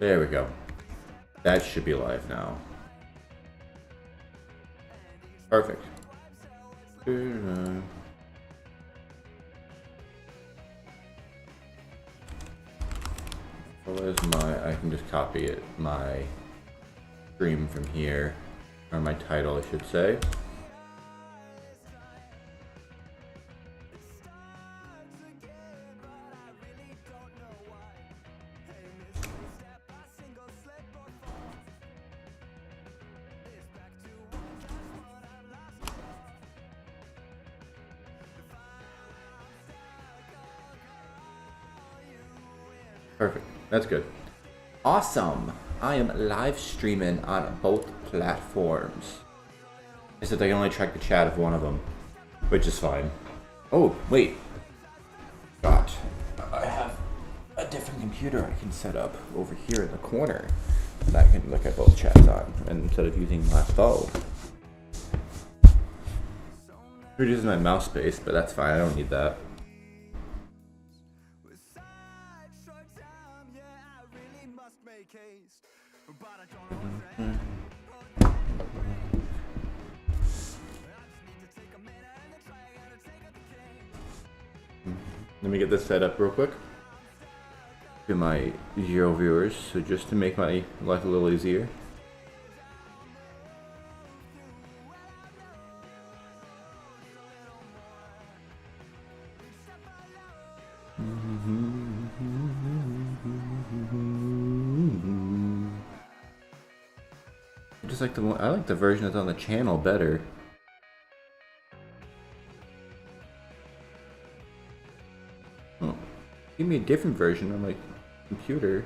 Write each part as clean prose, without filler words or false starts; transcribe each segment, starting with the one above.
There we go. That should be live now. Perfect. Where's my... I can just copy it. My stream from here. Or my title, I should say. Perfect. That's good. Awesome. I am live streaming on both platforms. I said I can only track the chat of one of them, which is fine. Oh, wait. God. I have a different computer I can set up over here in the corner that I can look at both chats on, and instead of using my phone. Reduces my mouse space, but that's fine. I don't need that. Let me get this set up real quick to my 0 viewers, so just to make my life a little easier. Just like I like the version that's on the channel better. Oh, give me a different version on my computer.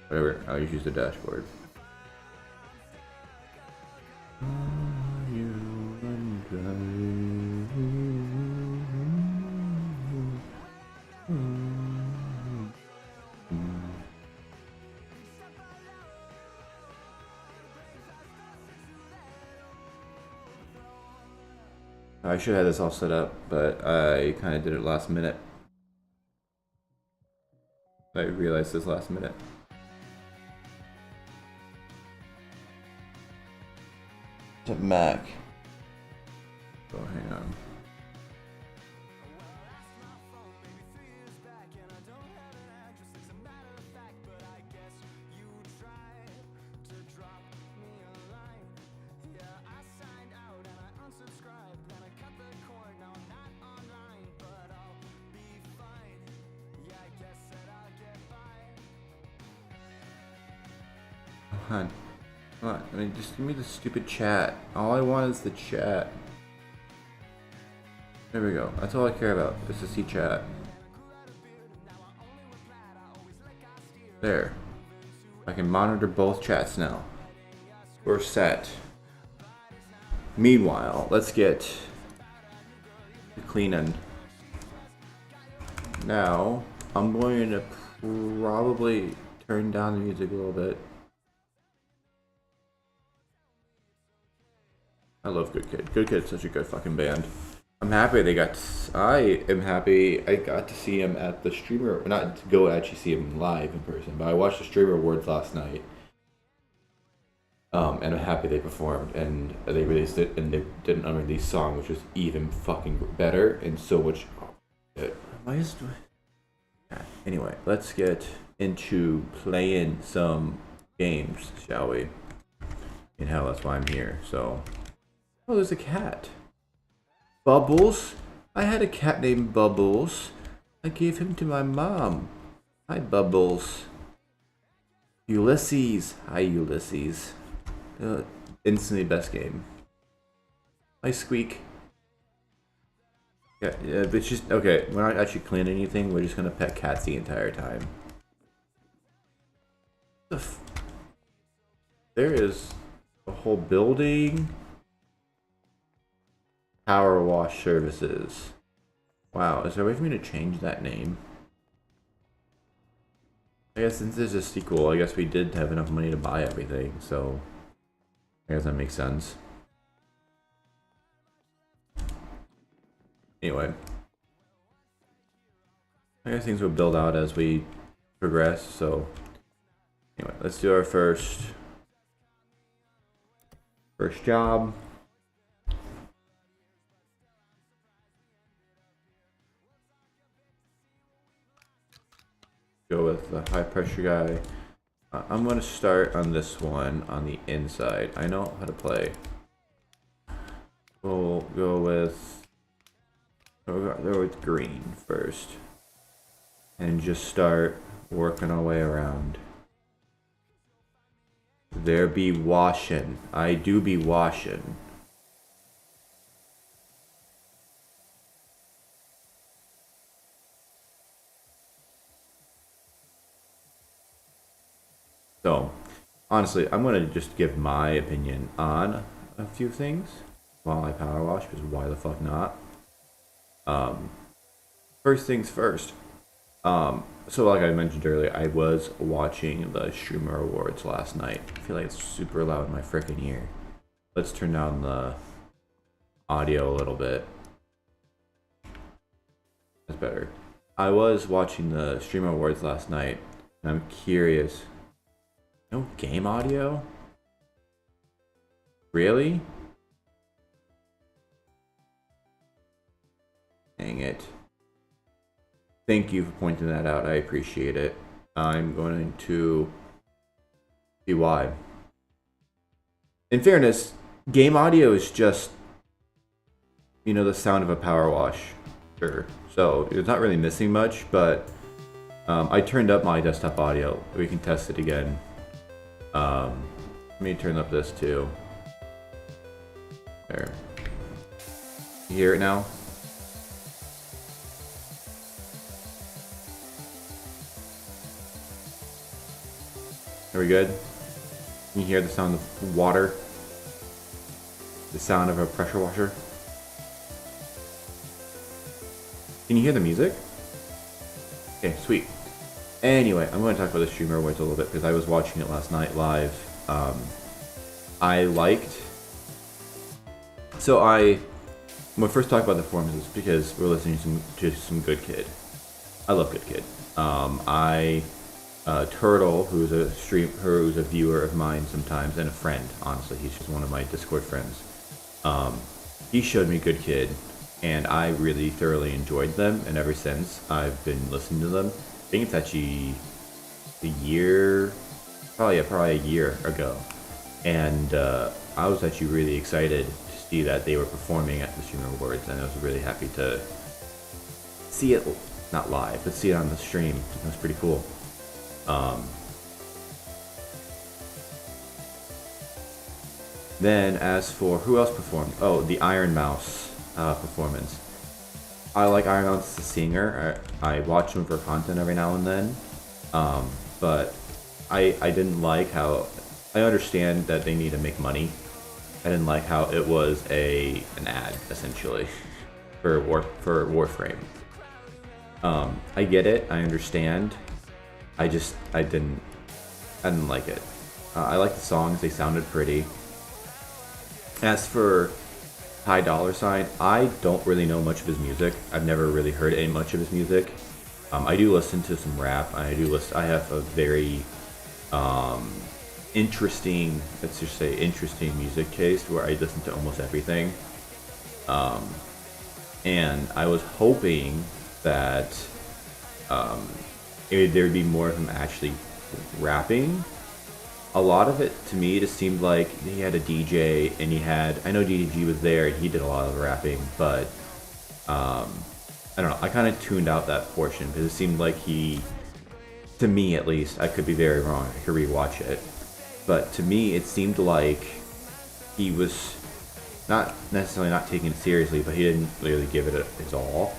Whatever, I'll just use the dashboard. I should have this all set up, but I kind of did it last minute. I realized this last minute. To Mac. Oh, hang on. Come on, I mean, just give me the stupid chat. All I want is the chat. There we go. That's all I care about, is to see chat. There. I can monitor both chats now. We're set. Meanwhile, let's get the cleaning. Now, I'm going to probably turn down the music a little bit. I love Good Kid. Good Kid's such a good fucking band. I'm happy they got. I am happy I got to see him at the Streamer. Not to go actually see him live in person, but I watched the Streamer Awards last night. And I'm happy they performed, and they released it, and they did an unreleased song, which was even fucking better and so much. Why is? Anyway, let's get into playing some games, shall we? And hell, that's why I'm here. So. Oh, there's a cat. Bubbles? I had a cat named Bubbles. I gave him to my mom. Hi, Bubbles. Ulysses. Hi, Ulysses. Instantly best game. Hi, Squeak. Yeah, it's just... Okay, we're not actually cleaning anything. We're just gonna pet cats the entire time. There is a whole building... Power Wash Services. Wow, is there a way for me to change that name? I guess since there's a sequel, I guess we did have enough money to buy everything, so I guess that makes sense. Anyway, I guess things will build out as we progress, so Anyway, let's do our first job. Go with the high pressure guy. I'm gonna start on this one on the inside. I know how to play. We'll go with green first, and just start working our way around. There be washing. I do be washing. So, honestly, I'm gonna just give my opinion on a few things while I power wash, because why the fuck not? First things first. So like I mentioned earlier, I was watching the Streamer Awards last night. I feel like it's super loud in my freaking ear. Let's turn down the audio a little bit. That's better. I was watching the Streamer Awards last night, and I'm curious. No game audio? Really? Dang it. Thank you for pointing that out. I appreciate it. I'm going to see why. In fairness, game audio is just, you know, the sound of a power wash. Sure. So it's not really missing much, but I turned up my desktop audio. We can test it again. Let me turn up this too. There. You hear it now? Are we good? Can you hear the sound of water? The sound of a pressure washer? Can you hear the music? Okay, sweet. Anyway, I'm going to talk about the Streamer Awards a little bit because I was watching it last night live. I liked... So when we first talk about the performances, because we're listening to some Good Kid. I love Good Kid. Turtle, who's a viewer of mine sometimes, and a friend, honestly. He's just one of my Discord friends. He showed me Good Kid, and I really thoroughly enjoyed them, and ever since, I've been listening to them. I think it's actually probably a year ago. And I was actually really excited to see that they were performing at the Streamer Awards, and I was really happy to see it, not live, but see it on the stream. It was pretty cool. Then as for who else performed? Oh, the Iron Mouse performance. I like Iron Mouse as a singer. I watch him for content every now and then. But I didn't like how... I understand that they need to make money. I didn't like how it was an ad, essentially, for Warframe. I get it. I understand. I didn't like it. I like the songs. They sounded pretty. As for Ty Dolla $ign, I don't really know much of his music. I've never really heard much of his music. I do listen to some rap. I have a very interesting, let's just say interesting music taste where I listen to almost everything. And I was hoping that there'd be more of him actually rapping. A lot of it, to me, just seemed like he had a DJ, and I know DDG was there, and he did a lot of the rapping, but, I don't know, I kind of tuned out that portion, because it seemed like to me at least, I could be very wrong, I could rewatch it, but to me, it seemed like he was not necessarily not taking it seriously, but he didn't really give it his all.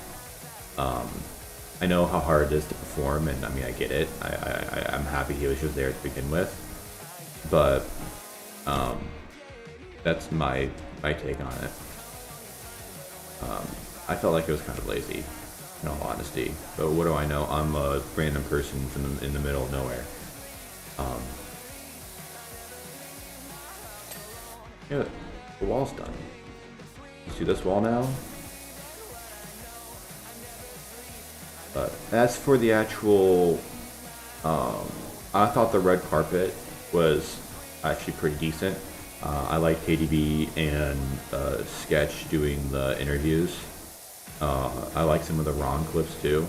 I know how hard it is to perform, and I mean, I get it. I'm happy he was just there to begin with. But that's my take on it. I felt like it was kind of lazy, in all honesty. But what do I know? I'm a random person in the middle of nowhere. Yeah, the wall's done. You see this wall now? But as for the actual I thought the red carpet was actually pretty decent. I liked KDB and Sketch doing the interviews. I like some of the Ron clips too.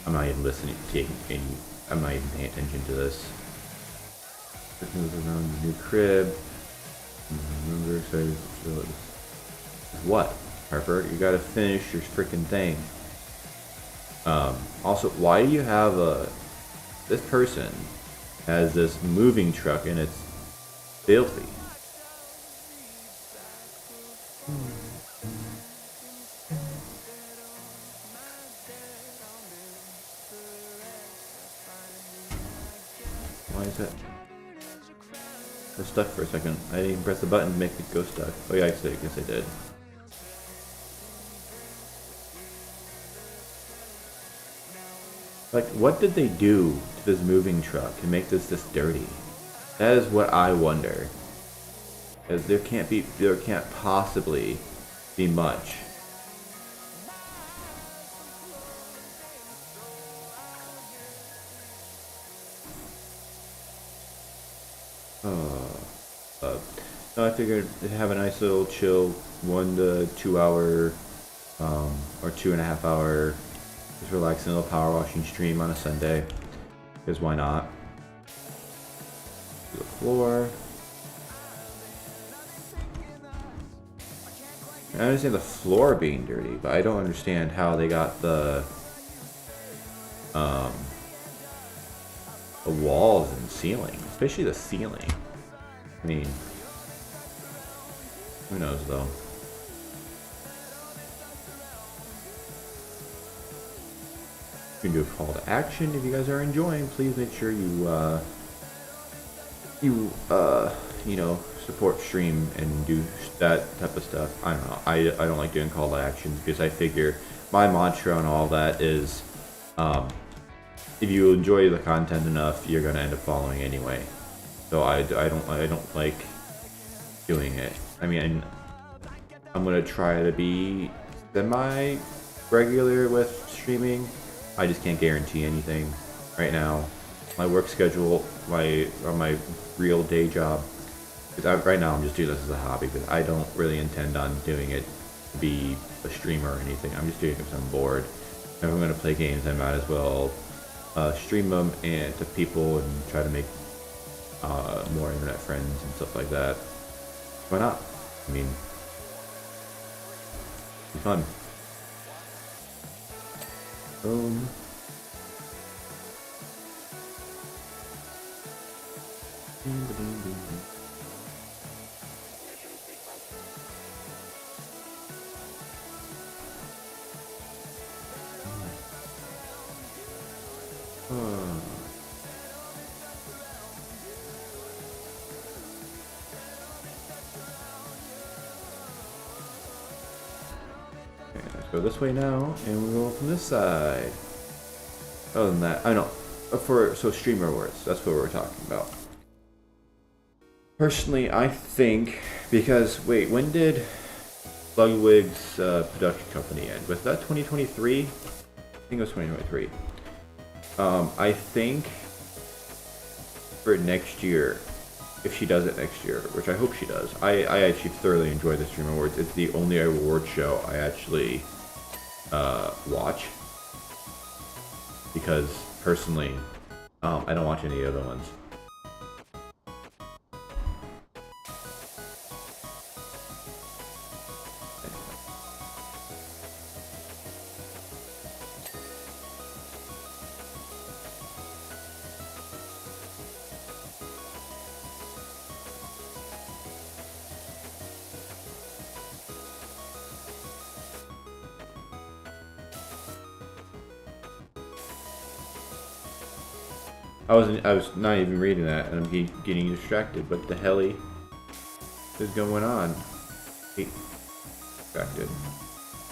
I'm not even listening to any. I'm not even paying attention to this. Move around the new crib. Remember, what, Harper? You gotta finish your freaking thing. Also, why do you have this person has this moving truck and it's filthy? Why is that? I was stuck for a second. I didn't even press the button to make it go stuck. Oh yeah, I guess I did. Like, what did they do to this moving truck to make this dirty? That is what I wonder. Because there can't possibly be much. No, I figured to have a nice little chill 1 to 2 hour, or 2.5 hour, just relaxing little power washing stream on a Sunday. Because why not? To the floor. I understand the floor being dirty, but I don't understand how they got the walls and ceiling, especially the ceiling. I mean, who knows though? You can do a call to action if you guys are enjoying. Please make sure you you know, support stream and do that type of stuff. I don't know. I don't like doing call to actions because I figure my mantra and all that is, if you enjoy the content enough, you're gonna end up following anyway. So I don't like doing it. I mean, I'm gonna try to be semi regular with streaming. I just can't guarantee anything right now. My work schedule, my real day job. Right now I'm just doing this as a hobby, but I don't really intend on doing it to be a streamer or anything. I'm just doing it because I'm bored. If I'm gonna play games, I might as well stream them and to people and try to make more internet friends and stuff like that. Why not? I mean, it's fun. Boom. Go this way now, and we'll go from this side. Other than that, I know. So streamer awards, that's what we're talking about. Personally, I think, because, wait, when did Ludwig's production company end? Was that 2023? I think it was 2023. I think for next year, if she does it next year, which I hope she does, I actually thoroughly enjoy the Stream Awards. It's the only award show I actually watch, because personally, I don't watch any other ones. I was not even reading that, and I'm getting distracted. What the hell is going on? Distracted.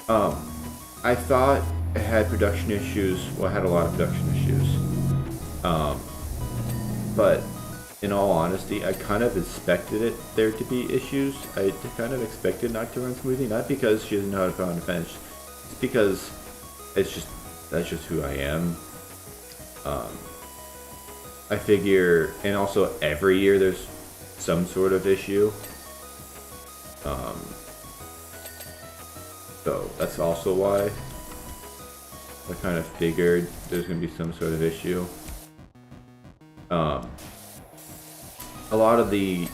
I thought it had production issues. Well, it had a lot of production issues. But in all honesty, I kind of expected there to be issues. I kind of expected not to run smoothly, not because she doesn't know how to put on a fence. It's because that's just who I am. I figure, and also every year there's some sort of issue. So that's also why I kind of figured there's going to be some sort of issue. A lot of the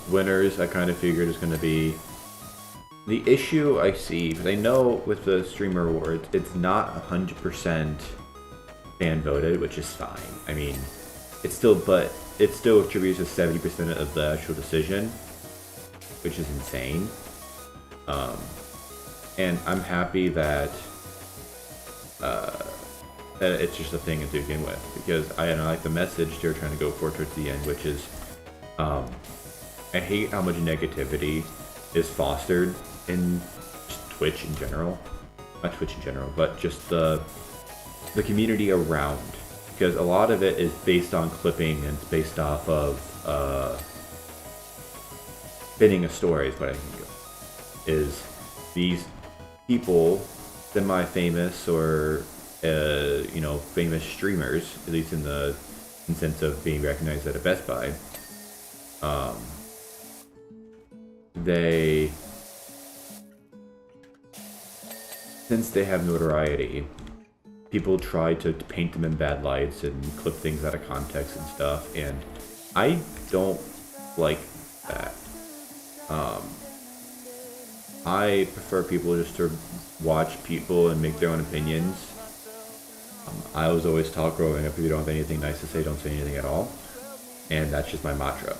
winners I kind of figured is going to be the issue I see, because I know with the streamer awards, it's not 100% fan voted, which is fine. I mean, it still attributes to 70% of the actual decision, which is insane. And I'm happy that that it's just a thing to begin with, because I like the message they're trying to go for towards the end, which is I hate how much negativity is fostered in Twitch in general. Not Twitch in general, but just the community around, because a lot of it is based on clipping and it's based off of spinning a story is what I think is these people, semi-famous or famous streamers, at least in the sense of being recognized at a Best Buy. Since they have notoriety, people try to paint them in bad lights and clip things out of context and stuff, and I don't like that. I prefer people just to watch people and make their own opinions. I was always taught growing up, if you don't have anything nice to say, don't say anything at all. And that's just my mantra.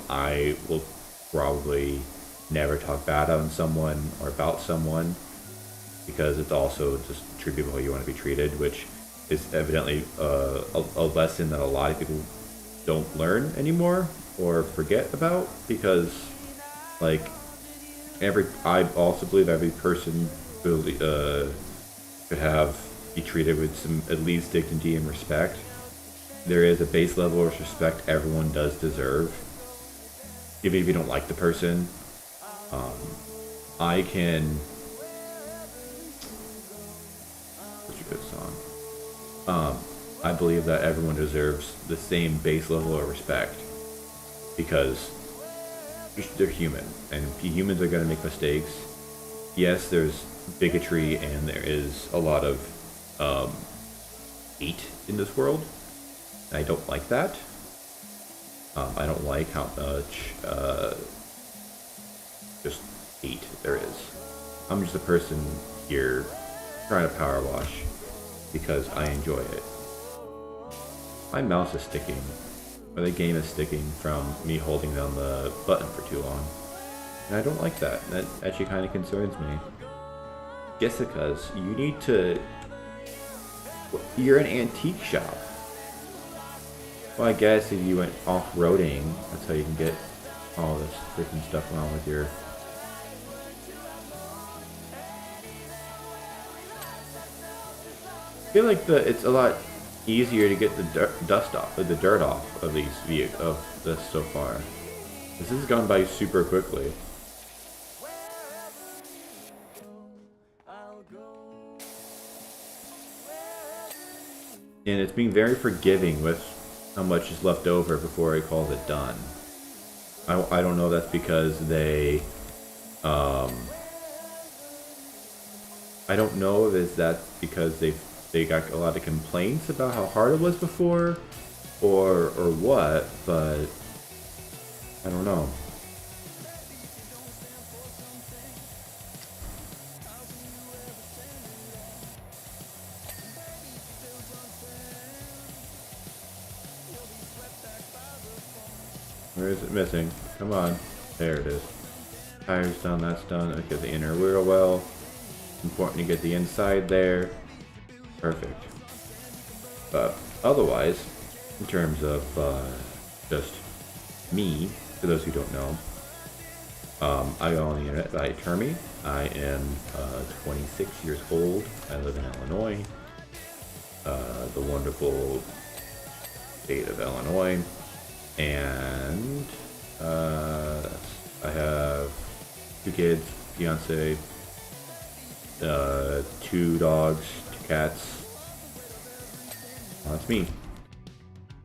I will probably never talk bad on someone or about someone, because it's also just treat people how you want to be treated, which is evidently a lesson that a lot of people don't learn anymore or forget about, because I also believe every person really could be treated with some at least dignity and respect. There is a base level of respect everyone does deserve, even if you don't like the person. What's a good song? I believe that everyone deserves the same base level of respect, because they're human, and humans are going to make mistakes. Yes, there's bigotry and there is a lot of hate in this world. I don't like that. I don't like how much just hate there is. I'm just a person here trying to power wash because I enjoy it. My mouse is sticking, or the game is sticking from me holding down the button for too long. And I don't like that. That actually kind of concerns me. Jessica's, you're an antique shop. Well, I guess if you went off-roading, that's how you can get all this freaking stuff wrong with your... I feel like it's a lot easier to get the dirt off of these vehicles, of this so far. This has gone by super quickly. And it's being very forgiving with how much is left over before it calls it done. I don't know if that's because they... I don't know if that's because they got a lot of complaints about how hard it was before, or what, but I don't know. Where is it missing? Come on. There it is. Tires done, that's done. Okay, the inner wheel well. Important to get the inside there. Perfect. But otherwise, in terms of just me, for those who don't know, I go on the internet by Termy. I am 26 years old. I live in Illinois, the wonderful state of Illinois, and I have 2 kids, fiance, 2 dogs, 2 cats. That's me.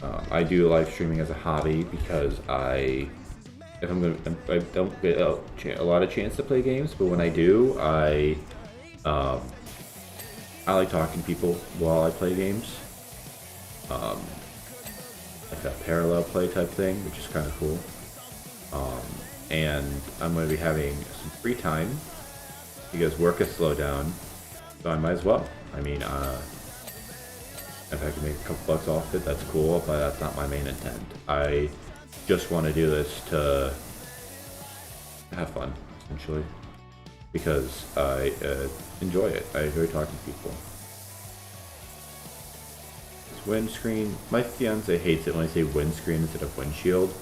I do live streaming as a hobby because if I'm gonna, I don't get a lot of chance to play games, but when I do, um, I like talking to people while I play games. Like a parallel play type thing, which is kind of cool. And I'm going to be having some free time because work has slowed down, so I might as well. I mean, if I can make a couple bucks off it, that's cool, but that's not my main intent. I just want to do this to have fun, essentially, because I enjoy it. I enjoy talking to people. This windscreen, my fiance hates it when I say windscreen instead of windshield.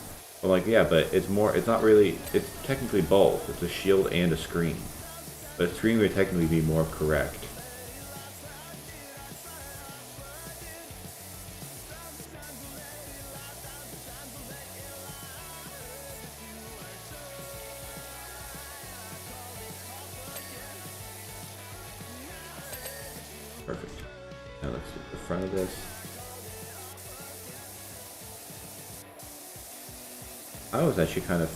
I'm like, yeah, but it's not really, it's technically both. It's a shield and a screen. But a screen would technically be more correct. Perfect. Now let's do the front of this. I was actually kind of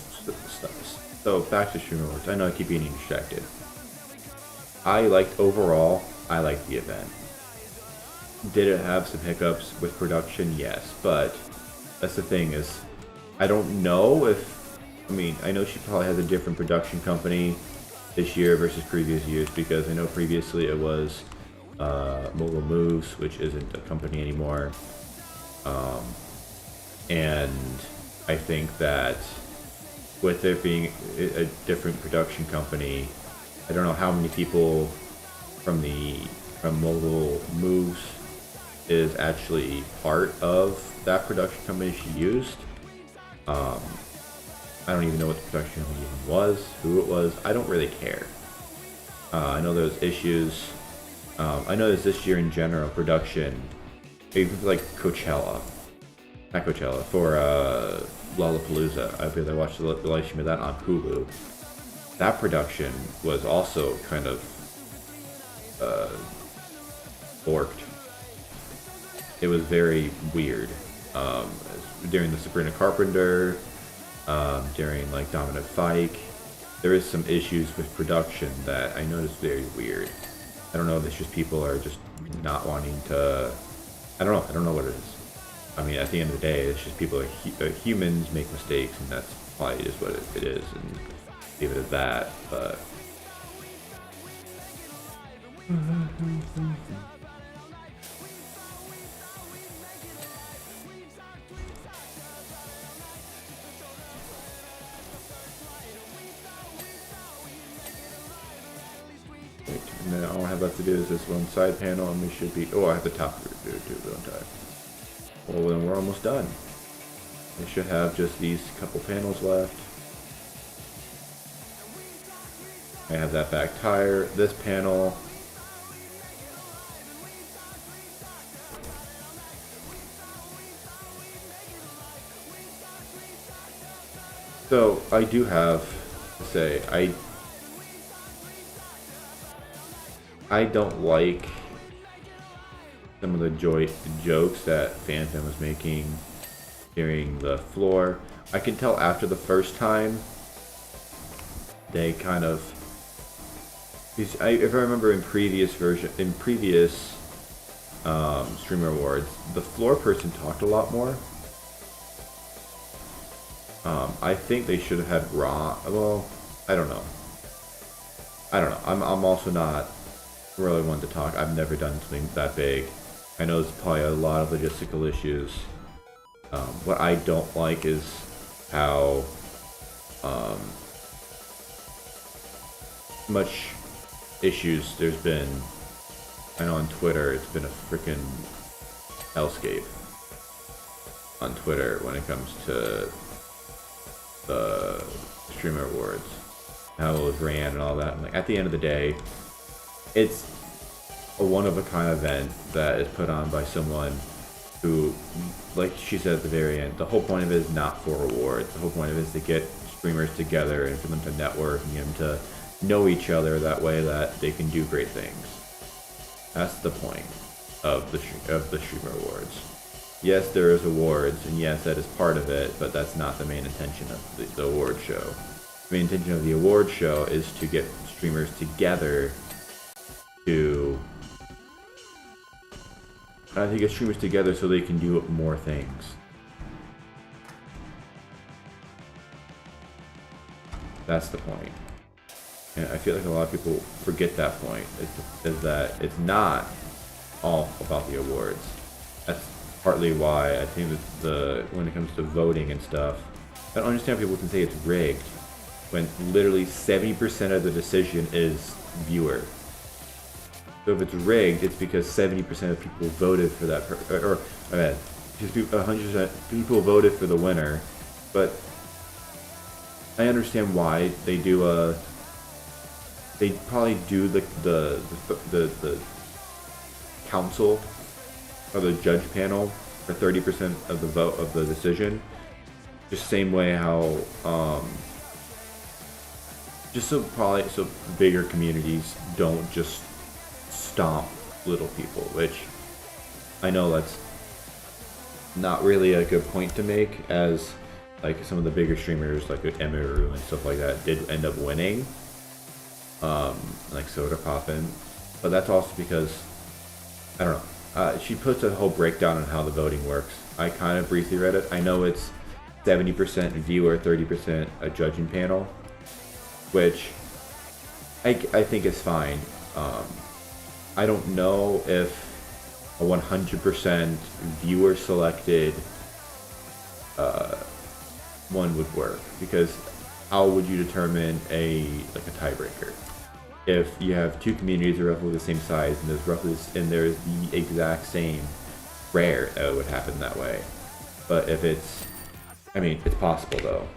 so back to Streamer Awards. I know I keep getting distracted. Overall, I liked the event. Did it have some hiccups with production? Yes, but that's the thing is, I don't know if, I mean, I know she probably has a different production company this year versus previous years, because I know previously it was Mobile Moves, which isn't a company anymore. And I think that with there being a different production company, I don't know how many people from Mobile Moves is actually part of that production company she used. I don't even know what the production company even was, who it was. I don't really care. I know there's issues. I know there's this year in general production, even for like Coachella, not Coachella, for Lollapalooza. I watched the live stream of that on Hulu. That production was also kind of forked. It was very weird. During the Sabrina Carpenter, during like Dominic Fike, there is some issues with production that I noticed very weird. I don't know if it's just people are just not wanting to. I don't know what it is. I mean, at the end of the day, it's just people are humans make mistakes, and that's probably just what it is, and leave it at that. But and then all I have left to do is this one side panel, and we should be. Oh, I have the top too, don't I? Well, then we're almost done. We should have just these couple panels left. I have that back tire, this panel. So I do have to say, I don't like some of the jokes that Phantom was making during the floor. I can tell after the first time, they kind of. If I remember in previous Streamer Awards, the floor person talked a lot more. I think they should have had Raw. Well, I don't know. I'm also not really one to talk. I've never done something that big. I know there's probably a lot of logistical issues. What I don't like is how much issues there's been. I know on Twitter it's been a freaking hellscape on Twitter when it comes to the Streamer Awards, how it was ran and all that. And like at the end of the day, it's a one-of-a-kind event that is put on by someone who, like she said at the very end, the whole point of it is not for awards. The whole point of it is to get streamers together and for them to network and get them to know each other that way that they can do great things. That's the point of the Streamer Awards. yes, there is awards, and yes, that is part of it, but that's not the main intention of the award show. The main intention of the award show is to get streamers together to get streamers together so they can do more things. That's the point. And I feel like a lot of people forget that point, is that it's not all about the awards. That's partly why I think that when it comes to voting and stuff, I don't understand how people can say it's rigged when literally 70% of the decision is viewer. So if it's rigged, it's because 70% of people voted for that, or I mean, 100% people voted for the winner, but I understand why they do they probably do the council or the judge panel for 30% of the vote of the decision. Just same way how just so bigger communities don't just stomp little people, which I know that's not really a good point to make, as like some of the bigger streamers like Emiru and stuff like that did end up winning, like Soda Poppin', but that's also because I don't know. She puts a whole breakdown on how the voting works. I kind of briefly read it. I know it's 70% viewer, 30% a judging panel, which I think is fine. I don't know if a 100% viewer selected one would work, because how would you determine a tiebreaker if you have two communities that are roughly the same size and there's the exact same? Rare that it would happen that way, but if it's, I mean, it's possible though.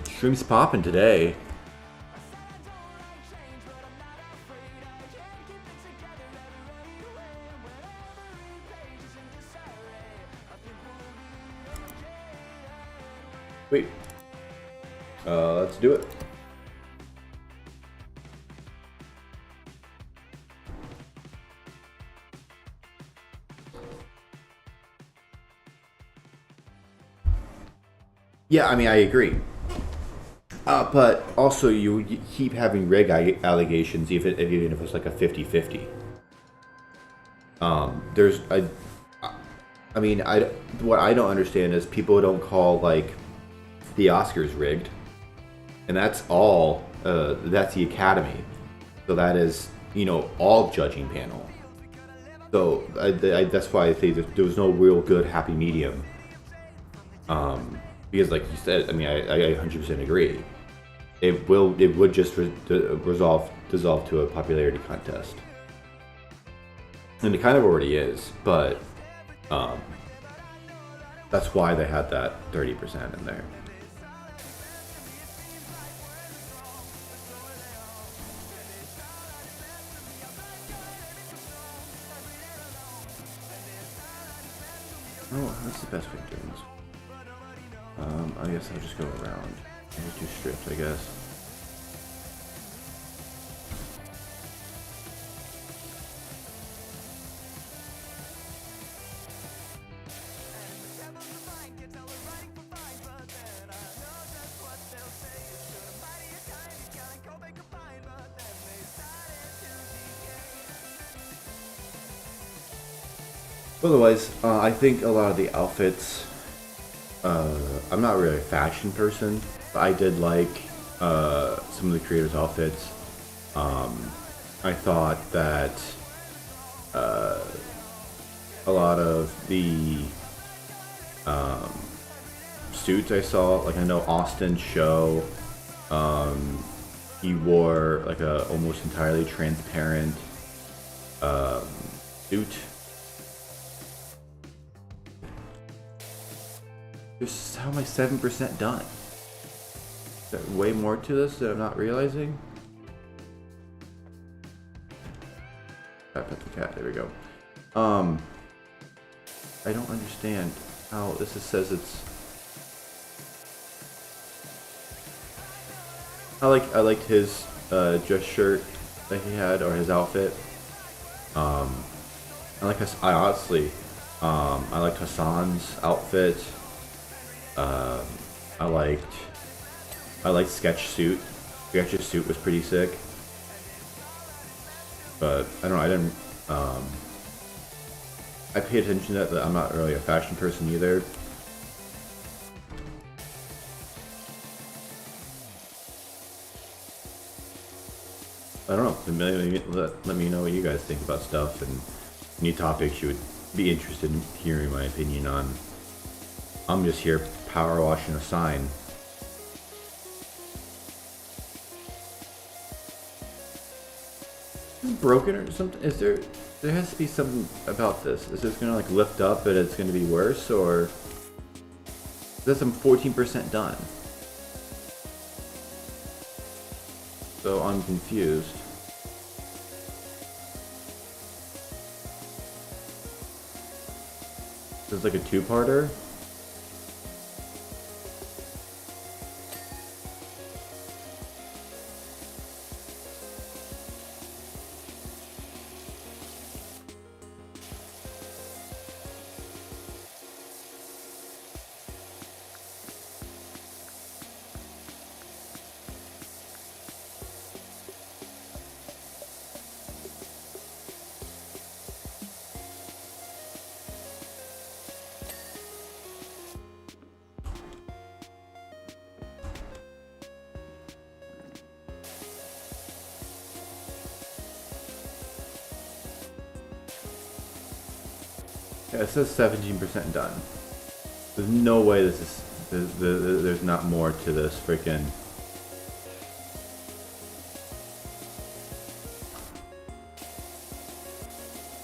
Stream's popping today. Wait. Let's do it. Yeah, I mean, I agree. But also, you keep having rig allegations, even if it's like a 50-50. What I don't understand is people don't call like the Oscars rigged, and that's all. That's the Academy, so that is, all judging panel. So that's why I say that there was no real good happy medium. Because like you said, I mean, I 100% agree. It would just dissolve to a popularity contest, and it kind of already is. But that's why they had that 30% in there. Oh, that's the best way of doing this. I guess I'll just go around and just do strips, I guess. Otherwise, I think a lot of the outfits, I'm not really a fashion person, but I did like some of the creators' outfits. I thought that a lot of the suits I saw, like I know Austin's show, he wore like a almost entirely transparent suit. How am I 7% done? Is there way more to this that I'm not realizing? I pet the cat, there we go. I don't understand how this says it's... I liked his dress shirt. that he had, or his outfit. I honestly, I liked Hassan's outfit. Um, I liked Sketch suit. Sketch's suit was pretty sick. But I don't know. I didn't. I pay attention to that. I'm not really a fashion person either. I don't know. Let me know what you guys think about stuff and any topics you would be interested in hearing my opinion on. I'm just here power washing a sign. Is it broken or something? Is there? There has to be something about this. Is this gonna like lift up and it's gonna be worse, or? That's I'm 14% done. So I'm confused. This is like a two-parter? Yeah, it says 17% done. There's no way this is. There's not more to this freaking.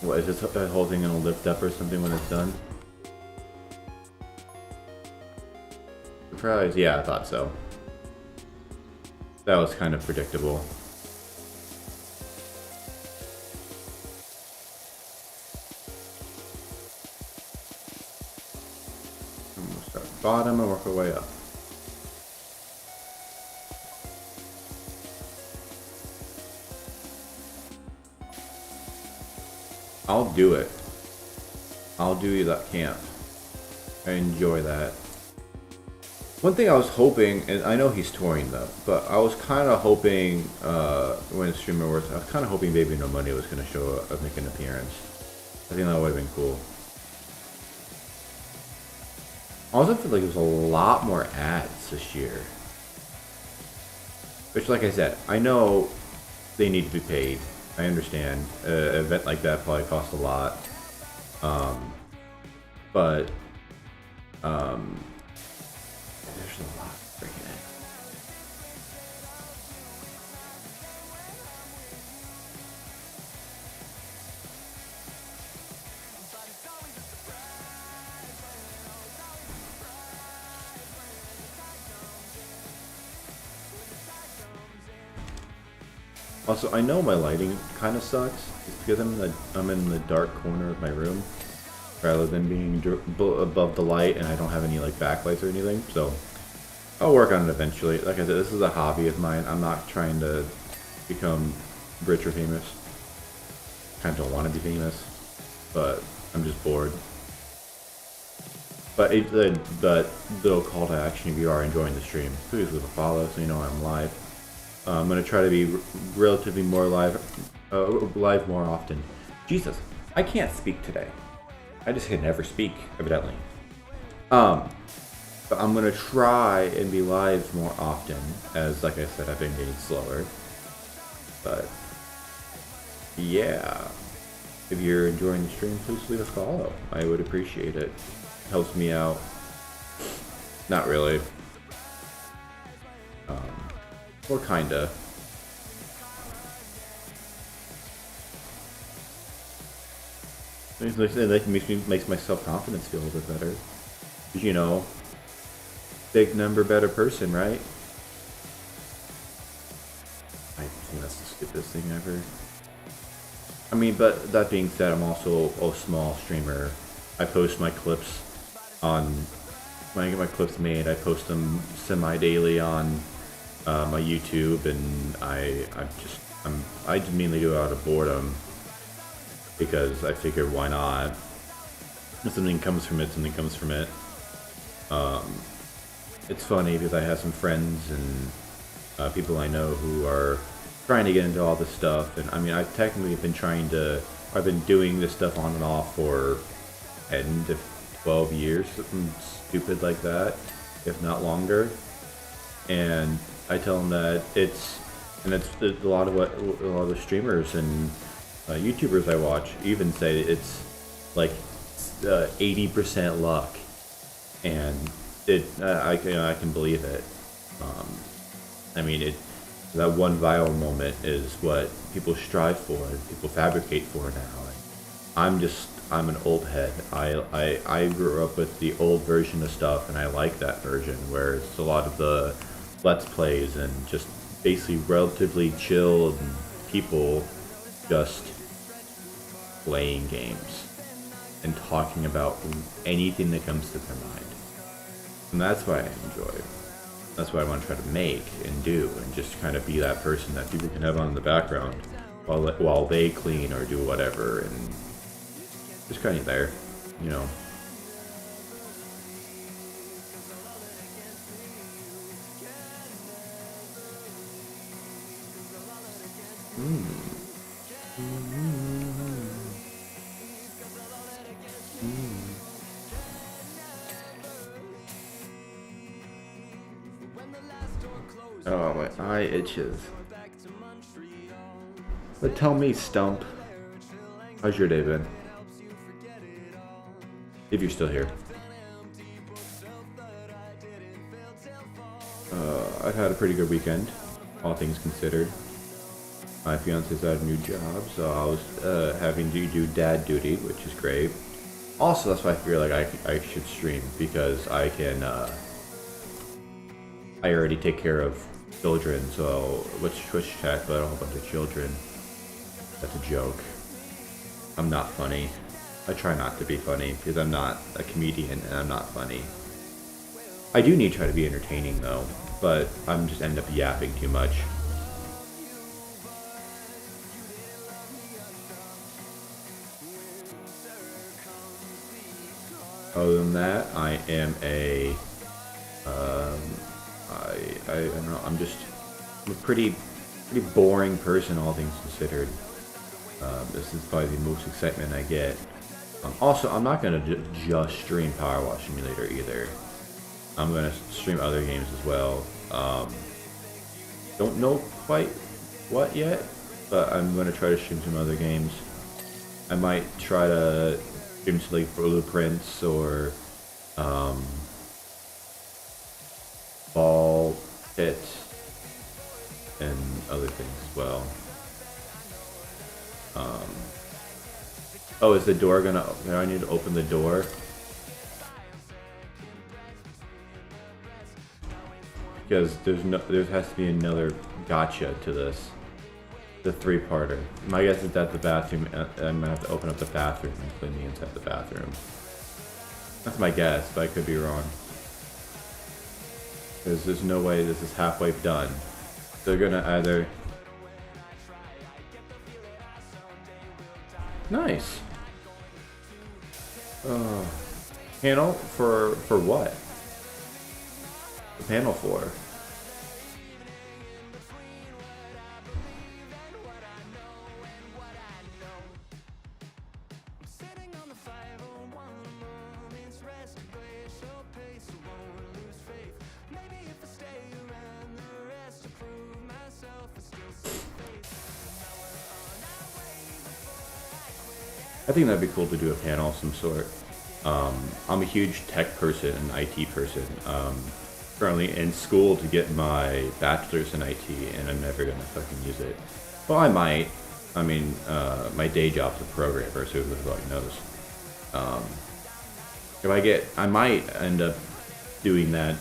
What, is this whole thing gonna lift up or something when it's done? Surprise! Yeah, I thought so. That was kind of predictable. Bottom and work our way up. I'll do it. I'll do that camp. I enjoy that. One thing I was hoping, and I know he's touring though, but I was kind of hoping when streamer works, I was kind of hoping Baby No Money was going to show up, make an appearance. I think that would have been cool. I also feel like there's a lot more ads this year. Which, like I said, I know they need to be paid. I understand. An event like that probably costs a lot. But there's a lot of freaking ads. Also, I know my lighting kind of sucks. It's because I'm in the dark corner of my room, rather than being above the light, and I don't have any like backlights or anything. So I'll work on it eventually. Like I said, this is a hobby of mine. I'm not trying to become rich or famous. Kind of don't want to be famous, but I'm just bored. But that little call to action, if you are enjoying the stream, please leave a follow so you know I'm live. I'm gonna try to be relatively more live more often. Jesus, I can't speak today. I just can never speak, evidently. But I'm gonna try and be live more often, as like I said, I've been getting slower. But yeah, if you're enjoying the stream, please leave a follow. I would appreciate it. Helps me out. Not really. Or kinda. That makes my self-confidence feel a little bit better. You know, big number, better person, right? I think that's the stupidest thing ever. I mean, but that being said, I'm also a small streamer. I post my clips on, when I get my clips made, I post them semi-daily on my YouTube, and I just mainly do it out of boredom because I figured why not? If something comes from it, something comes from it. It's funny because I have some friends and people I know who are trying to get into all this stuff, and I mean, I've technically I've been doing this stuff on and off for 10 to 12 years, something stupid like that, if not longer. And I tell them that it's a lot of the streamers and YouTubers I watch even say it's like 80% luck, and I can believe it. I mean, that one viral moment is what people strive for and people fabricate for now. I'm an old head. I grew up with the old version of stuff, and I like that version where it's a lot of the let's plays and just basically relatively chilled people just playing games and talking about anything that comes to their mind. And that's why I enjoy. That's what I want to try to make and do, and just kind of be that person that people can have on in the background while they clean or do whatever, and just kind of there, you know. Oh, my eye itches. But tell me, Stump, how's your day been? If you're still here. I've had a pretty good weekend, all things considered. My fiance's at a new job, so I was having to do dad duty, which is great. Also, that's why I feel like I should stream, because I can, I already take care of children, so let's Twitch chat about a whole bunch of children. That's a joke. I'm not funny. I try not to be funny, because I'm not a comedian, and I'm not funny. I do need to try to be entertaining, though, but I'm just end up yapping too much. Other than that, I am a, I don't know, I'm a pretty boring person, all things considered. This is probably the most excitement I get. Also, I'm not gonna just stream Power Wash Simulator either. I'm gonna stream other games as well. Don't know quite what yet, but I'm gonna try to stream some other games. I might try to stream some like Blueprints or Ball Pit and other things as well. Oh, is the door gonna? Do I need to open the door? Because there has to be another gotcha to this. The three-parter. My guess is that the bathroom. I'm gonna have to open up the bathroom and clean the inside of the bathroom. That's my guess, but I could be wrong. Because there's no way this is halfway done. They're gonna either. Nice. Panel for what? The panel for? I think that'd be cool to do a panel of some sort. I'm a huge tech person and IT person. Currently in school to get my bachelor's in IT, and I'm never gonna fucking use it. Well, I might. I mean, my day job's a programmer, so who the fuck knows? I might end up doing that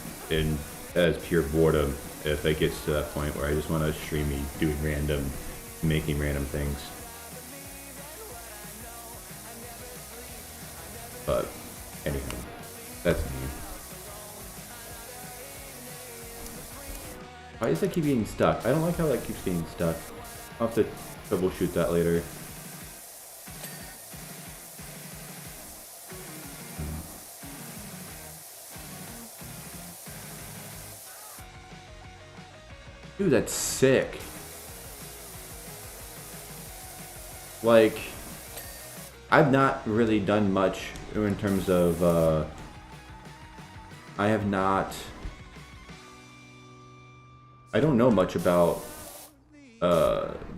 as pure boredom if it gets to that point where I just want to stream me making random things. But anyway, that's me. Why does that keep getting stuck? I don't like how that keeps getting stuck. I'll have to troubleshoot that later. Dude, that's sick. Like, I've not really done much in terms of, I have not, I don't know much about,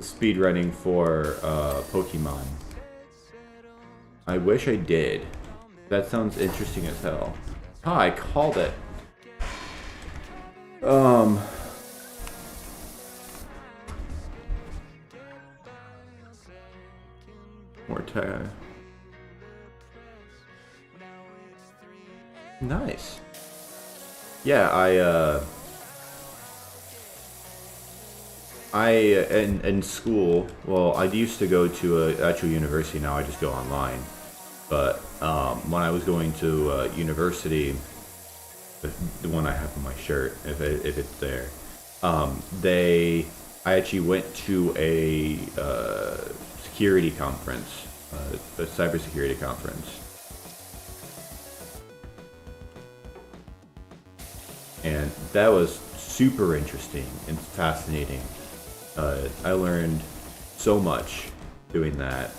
speedrunning for, Pokemon. I wish I did. That sounds interesting as hell. Ah, I called it. More tag. Nice. Yeah, in school, well, I used to go to a actual university. Now I just go online. But when I was going to university, the one I have on my shirt, if it's there, I actually went to a security conference, a cybersecurity conference. And that was super interesting and fascinating. I learned so much doing that.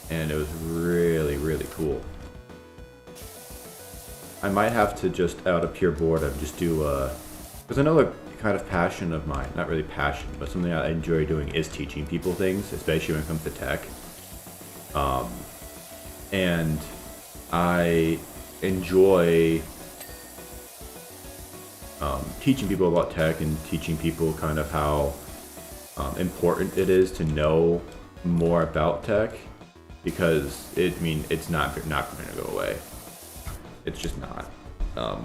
And it was really, really cool. I might have to just, out of pure boredom, just do, because another kind of passion of mine, not really passion, but something I enjoy doing is teaching people things, especially when it comes to tech. And I enjoy teaching people about tech and teaching people kind of how important it is to know more about tech, because it's not going to go away. It's just not.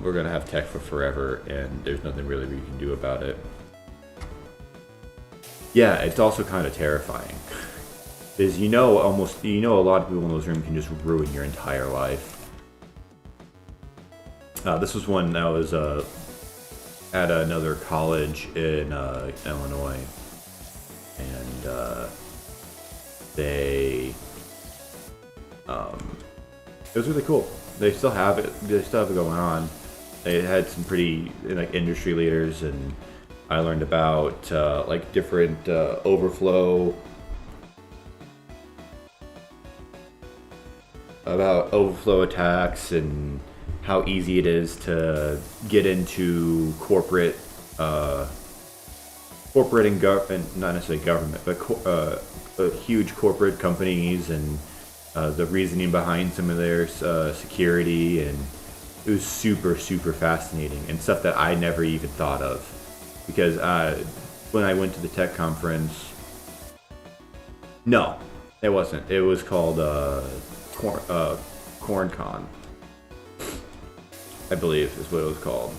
We're going to have tech for forever, and there's nothing really we can do about it. Yeah, it's also kind of terrifying. Is a lot of people in those rooms can just ruin your entire life. This was when I was at another college in Illinois, and it was really cool. They still have it. They still have it going on. They had some pretty industry leaders, and I learned about different overflow attacks and how easy it is to get into corporate and government, not necessarily government, but huge corporate companies, and the reasoning behind some of their security, and it was super, super fascinating and stuff that I never even thought of, because when I went to the tech conference, no, it wasn't. It was called CornCon, I believe is what it was called,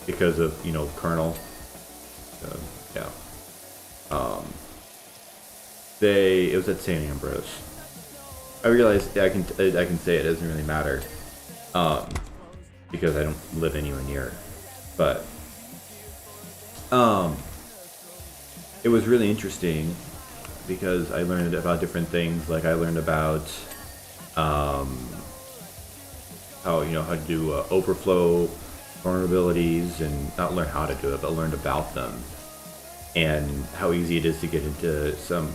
because of Colonel. Yeah. It was at St. Ambrose. I realized I can say it doesn't really matter, because I don't live anywhere near it. But it was really interesting because I learned about different things. Like I learned about how to do overflow vulnerabilities, and not learn how to do it, but learned about them, and how easy it is to get into some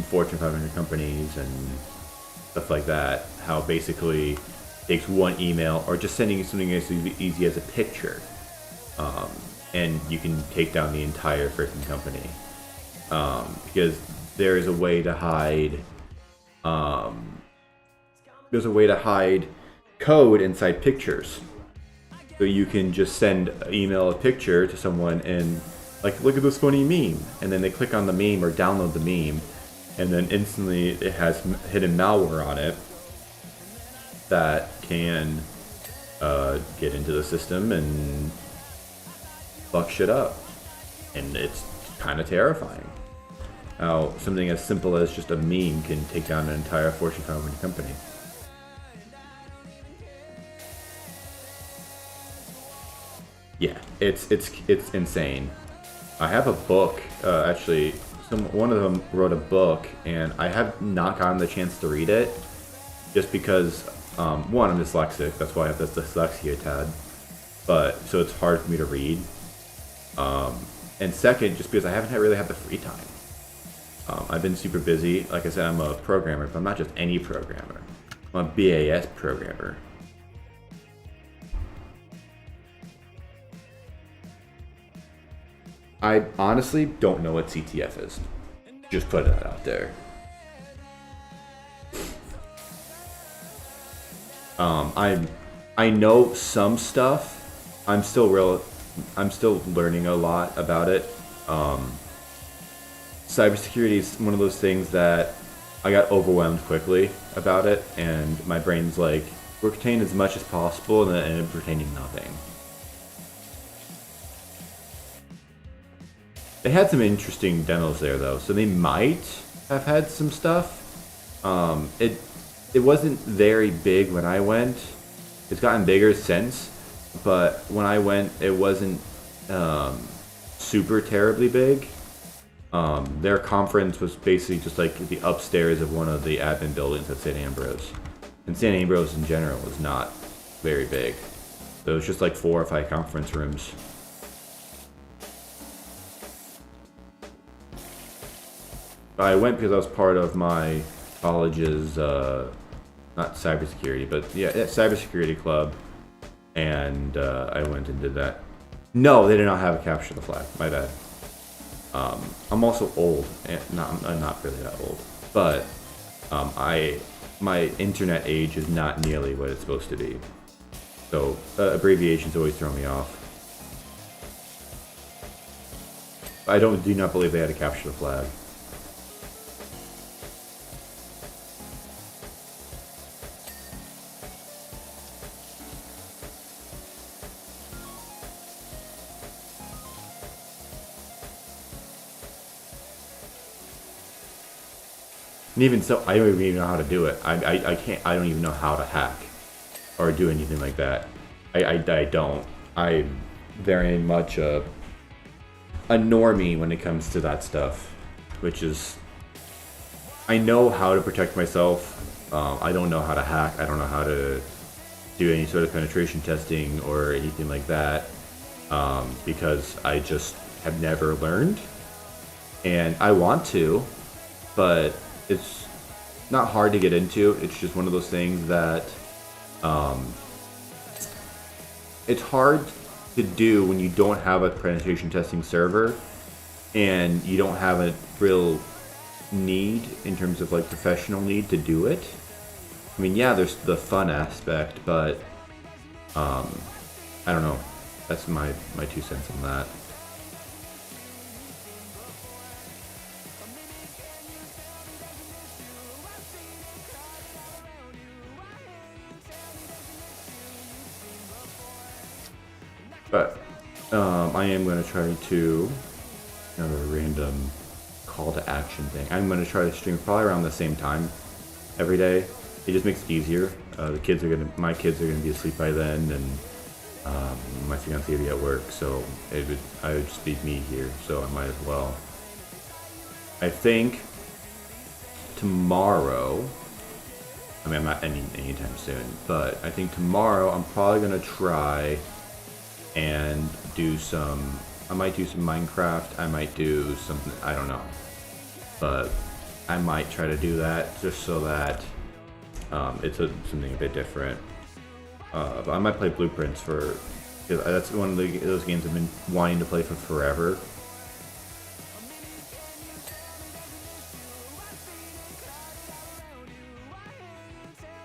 Fortune 500 companies and stuff like that. How basically it takes one email or just sending something as easy as a picture, and you can take down the entire freaking company, because there is a way to hide. There's a way to hide code inside pictures. So you can just email a picture to someone and look at this funny meme, and then they click on the meme or download the meme, and then instantly it has hidden malware on it that can get into the system and fuck shit up. And it's kind of terrifying how something as simple as just a meme can take down an entire Fortune 500 company. Yeah, it's insane. I have a book, actually. One of them wrote a book, and I have not gotten the chance to read it, just because, one, I'm dyslexic. That's why I have this dyslexia tab. But so it's hard for me to read. And second, just because I haven't really had the free time. I've been super busy. Like I said, I'm a programmer, but I'm not just any programmer. I'm a BAS programmer. I honestly don't know what CTF is. Just put that out there. I know some stuff. I'm still learning a lot about it. Cybersecurity is one of those things that I got overwhelmed quickly about it, and my brain's like, retain as much as possible, and then it ended up retaining nothing. They had some interesting demos there, though, so they might have had some stuff. It wasn't very big when I went. It's gotten bigger since, but when I went, it wasn't super terribly big. Their conference was basically just like the upstairs of one of the admin buildings at St. Ambrose. And St. Ambrose in general was not very big. So it was just like 4 or 5 conference rooms. I went because I was part of my college's, not cybersecurity, but yeah, cybersecurity club. And I went and did that. No, they did not have a capture the flag. My bad. I'm also old, and I'm not really that old, but my internet age is not nearly what it's supposed to be. So abbreviations always throw me off. I do not believe they had to capture the flag. And even so, I don't even know how to do it. I can't. I don't even know how to hack or do anything like that. I don't. I'm very much a normie when it comes to that stuff, which is, I know how to protect myself. I don't know how to hack. I don't know how to do any sort of penetration testing or anything like that, because I just have never learned, and I want to, but it's not hard to get into. It's just one of those things that it's hard to do when you don't have a penetration testing server and you don't have a real need in terms of like professional need to do it. I mean, yeah, there's the fun aspect, but I don't know. That's my 2 cents on that. But I am going to try to, another random call to action thing. I'm going to try to stream probably around the same time every day. It just makes it easier. My kids are gonna be asleep by then, and my fiance will be at work, so I would just be me here. So I might as well. I think tomorrow. I mean, I'm not anytime soon, but I think tomorrow I'm probably gonna try and do some. I might do some Minecraft. I might do something. I don't know, but I might try to do that just so that it's something a bit different. But I might play Blueprints because that's one of those games I've been wanting to play for forever.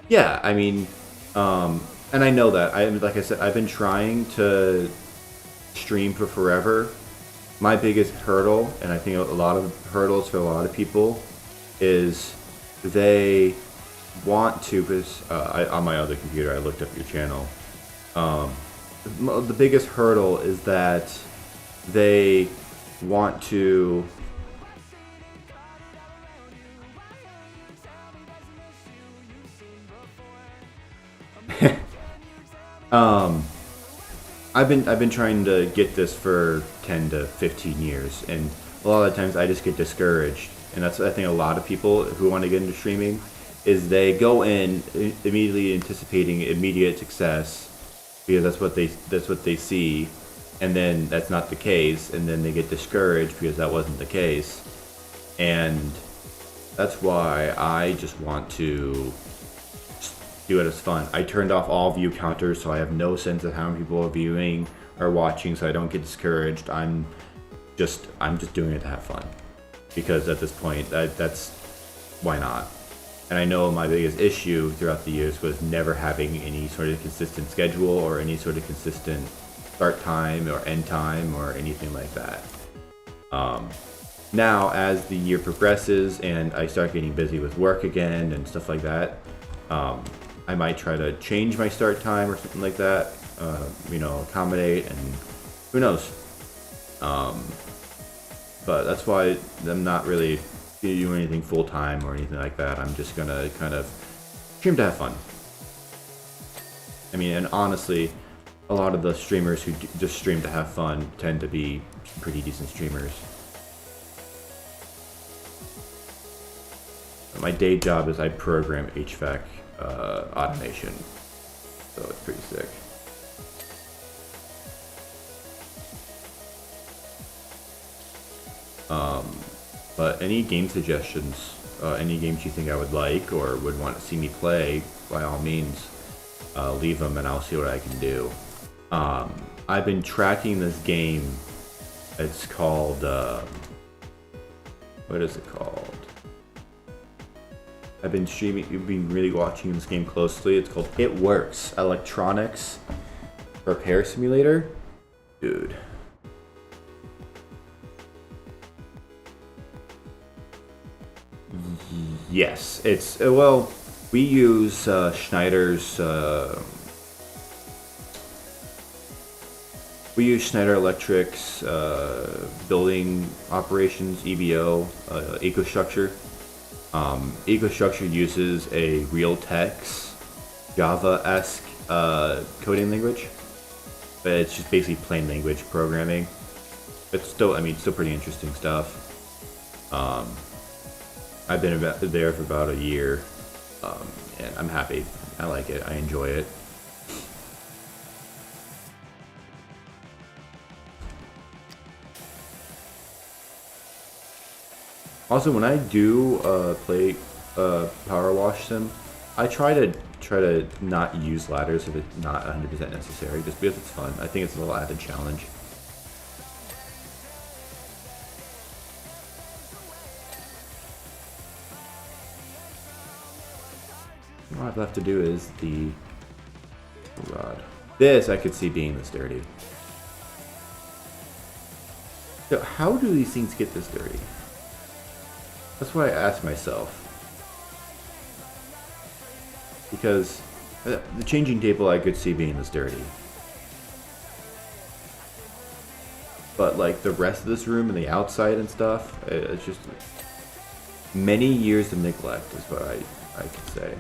Yeah, I mean, and I know that. Like I said, I've been trying to stream for forever. My biggest hurdle, and I think a lot of hurdles for a lot of people, is they want to, because on my other computer I looked up your channel. The biggest hurdle is that they want to I've been trying to get this for 10 to 15 years, and a lot of the times I just get discouraged. And that's, I think, a lot of people who want to get into streaming is they go in immediately anticipating immediate success because that's what they see, and then that's not the case, and then they get discouraged because that wasn't the case. And that's why I just want to do it as fun. I turned off all view counters, so I have no sense of how many people are viewing or watching, so I don't get discouraged. I'm just doing it to have fun, because at this point, that's why not. And I know my biggest issue throughout the years was never having any sort of consistent schedule or any sort of consistent start time or end time or anything like that. Now, as the year progresses and I start getting busy with work again and stuff like that, I might try to change my start time or something like that, accommodate, and who knows. But that's why I'm not really do anything full time or anything like that. I'm just gonna kind of stream to have fun. I mean, and honestly, a lot of the streamers who just stream to have fun tend to be pretty decent streamers. My day job is I program HVAC automation, so it's pretty sick. But any game suggestions, any games you think I would like or would want to see me play, by all means, leave them and I'll see what I can do. I've been tracking this game. It's called, what is it called? I've been really watching this game closely. It's called It Works, Electronics Repair Simulator. Dude. Yes, it's, well, we use Schneider's, we use Schneider Electric's building operations, EBO, EcoStruxure. EcoStruxure uses a Realtek's Java-esque coding language, but it's just basically plain language programming. It's still, still pretty interesting stuff. I've been there for about a year, and I'm happy. I like it. I enjoy it. Also, when I do play Power Wash Sim, I try to not use ladders if it's not 100% necessary, just because it's fun. I think it's a little added challenge. All I've left to do is the... Oh god. This I could see being this dirty. So how do these things get this dirty? That's what I ask myself. Because the changing table I could see being this dirty. But like the rest of this room and the outside and stuff, it's just many years of neglect is what I could say.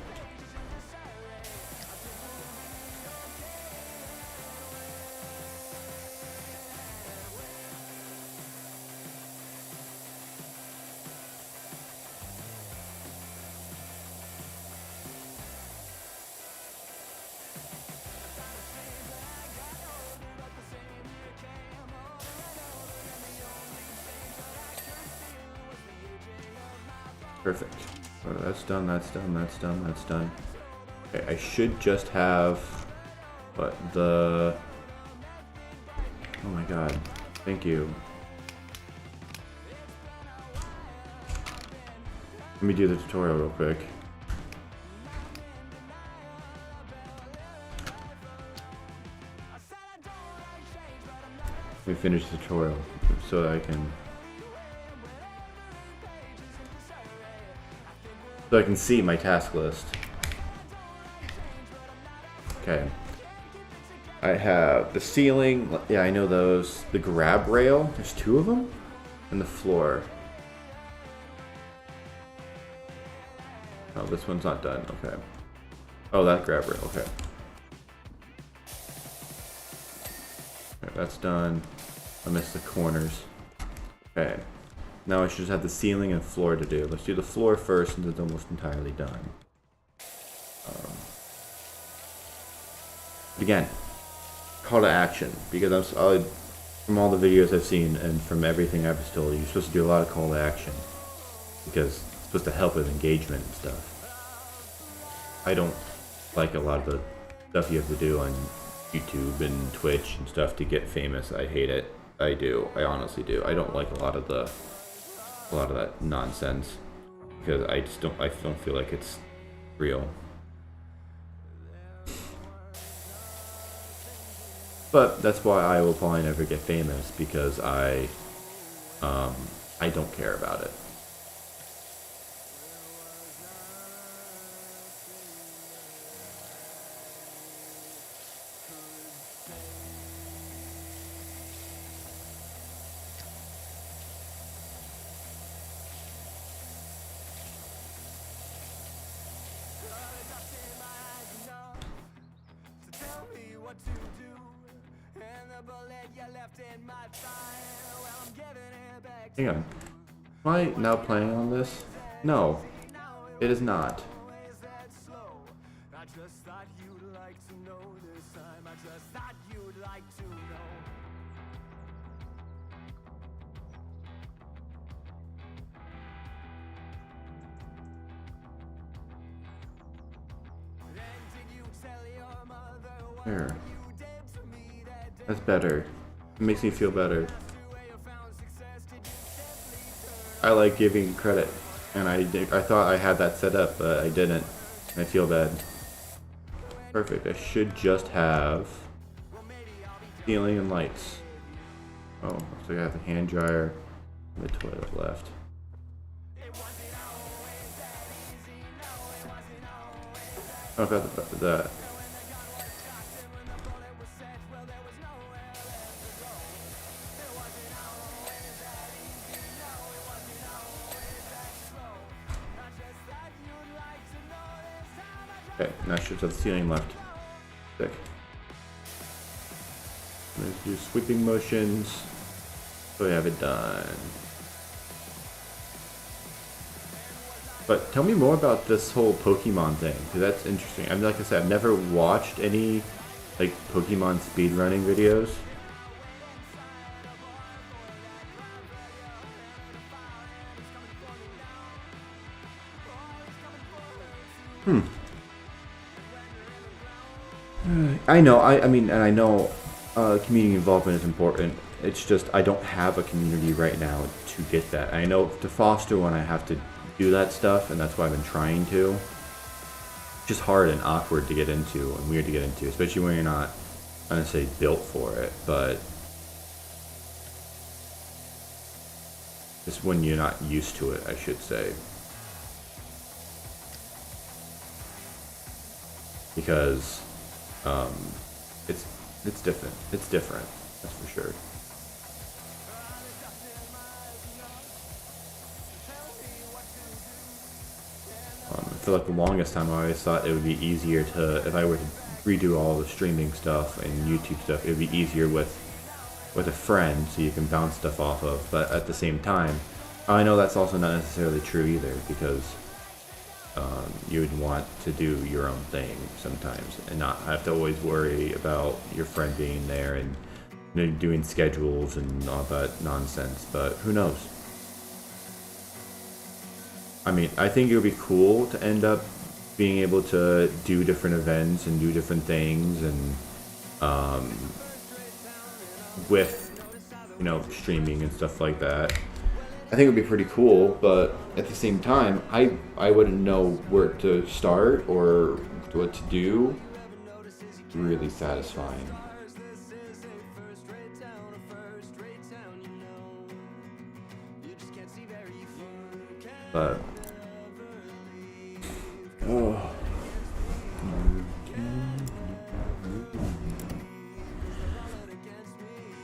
Perfect. Oh, that's done, that's done, that's done, that's done. Okay, I should just have... What, the... Oh my god. Thank you. Let me do the tutorial real quick. Let me finish the tutorial so that I can... So I can see my task list. Okay. I have the ceiling. Yeah, I know those. The grab rail. There's two of them. And the floor. Oh, this one's not done. Okay. Oh, that grab rail. Okay. that's done. I missed the corners. Okay. Now I should just have the ceiling and floor to do. Let's do the floor first since it's almost entirely done. But again, call to action, because from all the videos I've seen and from everything I've been told, you're supposed to do a lot of call to action because it's supposed to help with engagement and stuff. I don't like a lot of the stuff you have to do on YouTube and Twitch and stuff to get famous. I hate it. I do. I honestly do. I don't like a lot of that nonsense because I don't feel like it's real. But that's why I will probably never get famous, because I don't care about it. Hang on. Am I now playing on this? No, it is not. There. That's better. It makes me feel better. I like giving credit, and I thought I had that set up, but I didn't. I feel bad. Perfect. I should just have ceiling and lights. Oh, looks like I have the hand dryer and the toilet left. Oh, I got that. Okay, now I should have the ceiling left. Sick. I'm going to do sweeping motions so we have it done. But tell me more about this whole Pokemon thing, because that's interesting. I mean, like I said, I've never watched any like Pokemon speedrunning videos. I know, I mean, and I know community involvement is important. It's just I don't have a community right now to get that. I know to foster one I have to do that stuff, and that's why I've been trying to. It's just hard and awkward to get into and weird to get into, especially when you're not, I'm gonna say, built for it, but just when you're not used to it, I should say. Because it's different. It's different. That's for sure. I feel like the longest time I always thought it would be easier to, if I were to redo all the streaming stuff and YouTube stuff, it would be easier with a friend so you can bounce stuff off of. But at the same time, I know that's also not necessarily true either, because you would want to do your own thing sometimes and not have to always worry about your friend being there and, you know, doing schedules and all that nonsense. But who knows? I mean, I think it would be cool to end up being able to do different events and do different things, and with, you know, streaming and stuff like that. I think it would be pretty cool, but at the same time, I wouldn't know where to start or what to do. It's really satisfying. But oh.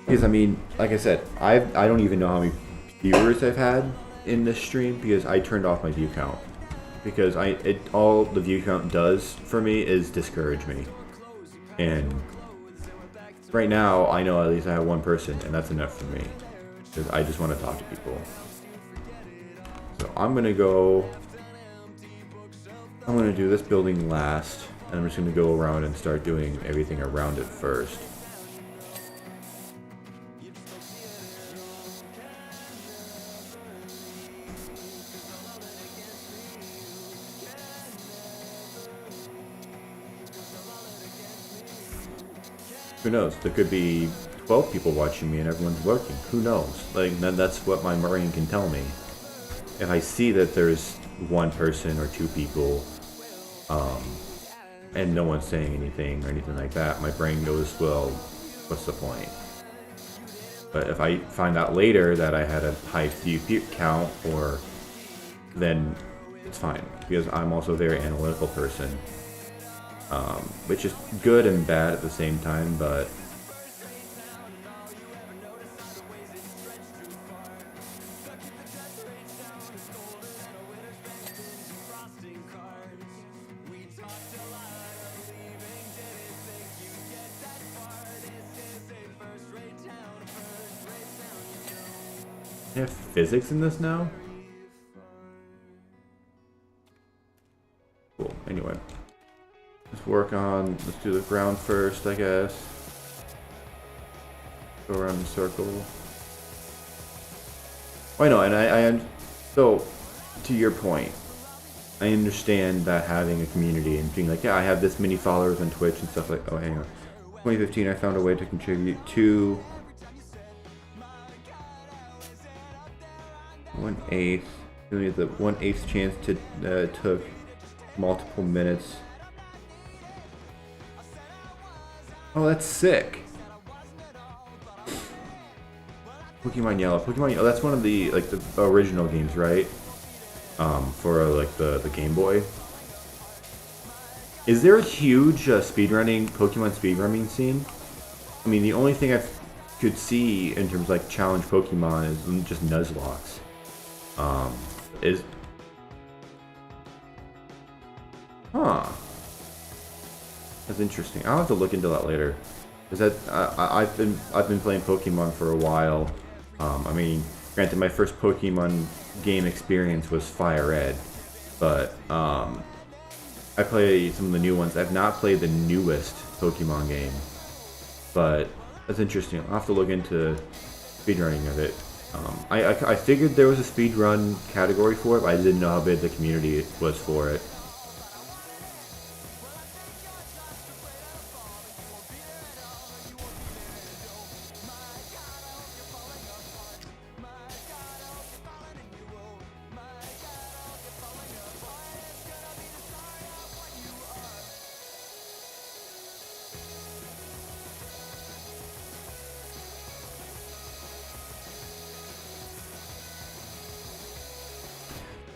Because I mean, like I said, I don't even know how many viewers I've had in this stream, because I turned off my view count, because all the view count does for me is discourage me, and right now, I know at least I have one person, and that's enough for me. Because I just want to talk to people. So I'm gonna do this building last, and I'm just gonna go around and start doing everything around it first. Who knows? There could be 12 people watching me and everyone's working. Who knows? Like, then that's what my brain can tell me. If I see that there's one person or two people, and no one's saying anything or anything like that, my brain goes, well, what's the point? But if I find out later that I had a high view count, then it's fine, because I'm also a very analytical person, which is good and bad at the same time, but they have physics in this now? Cool. Anyway. Let's do the ground first, I guess. Go around in a circle. Oh, I know, and I am, so, to your point, I understand that having a community and being like, yeah, I have this many followers on Twitch and stuff like, oh, hang on. 2015, I found a way to contribute to 1/8. Doing the 1/8 chance to took multiple minutes. Oh, that's sick. Pokemon Yellow. Pokemon Yellow. That's one of the original games, right? For the Game Boy. Is there a huge Pokemon speedrunning scene? I mean, the only thing I could see in terms of like challenge Pokemon is just Nuzlocke. That's interesting. I'll have to look into that later. Because I've been playing Pokemon for a while. I mean, granted, my first Pokemon game experience was Fire Red, but I play some of the new ones. I've not played the newest Pokemon game, but that's interesting. I'll have to look into speedrunning of it. I figured there was a speedrun category for it, but I didn't know how big the community was for it.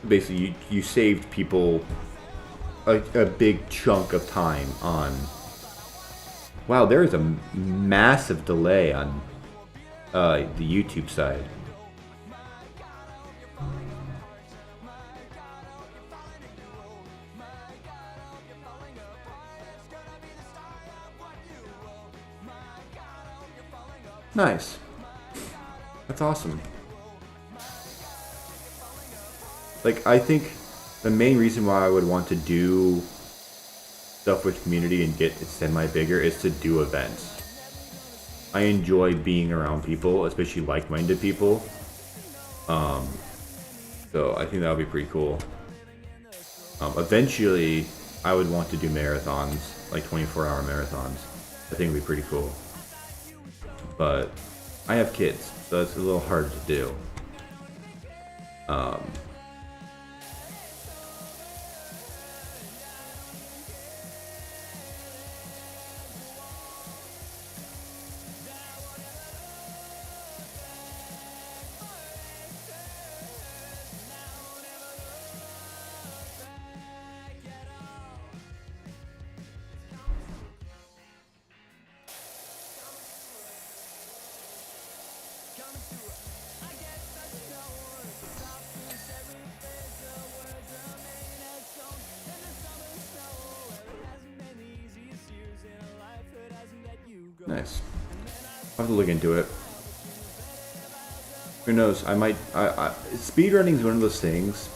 Basically, you saved people a big chunk of time on. Wow, there is a massive delay on the YouTube side. Nice. That's awesome. Like, I think the main reason why I would want to do stuff with community and get semi-bigger is to do events. I enjoy being around people, especially like-minded people. So I think that would be pretty cool. Eventually, I would want to do marathons, like 24-hour marathons. I think it would be pretty cool. But I have kids, so it's a little hard to do. Nice. I'll have to look into it. Who knows? I might. Speedrunning is one of those things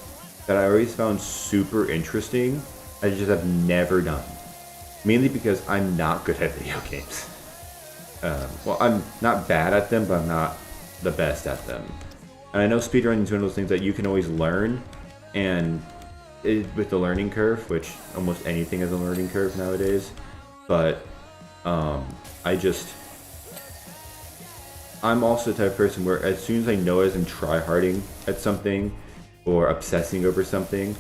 that I always found super interesting. I just have never done. Mainly because I'm not good at video games. Well, I'm not bad at them, but I'm not the best at them. And I know speedrunning is one of those things that you can always learn, and with the learning curve, which almost anything is a learning curve nowadays. But I'm also the type of person where as soon as I know as I'm tryharding at something or obsessing over something,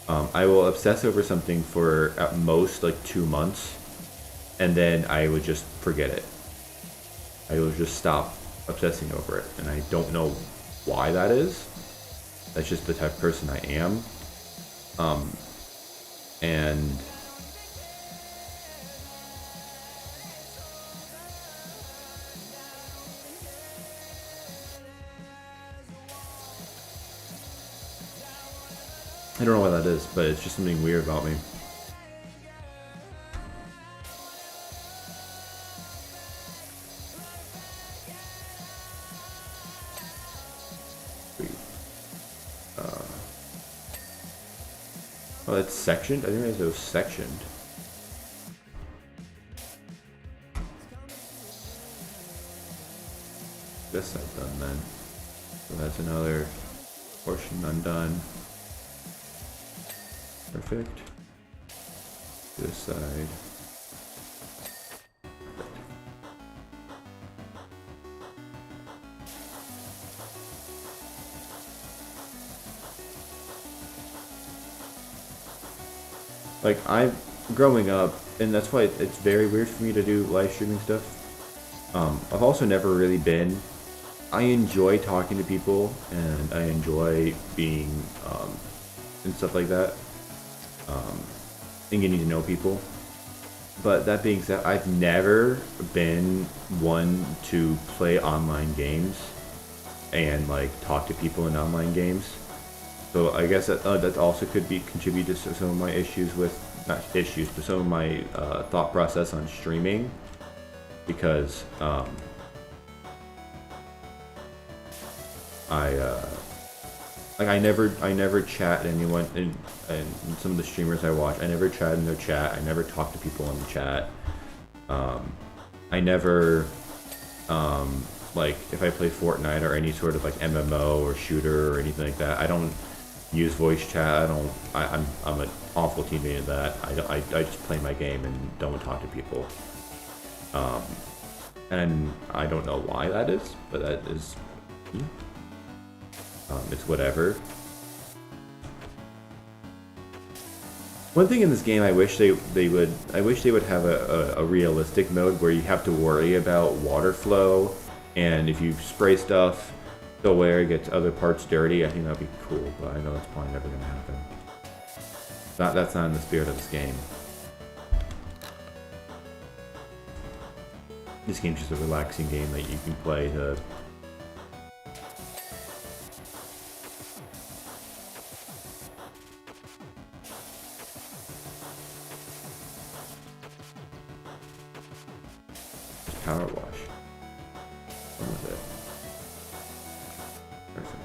I will obsess over something for at most like 2 months, and then I would just forget it. I will just stop obsessing over it, and I don't know why that is. That's just the type of person I am. And I don't know why that is, but it's just something weird about me. Oh, it's sectioned? I didn't realize it was sectioned. This side's done then. So that's another portion undone. Perfect. This side. Like, I'm growing up, and that's why it's very weird for me to do live streaming stuff. I've also never really been. I enjoy talking to people, and I enjoy being, and stuff like that. And getting to know people. But that being said, I've never been one to play online games and, like, talk to people in online games. So I guess that also could be contribute to some of my issues with, not issues, but some of my thought process on streaming, because I never chat anyone, and some of the streamers I watch, I never chat in their chat. I never talk to people in the chat. I never like, if I play Fortnite or any sort of like MMO or shooter or anything like that, I don't use voice chat. I'm an awful teammate at that. I just play my game and don't talk to people. And I don't know why that is, but that is, it's whatever. One thing in this game I wish they would have a realistic mode where you have to worry about water flow, and if you spray stuff the way it gets other parts dirty. I think that'd be cool, but I know that's probably never gonna happen. That's not in the spirit of this game. This game's just a relaxing game that you can play to power wash. What was it? Perfect.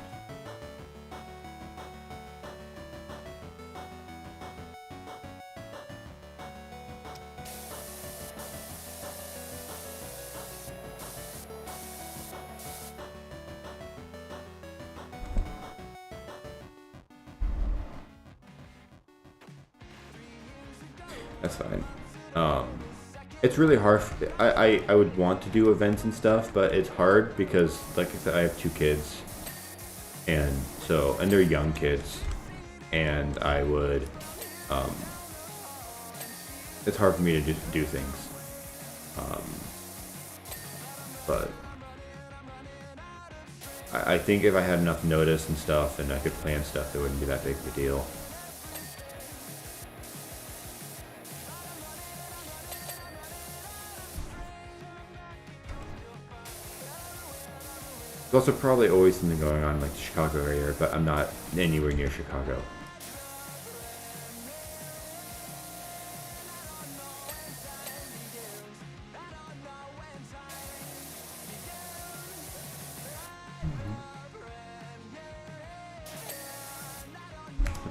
That's fine. It's really hard. I would want to do events and stuff, but it's hard because, like I said, I have 2 kids, and they're young kids, and I would, it's hard for me to do things, but I think if I had enough notice and stuff, and I could plan stuff, it wouldn't be that big of a deal. There's also probably always something going on in, like, the Chicago area, but I'm not anywhere near Chicago.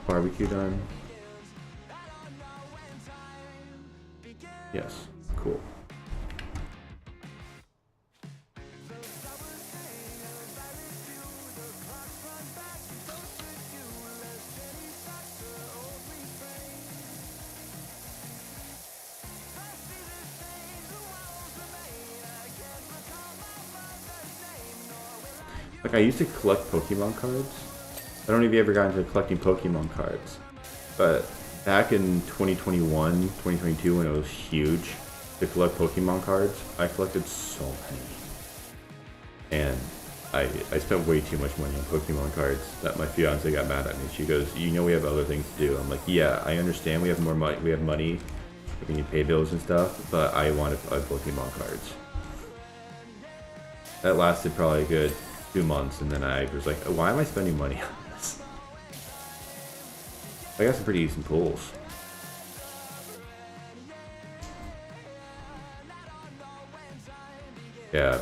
barbecue done? Yes. Cool. Like, I used to collect Pokemon cards. I don't know if you ever got into collecting Pokemon cards, but back in 2021, 2022, when it was huge to collect Pokemon cards, I collected so many. And I spent way too much money on Pokemon cards that my fiance got mad at me. She goes, "You know we have other things to do." I'm like, "Yeah, I understand. We have more money. We have money. We need to pay bills and stuff. But I wanted Pokemon cards." That lasted probably a good 2 months, and then I was like, "Why am I spending money on this?" I got some pretty decent pulls. Yeah.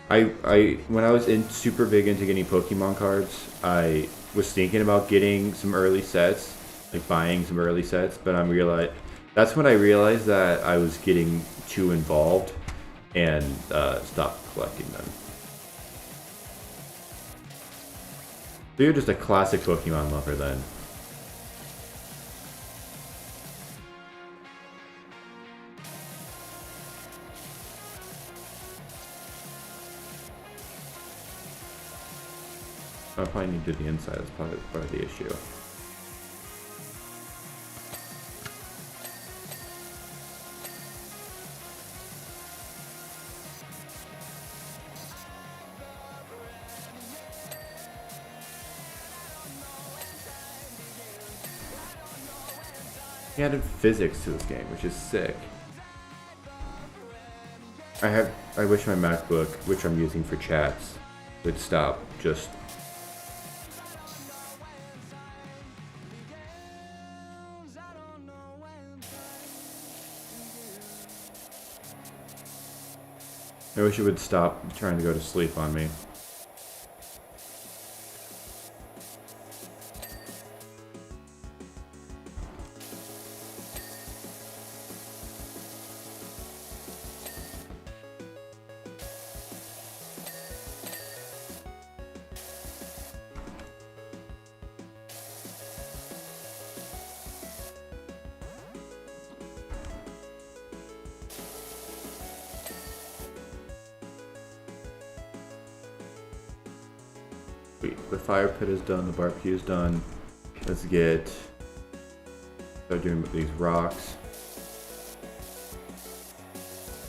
When I was super big into getting Pokemon cards, I was thinking about getting some early sets, like buying some early sets, but that's when I realized that I was getting too involved and stopped collecting them. So you're just a classic Pokemon lover then. I probably need to do the inside, that's probably part of the issue. He added physics to this game, which is sick. I wish my MacBook, which I'm using for chats, would stop just... I wish it would stop trying to go to sleep on me. The fire pit is done, the barbecue is done. Let's start doing these rocks.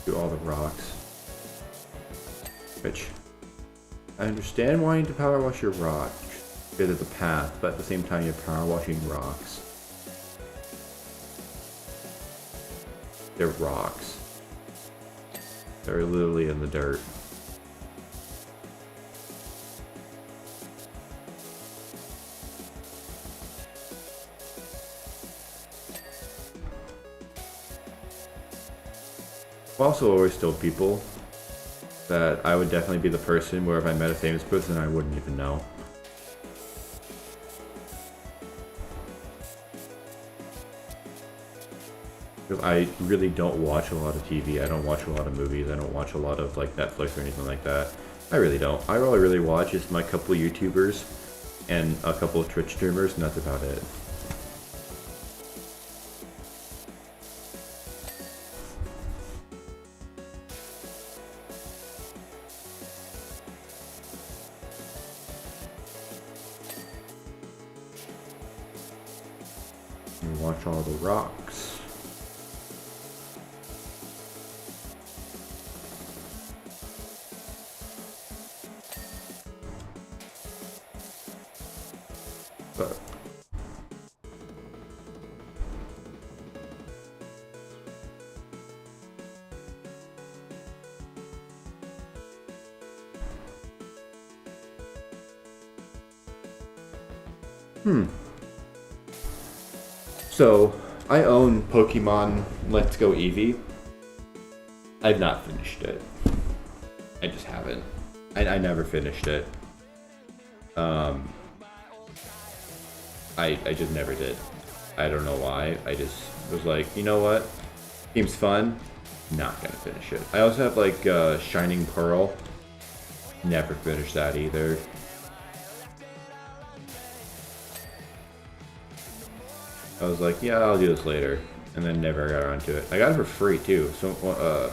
Do all the rocks. Which, I understand wanting to power wash your rocks because of the path, but at the same time you're power washing rocks. They're rocks. They're literally in the dirt. Also, always still people that I would definitely be the person where if I met a famous person, I wouldn't even know. I really don't watch a lot of TV. I don't watch a lot of movies. I don't watch a lot of like Netflix or anything like that. I really don't. All I really watch is my couple of YouTubers and a couple of Twitch streamers, and that's about it. And watch all the rocks. But so, I own Pokemon Let's Go Eevee. I've not finished it. I just haven't. I never finished it. I just never did. I don't know why. I just was like, you know what? Game's fun. Not gonna finish it. I also have like Shining Pearl. Never finished that either. I was like, yeah, I'll do this later, and then never got around to it. I got it for free too. So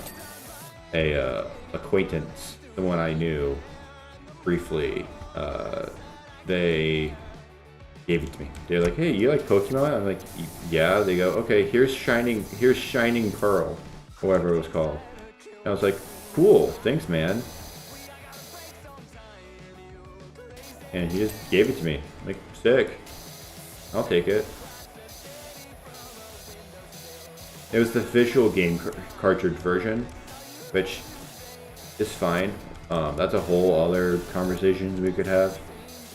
acquaintance, someone I knew briefly, they gave it to me. They're like, hey, you like Pokemon? I'm like, yeah. They go, okay, here's Shining Pearl, or whatever it was called. And I was like, cool, thanks, man. And he just gave it to me. I'm like, sick. I'll take it. It was the visual game cartridge version, which is fine. That's a whole other conversation we could have.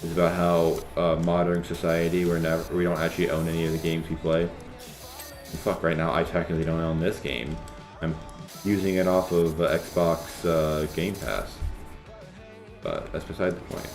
It's about how modern society we don't actually own any of the games we play. And fuck, right now I technically don't own this game. I'm using it off of Xbox Game Pass, but that's beside the point.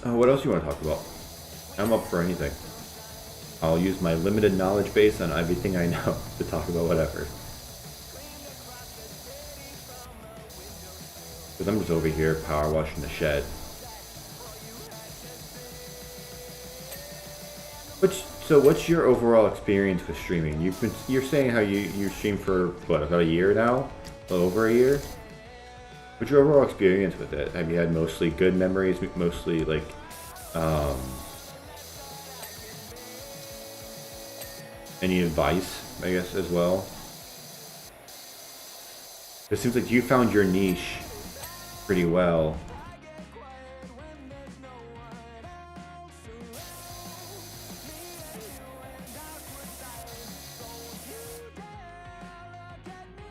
What else you want to talk about? I'm up for anything. I'll use my limited knowledge base on everything I know to talk about whatever. Because I'm just over here power washing the shed. So what's your overall experience with streaming? You're saying how you stream for what, about a year now? A little over a year? What's your overall experience with it? Have you had mostly good memories, mostly like any advice, I guess, as well? It seems like you found your niche pretty well.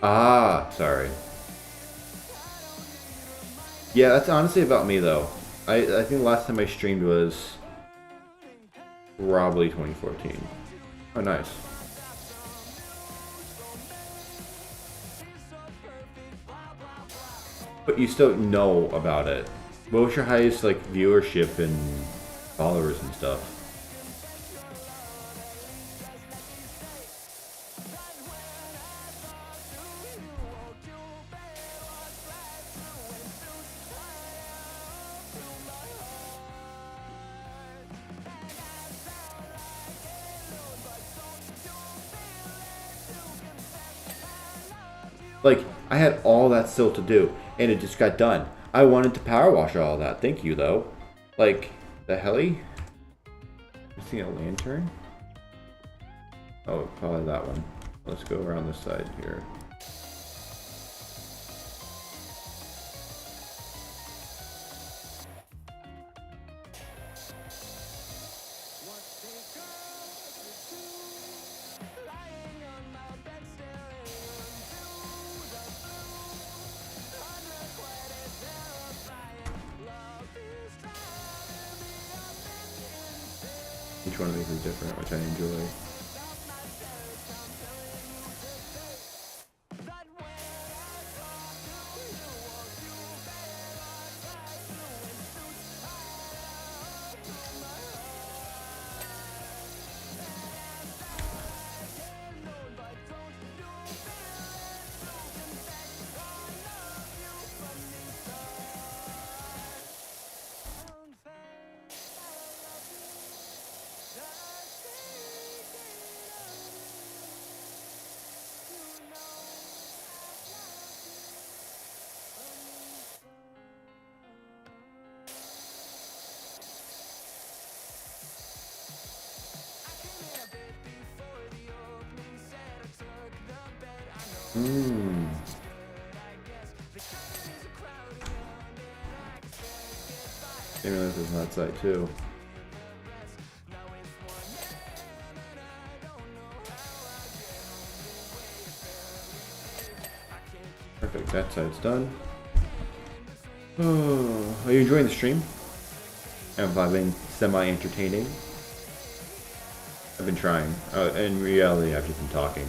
Ah, sorry. Yeah, that's honestly about me though. I think the last time I streamed was probably 2014. Oh, nice. But you still know about it. What was your highest like viewership and followers and stuff? Like, I had all that still to do, and it just got done. I wanted to power wash all that. Thank you, though. Like, the heli? You see a lantern? Oh, probably that one. Let's go around this side here. Each one of these is different, which I enjoy. Stimulus is on that side too. Perfect, that side's done. Oh, are you enjoying the stream? Have I been semi-entertaining? I've been trying. In reality, I've just been talking.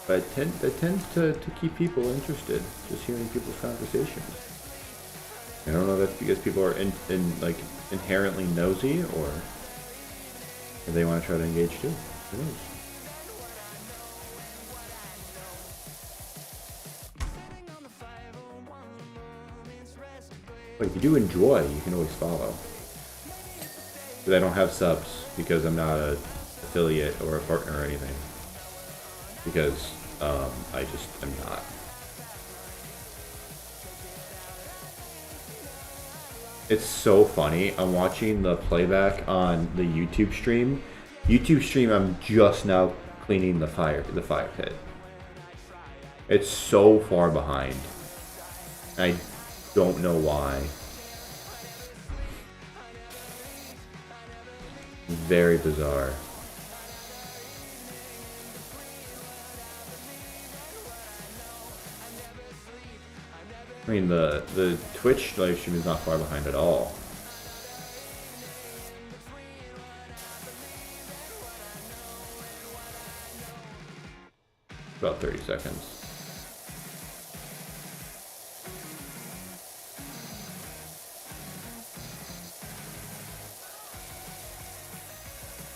But it tends to keep people interested, just hearing people's conversations. I don't know if that's because people are like inherently nosy, or if they want to try to engage too. Who knows? But if you do enjoy, you can always follow. But I don't have subs because I'm not an affiliate or a partner or anything. Because I just am not. It's so funny. I'm watching the playback on the YouTube stream. I'm just now cleaning the fire pit. It's so far behind. I don't know why. Very bizarre. I mean, the Twitch live stream is not far behind at all. About 30 seconds.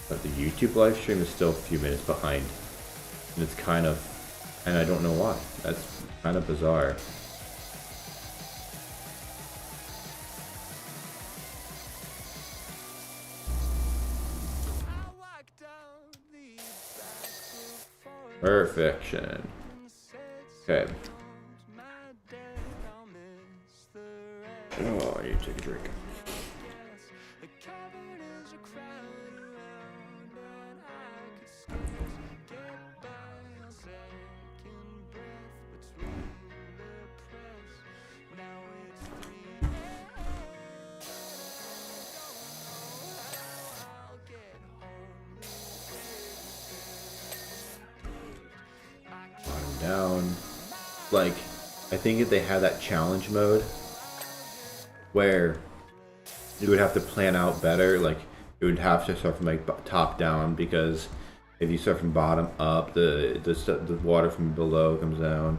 But the YouTube live stream is still a few minutes behind. And it's kind of, and I don't know why. That's kind of bizarre. Perfection. Okay. Oh, I need to take a drink. Down. Like, I think if they had that challenge mode where you would have to plan out better, like you would have to start from like top down, because if you start from bottom up, the water from below comes down.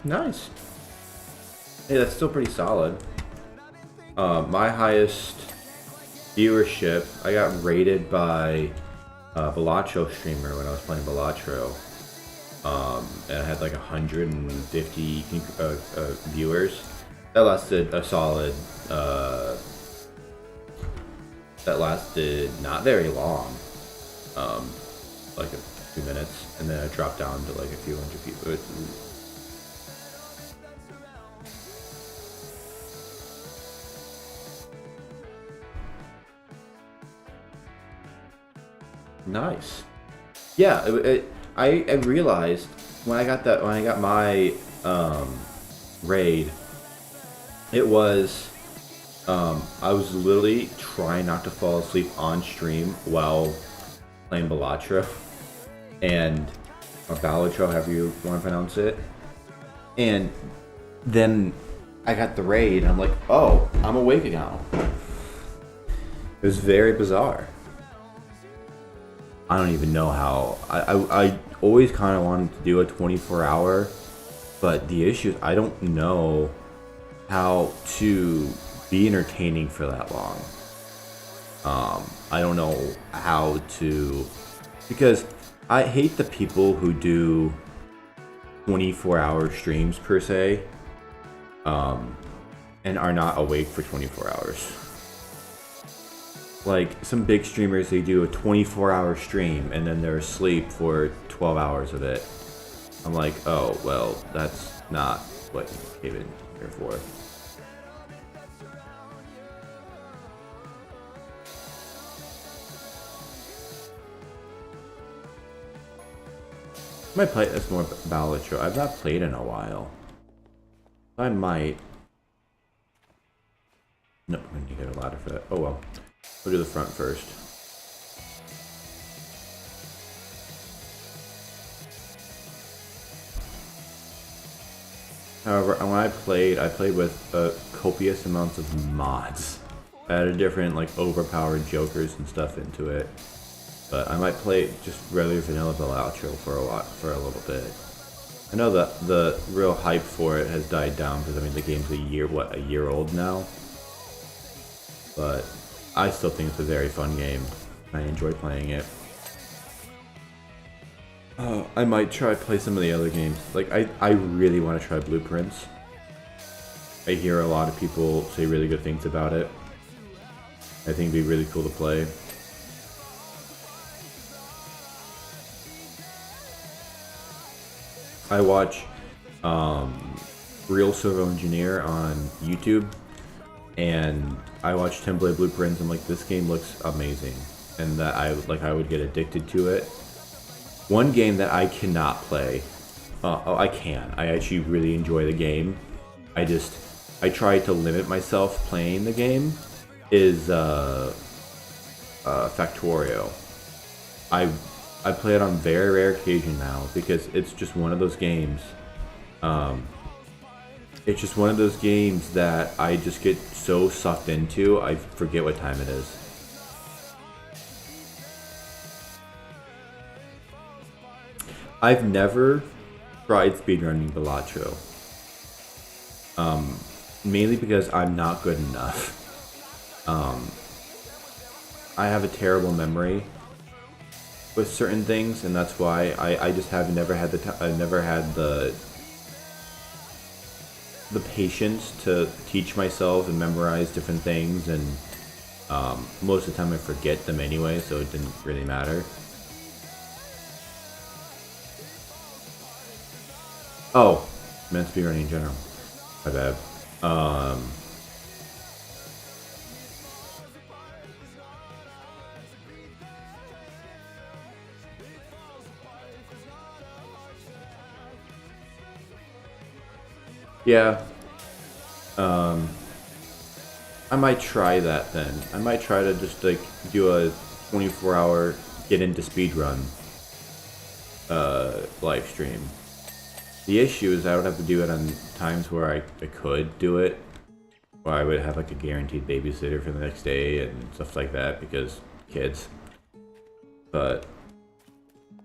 Nice. Hey, that's still pretty solid. My highest viewership, I got rated by Balatro streamer when I was playing Balatro, and I had like 150 viewers. That lasted a solid, that lasted not very long, like a few minutes, and then I dropped down to like a few hundred people. Nice. Yeah, I realized when I got my raid, it was I was literally trying not to fall asleep on stream while playing Balatro, or Balatro, however you want to pronounce it. And then I got the raid, and I'm like, oh, I'm awake now. It was very bizarre. I don't even know how. I always kind of wanted to do a 24-hour, but the issue is I don't know how to be entertaining for that long. I don't know how to, because I hate the people who do 24-hour streams per se, and are not awake for 24 hours. Like, some big streamers, they do a 24-hour stream and then they're asleep for 12 hours of it. I'm like, oh, well, that's not what you came in here for. might play this more Ballad Show. I've not played in a while. I might. No, I'm gonna get a ladder for that. Oh well. We'll do the front first. However, when I played with copious amounts of mods. I added different like overpowered jokers and stuff into it. But I might play just regular vanilla Outro for a little bit. I know that the real hype for it has died down because I mean the game's a year old now. But I still think it's a very fun game. I enjoy playing it. I might play some of the other games. Like I really want to try Blueprints. I hear a lot of people say really good things about it. I think it'd be really cool to play. I watch Real Servo Engineer on YouTube, and I watched him play Blueprints. I'm like, this game looks amazing, and that I would get addicted to it. One game that I cannot play. Oh, I can. I actually really enjoy the game. I try to limit myself playing the game. Is Factorio. I play it on very rare occasion now because it's just one of those games. It's just one of those games that I just get so sucked into, I forget what time it is. I've never tried speedrunning Balatro. Mainly because I'm not good enough. I have a terrible memory with certain things, and that's why I just have never had the patience to teach myself and memorize different things, and most of the time I forget them anyway, so it didn't really matter. Oh, meant speedrunning in general. My bad. Yeah. I might try that then. I might try to just like do a 24-hour get into speedrun live stream. The issue is I would have to do it on times where I could do it, where I would have like a guaranteed babysitter for the next day and stuff like that because kids. But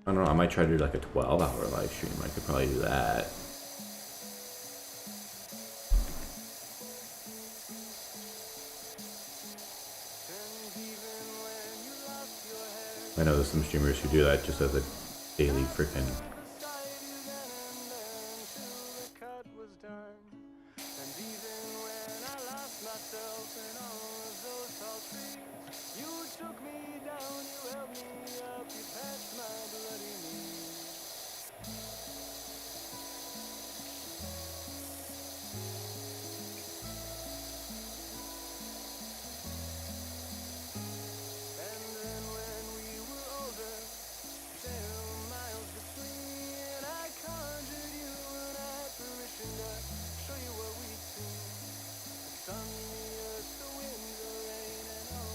I don't know, I might try to do like a 12-hour live stream. I could probably do that. I know there's some streamers who do that just as a daily freaking.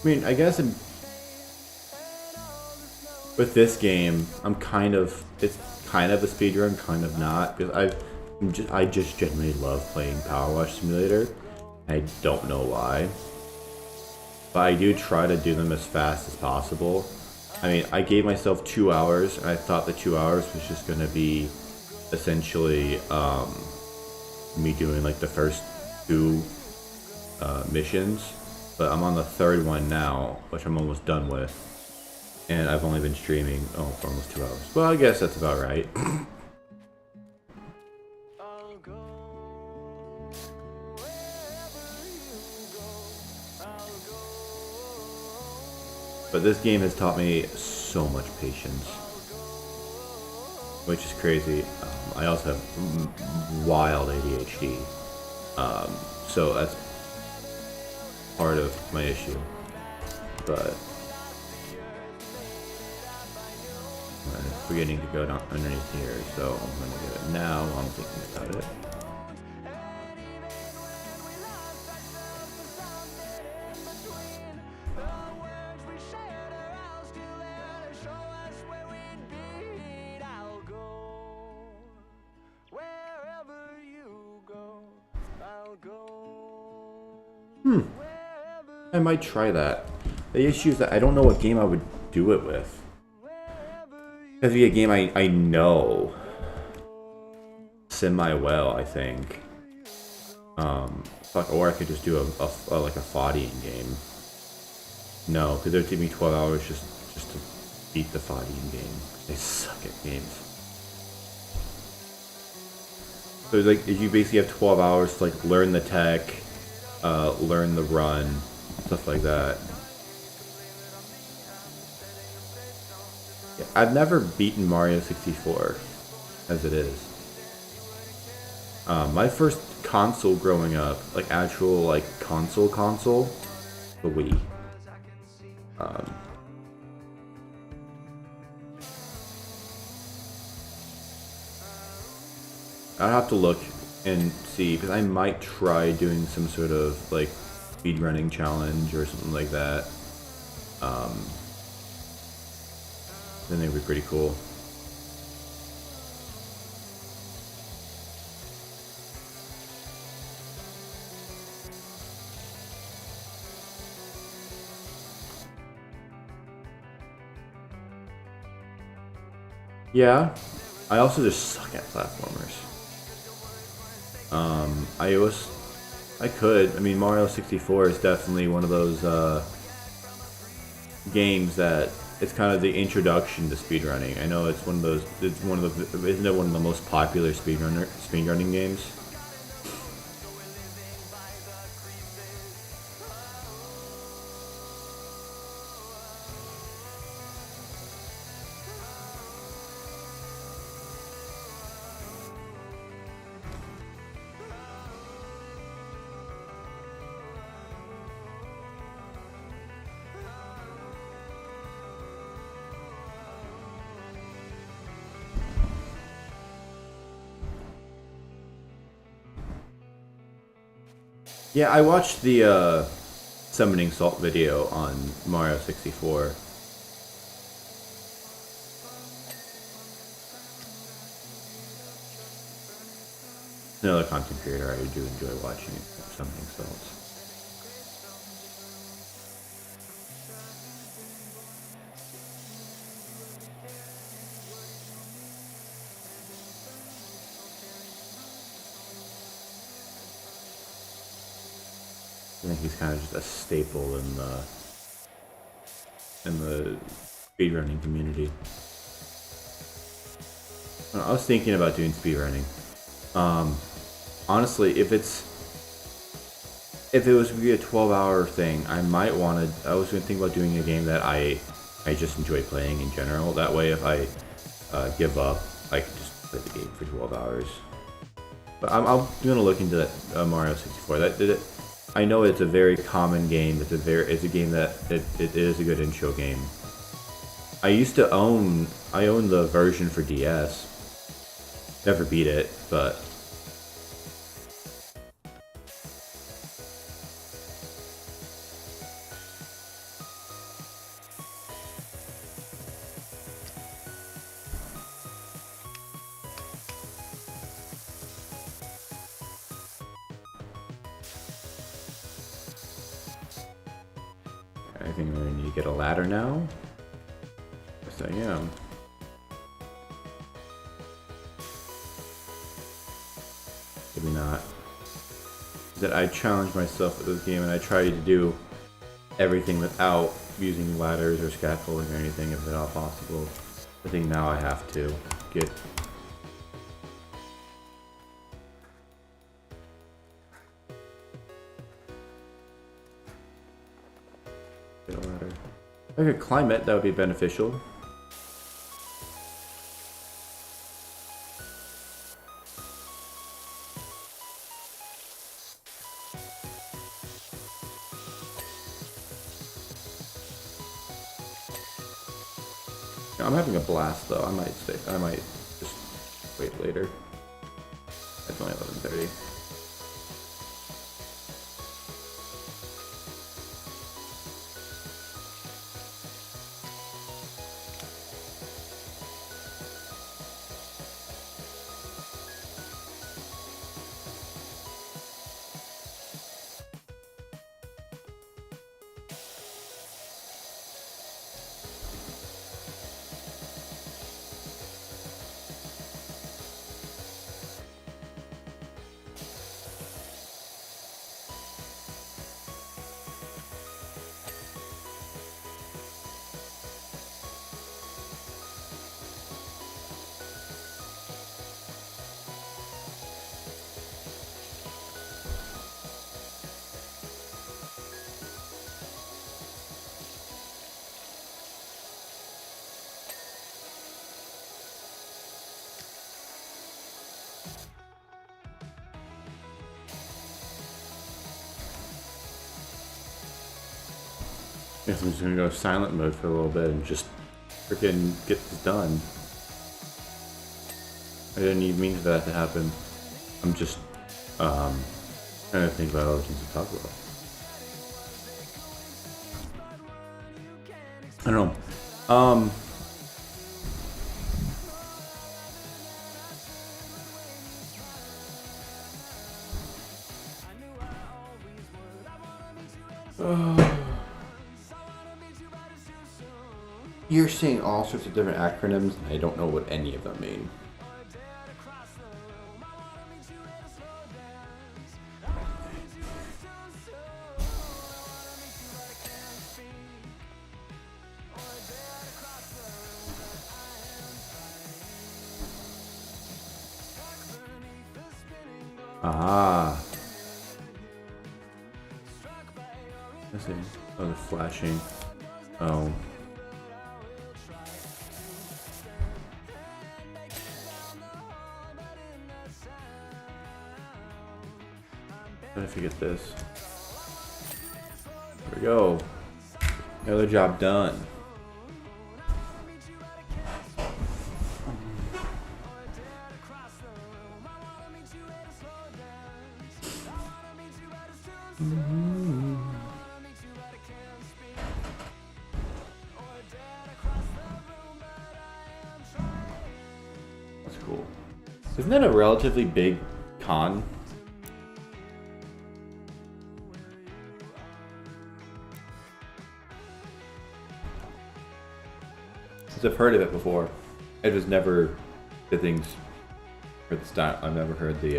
I mean, I guess with this game, it's kind of a speedrun, kind of not, because I just genuinely love playing Power Wash Simulator. I don't know why, but I do try to do them as fast as possible. I mean, I gave myself 2 hours, and I thought the 2 hours was just gonna be essentially me doing like the first 2 missions. But I'm on the 3rd one now, which I'm almost done with. And I've only been streaming, for almost 2 hours. Well, I guess that's about right. But this game has taught me so much patience. Which is crazy. I also have wild ADHD. So that's part of my issue, but forgetting to go down underneath here, so I'm gonna do it now while I'm thinking about it. I might try that. The issue is that I don't know what game I would do it with. It'd be a game I know semi-well, I think. Or I could just do like a fighting game. No, because it would take me 12 hours just to beat the fighting game. They suck at games. So it's like you basically have 12 hours to like learn the tech, learn the run, stuff like that. Yeah, I've never beaten Mario 64 as it is. My first console growing up, like actual like console, the Wii. I'd have to look and see, because I might try doing some sort of like speedrunning challenge or something like that. Then it would be pretty cool. Yeah, I also just suck at platformers. I mean, Mario 64 is definitely one of those games that it's kind of the introduction to speedrunning. I know it's one of those. Isn't it one of the most popular speedrunning games? Yeah, I watched the summoning salt video on Mario 64. Another content creator I do enjoy watching summoning salts. I think he's kind of just a staple in the speedrunning community. I was thinking about doing speedrunning. Honestly, if it was to be a 12-hour thing, I was gonna think about doing a game that I just enjoy playing in general. That way, if I give up, I can just play the game for 12 hours. But I'm gonna look into that Mario 64. I know it's a very common game. It's a game that it is a good intro game. I own the version for DS. Never beat it, but I think I'm gonna need to get a ladder now. Yes, I am. Maybe not. That I challenged myself with this game and I tried to do everything without using ladders or scaffolding or anything if at all possible. I think now I have to get a ladder. If I could climb it, that would be beneficial. I'm having a blast though. I might stay. I might just wait later. It's only 11:30. Guess I'm just gonna go silent mode for a little bit and just freaking get this done. I didn't even mean for that to happen. I'm just trying to think about other things to talk about. I don't know. You're saying all sorts of different acronyms, and I don't know what any of them mean. Ah. Let's see. Oh, the flashing. Oh. Trying to forget this. There we go. Another job done. That's cool. Isn't that a relatively big con? I've heard of it before. It was never the things for the style. I've never heard the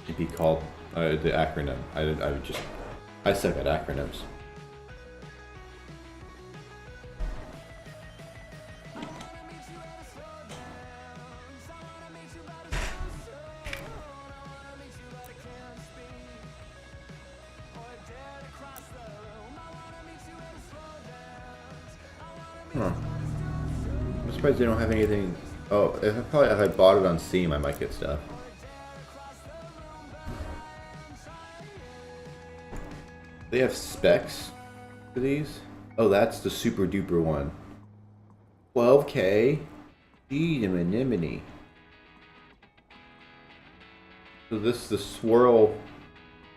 it'd be called the acronym. I suck at acronyms. Huh. I'm surprised they don't have anything. Oh, if I bought it on Steam, I might get stuff. They have specs for these? Oh, that's the super duper one. 12K? Gee, so this is the Swirl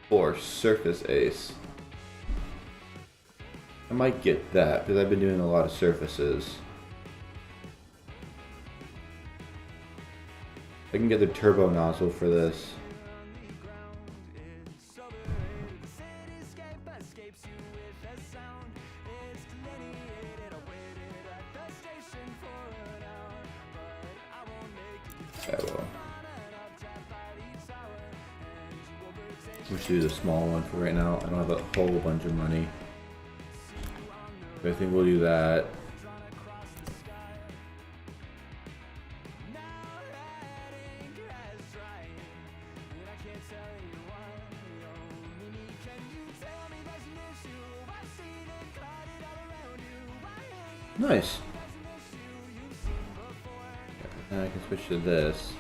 Force Surface Ace. I might get that because I've been doing a lot of surfaces. I can get the turbo nozzle for this. I will. Let's do the small one for right now. I don't have a whole bunch of money. I think we'll do that. Nice. Now I can switch to this.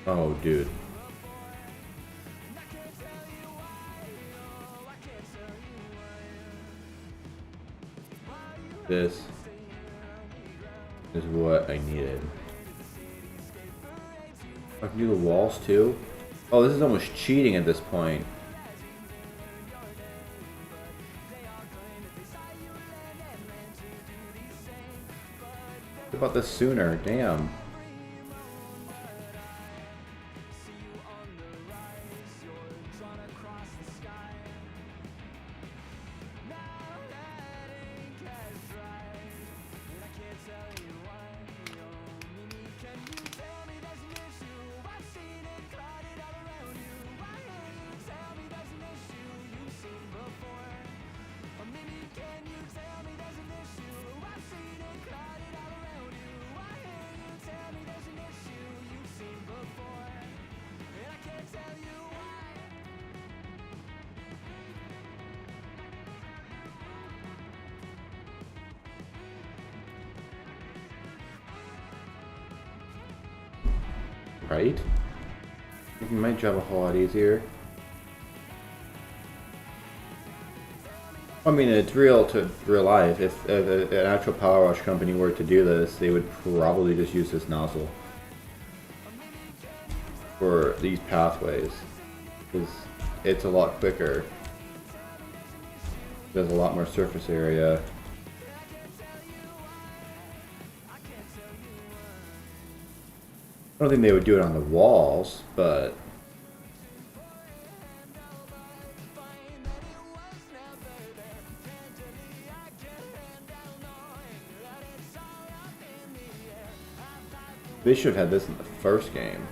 Oh, dude. This is what I needed. I can do the walls too? Oh, this is almost cheating at this point. What about this sooner? Damn. Right? It might job a whole lot easier. I mean, it's real life. If an actual power wash company were to do this, they would probably just use this nozzle for these pathways, because it's a lot quicker. There's a lot more surface area. I don't think they would do it on the walls, but they should have had this in the first game.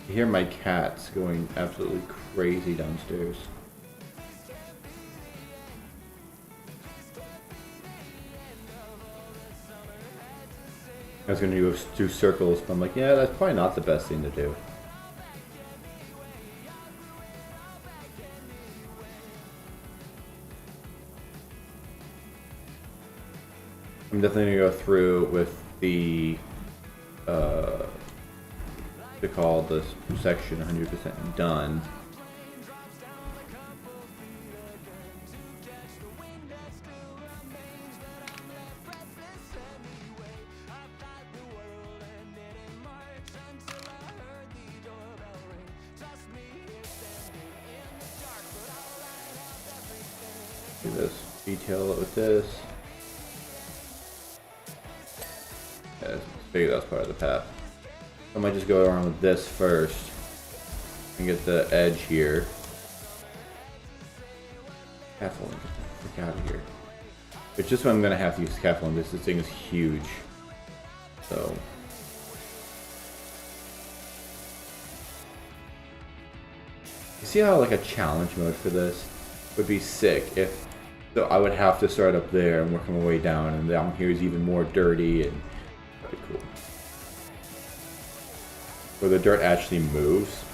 I hear my cats going absolutely crazy downstairs. I was going to do circles, but I'm like, yeah, that's probably not the best thing to do. I'm definitely going to go through with the, to call this section 100% done. Do this, detail it with this. Yeah, let's figure that's part of the path. I might just go around with this first and get the edge here. Scaffolding, get the frick out of here. It's just what I'm gonna have to use scaffolding. This thing is huge. So you see how like a challenge mode for this would be sick if so I would have to start up there and work my way down, and down here is even more dirty, and that'd be cool. Where the dirt actually moves.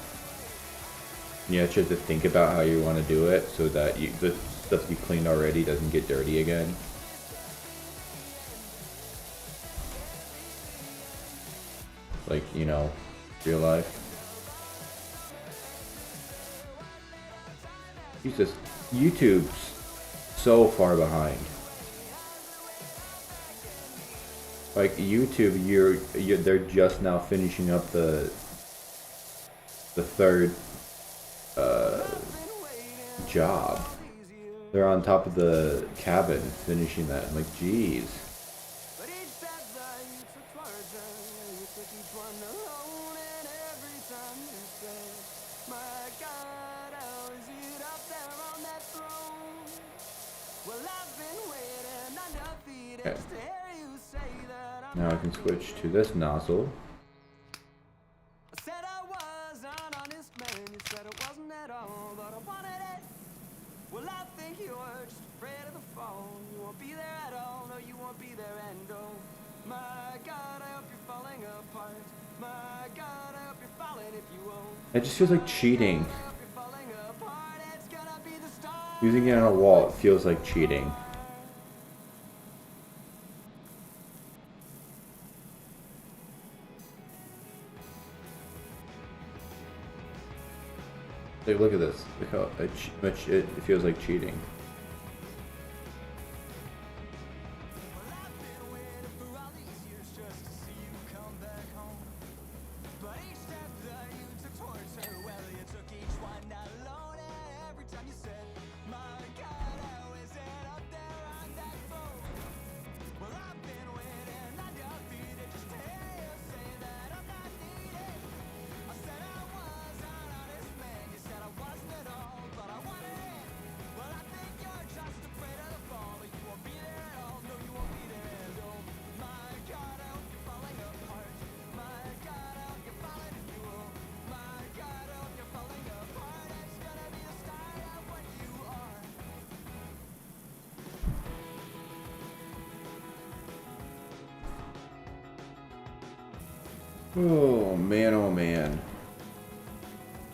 You actually have to think about how you want to do it so that the stuff you cleaned already doesn't get dirty again. Like, you know, real life. Jesus, YouTube's so far behind. Like YouTube, they're just now finishing up the third job. They're on top of the cabin finishing that. I'm like, geez. Okay. Now I can switch to this nozzle. It just feels like cheating. Using it on a wall, it feels like cheating. Like, look at this. Look how much it feels like cheating. Oh man, oh man.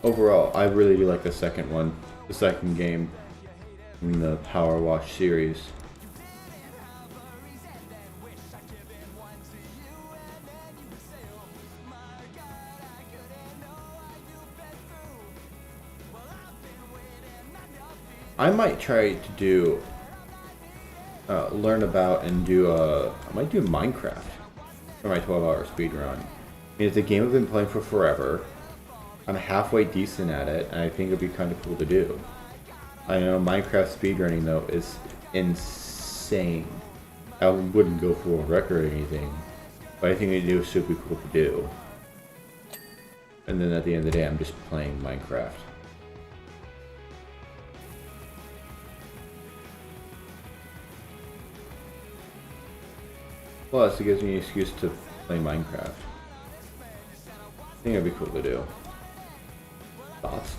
Overall, I really do like the second one, the second game in the Power Wash series. I might try to do, learn about and do I might do Minecraft for my 12-hour speed run. I mean, it's a game I've been playing for forever. I'm halfway decent at it, and I think it'd be kind of cool to do. I know Minecraft speedrunning though is insane. I wouldn't go for a record or anything, but I think it is super cool to do. And then at the end of the day, I'm just playing Minecraft. Plus, it gives me an excuse to play Minecraft. I think it'd be cool to do. Thoughts?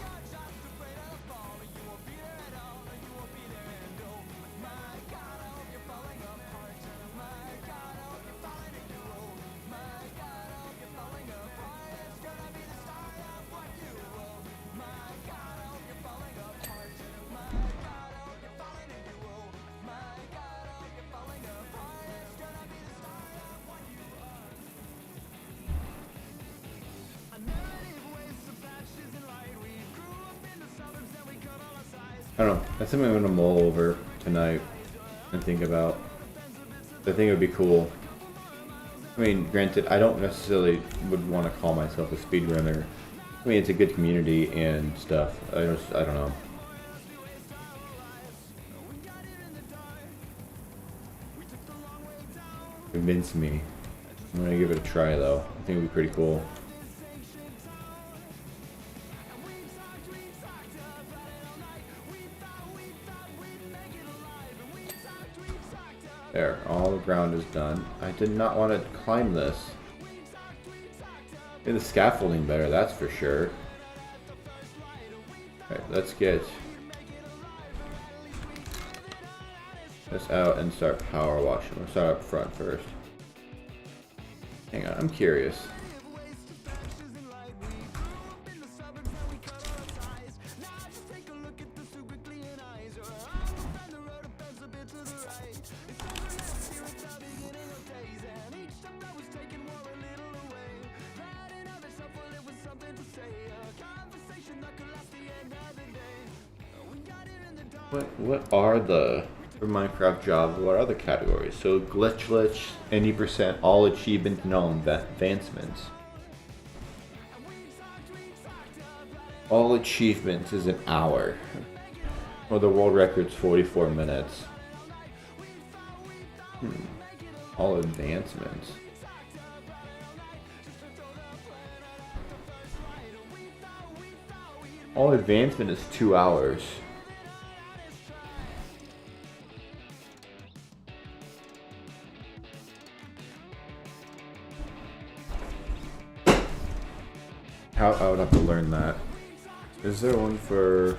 I don't know. That's something I'm gonna mull over tonight and think about. I think it would be cool. I mean, granted, I don't necessarily would want to call myself a speedrunner. I mean, it's a good community and stuff. I don't know. Convince me. I'm gonna give it a try though. I think it'd be pretty cool. There, all the ground is done. I did not want to climb this. Get the scaffolding better, that's for sure. Alright, let's get this out and start power washing. We'll start up front first. Hang on, I'm curious. What are the, for Minecraft jobs, what are the categories? So glitchless, 80%, all achievements and all advancements. All achievements is an hour. Well, the world record's 44 minutes. All advancements. All advancement is 2 hours. I would have to learn that. Is there one for...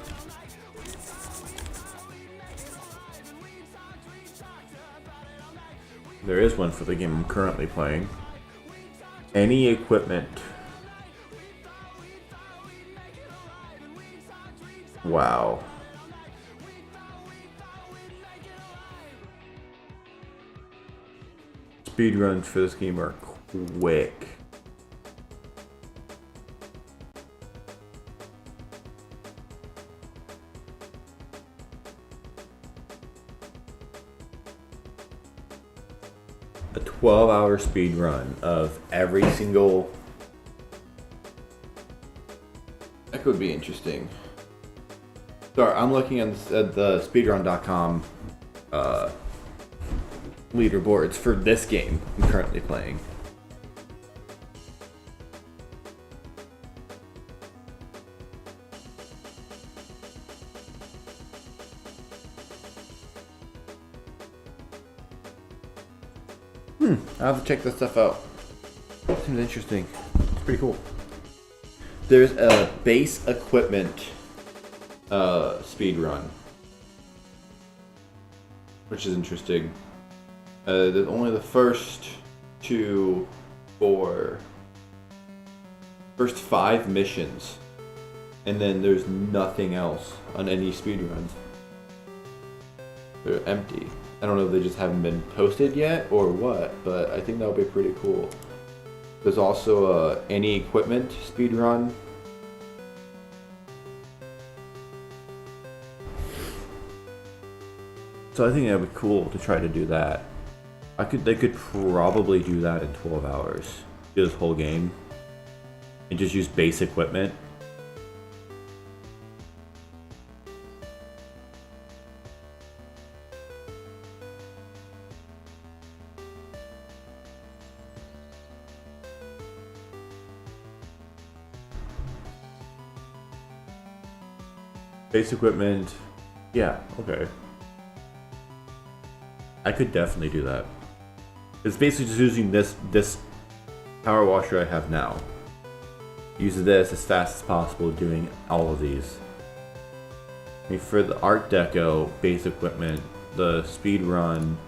There is one for the game I'm currently playing. Any equipment. Wow. Speedruns for this game are quick. a 12-hour speed run of every single. That could be interesting. Sorry, I'm looking at the speedrun.com leaderboards for this game I'm currently playing. I'll have to check this stuff out. Seems interesting. It's pretty cool. There's a base equipment speed run, which is interesting. There's only the first 5 missions, and then there's nothing else on any speed runs. They're empty. I don't know if they just haven't been posted yet or what, but I think that would be pretty cool. There's also any equipment speed run. So I think that would be cool to try to do that. They could probably do that in 12 hours. Do this whole game and just use base equipment. Base equipment, yeah, okay. I could definitely do that. It's basically just using this power washer I have now. Use this as fast as possible, doing all of these. I mean, for the Art Deco base equipment, the speed run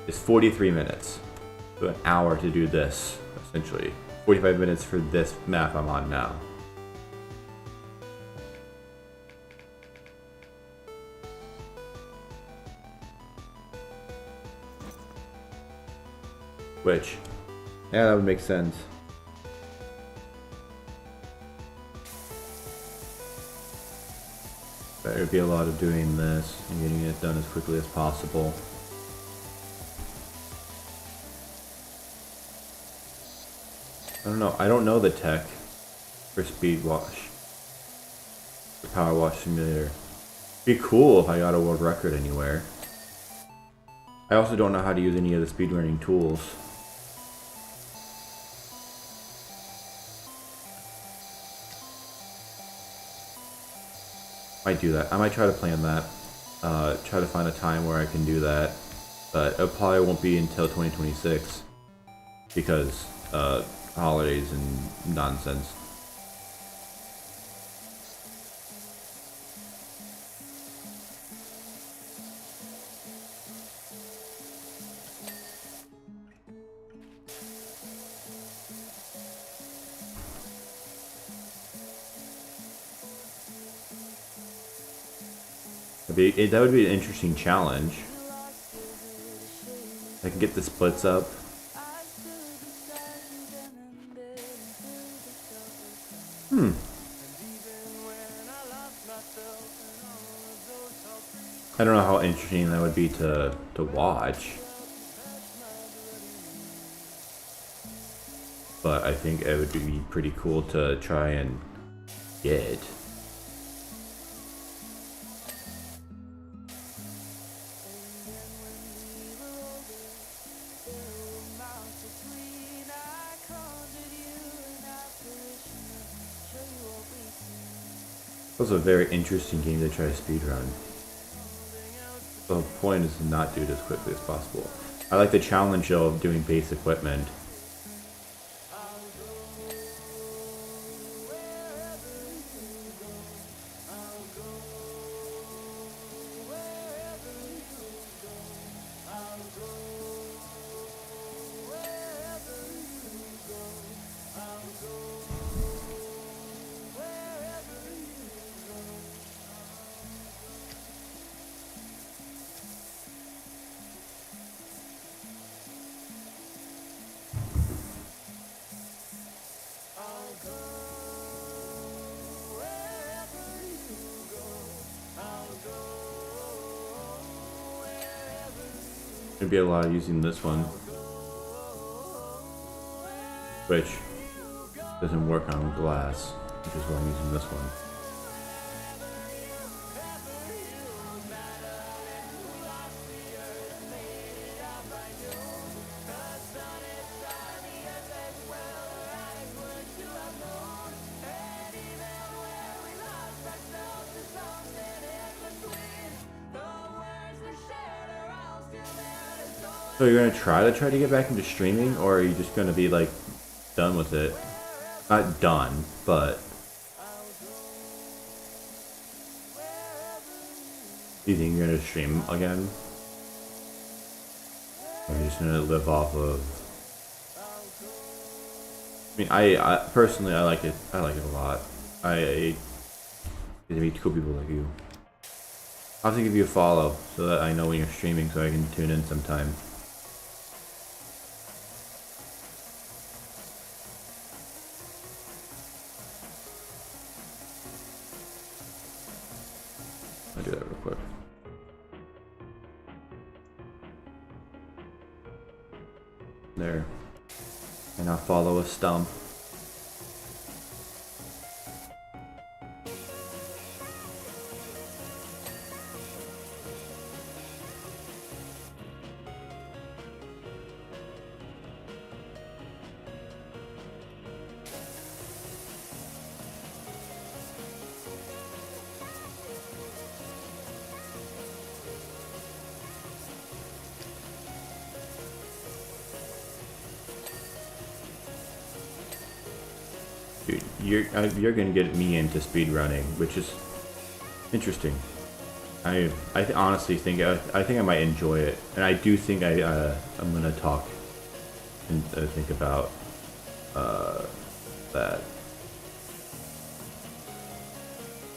is 43 minutes. So an hour to do this, essentially. 45 minutes for this map I'm on now. Which, yeah, that would make sense. There would be a lot of doing this and getting it done as quickly as possible. I don't know. I don't know the tech for Speed Wash, for Power Wash Simulator. It'd be cool if I got a world record anywhere. I also don't know how to use any of the speedrunning tools. Might do that. I might try to plan that. Try to find a time where I can do that. But it probably won't be until 2026 because holidays and nonsense. That would be an interesting challenge. I can get the splits up. I don't know how interesting that would be to watch. But I think it would be pretty cool to try and get. It was a very interesting game to try to speedrun. The point is to not do it as quickly as possible. I like the challenge though of doing base equipment. Gonna be a lot using this one, which doesn't work on glass, which is why I'm using this one. So you're gonna try to get back into streaming, or are you just gonna be like done with it? Not done, but do you think you're gonna stream again? Or are you just gonna live off of? I mean, I personally I like it. I like it a lot. I get to meet cool people like you. I'll have to give you a follow so that I know when you're streaming, so I can tune in sometime. I'll do that real quick. There. And I'll follow a stump. Dude, you're gonna get me into speedrunning, which is interesting. I honestly think I think I might enjoy it, and I do think I'm gonna talk and think about that.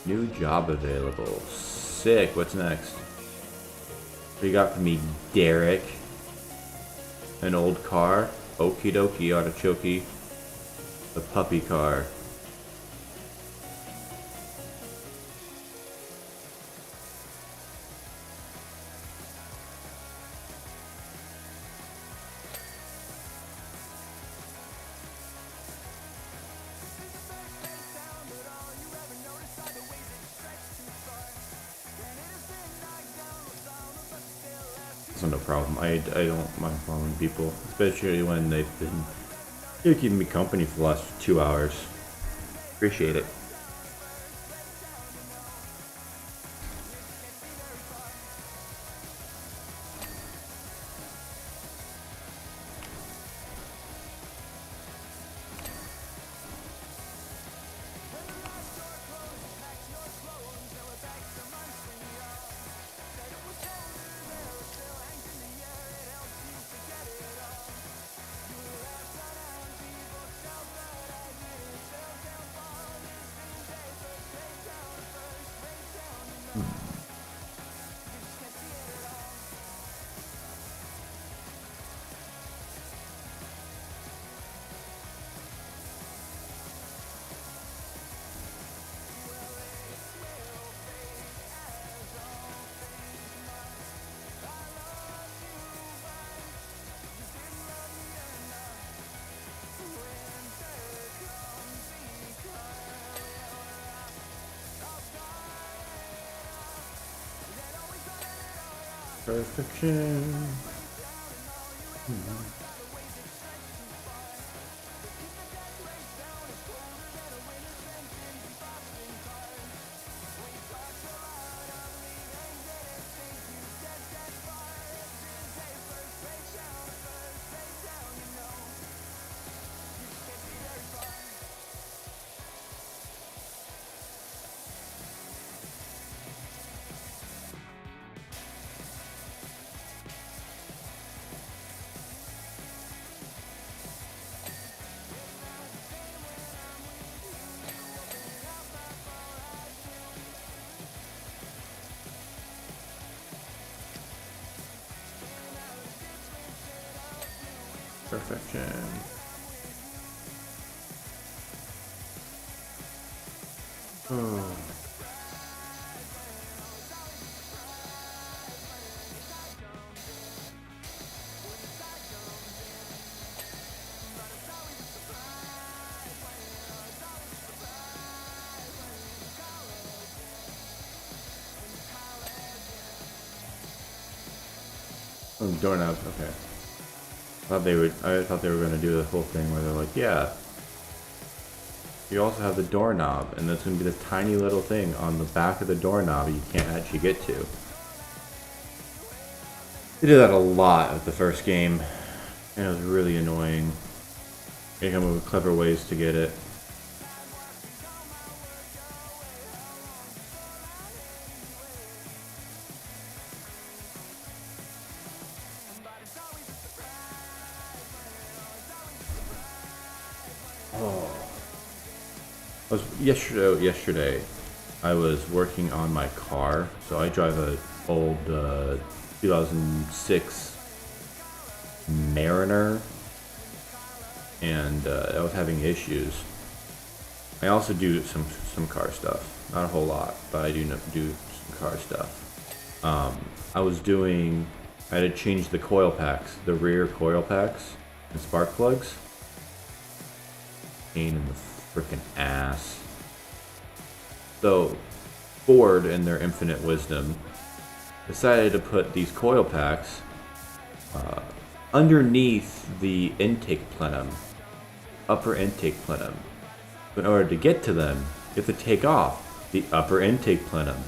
New job available. Sick. What's next? What you got for me, Derek? An old car. Okie dokie, artichoke. The puppy car. That's no problem. I don't mind following people, especially when they've been keeping me company for the last 2 hours. Appreciate it. Perfection. Perfection. Oh. Oh, doorknobs. Okay. I thought they were gonna do the whole thing where they're like, yeah, you also have the doorknob, and that's gonna be this tiny little thing on the back of the doorknob you can't actually get to. They did that a lot with the first game, and it was really annoying. They come up with clever ways to get it. Yesterday, I was working on my car. So I drive a old 2006 Mariner, and I was having issues. I also do some car stuff, not a whole lot, but I do some car stuff. I had to change the coil packs, the rear coil packs and spark plugs. Pain in the freaking ass. So Ford, in their infinite wisdom, decided to put these coil packs underneath the intake plenum, upper intake plenum. In order to get to them, you have to take off the upper intake plenum.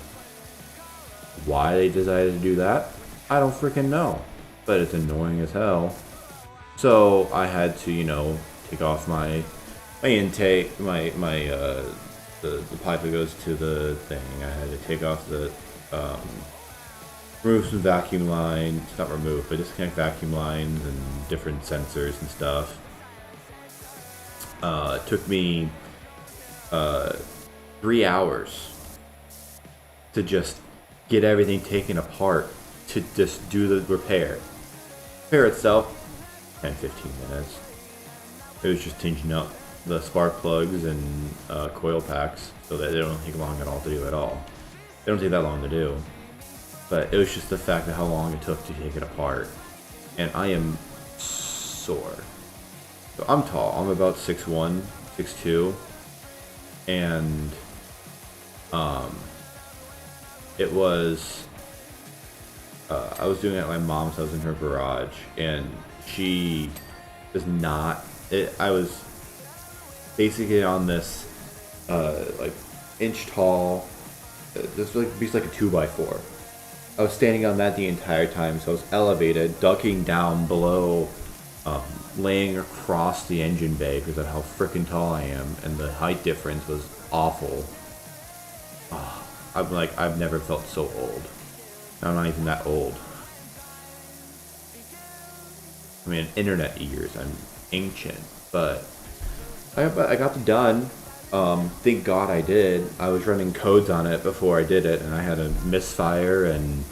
Why they decided to do that, I don't freaking know, but it's annoying as hell. So I had to, take off my intake, the pipe that goes to the thing. I had to take off remove some vacuum lines, not remove, but disconnect vacuum lines and different sensors and stuff. It took me 3 hours to just get everything taken apart to just do the repair. Repair itself, 10-15 minutes. It was just changing up the spark plugs and coil packs so that they don't take long at all to do at all. They don't take that long to do. But it was just the fact of how long it took to take it apart. And I am sore. So I'm tall. I'm about 6'1", 6'2". And it was I was doing it at my mom's house in her garage, and she does not I was basically on this like inch tall, this like piece like a 2x4. I was standing on that the entire time, so I was elevated, ducking down below, laying across the engine bay because of how freaking tall I am, and the height difference was awful. I've never felt so old. I'm not even that old. I mean, internet years, I'm ancient, but I got it done. Thank God I did. I was running codes on it before I did it, and I had a misfire, and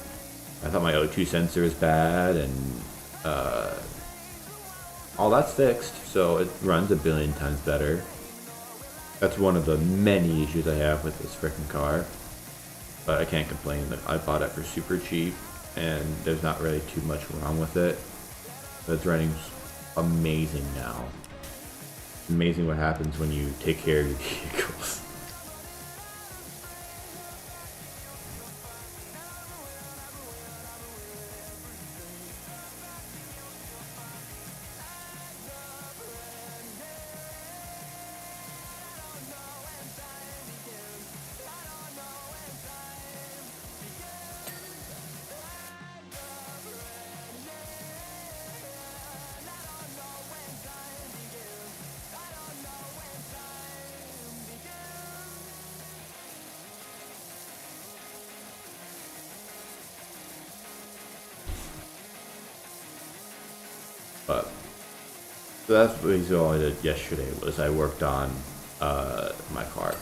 I thought my O2 sensor was bad, and all that's fixed, so it runs a billion times better. That's one of the many issues I have with this freaking car, but I can't complain that I bought it for super cheap, and there's not really too much wrong with it. It's running amazing now. Amazing what happens when you take care of your vehicles. But so that's basically all I did yesterday. Was I worked on my car.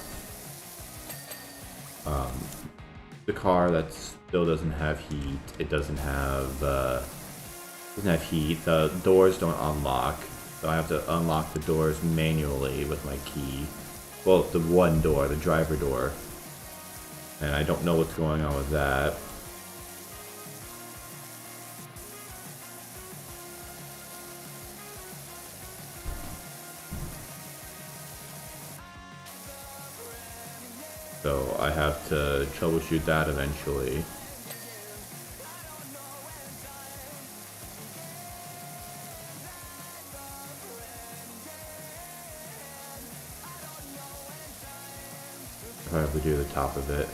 The car that still doesn't have heat. It doesn't have heat. The doors don't unlock, so I have to unlock the doors manually with my key. Well, the one door, the driver door, and I don't know what's going on with that. So I have to troubleshoot that eventually. probably do the top of it.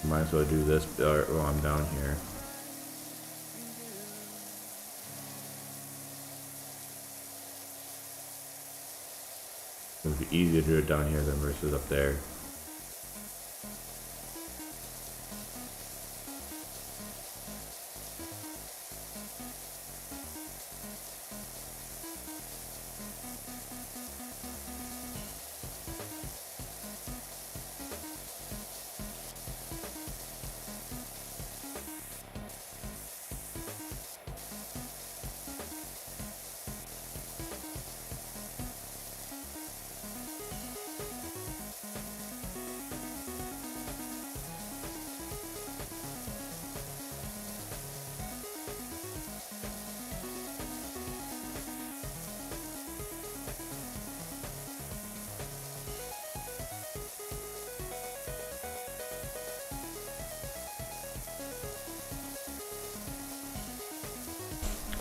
Might as well do this while I'm down here. It would be easier to do it down here than versus up there.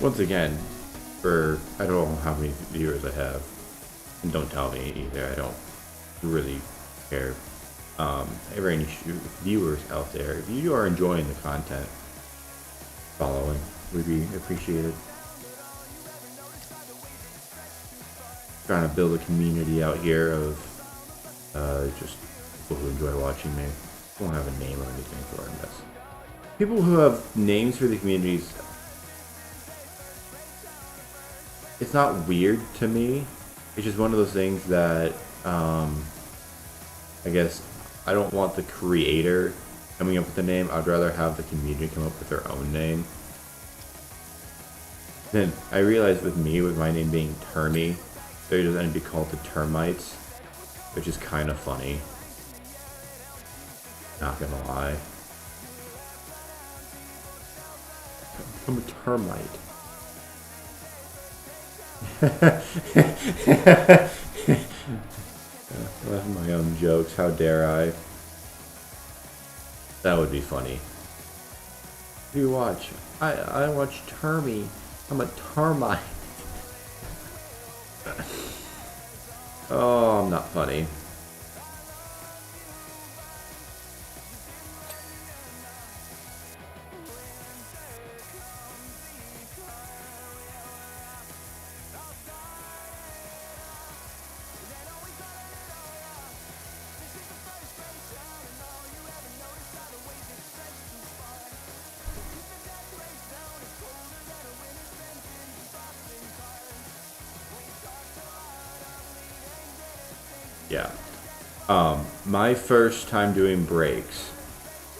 Once again, I don't know how many viewers I have, and don't tell me either, I don't really care. If there are any viewers out there, if you are enjoying the content, following would be appreciated. Trying to build a community out here of just people who enjoy watching me. I don't have a name or anything for this. People who have names for the communities. It's not weird to me. It's just one of those things that I guess I don't want the creator coming up with a name. I'd rather have the community come up with their own name. Then I realized with my name being Termy, they're just going to be called the Termites, which is kind of funny. Not gonna lie. I'm a termite. Laugh at my own jokes, how dare I? That would be funny. Who do you watch? I watch Termy. I'm a termite. Oh, I'm not funny. Yeah. My first time doing breaks.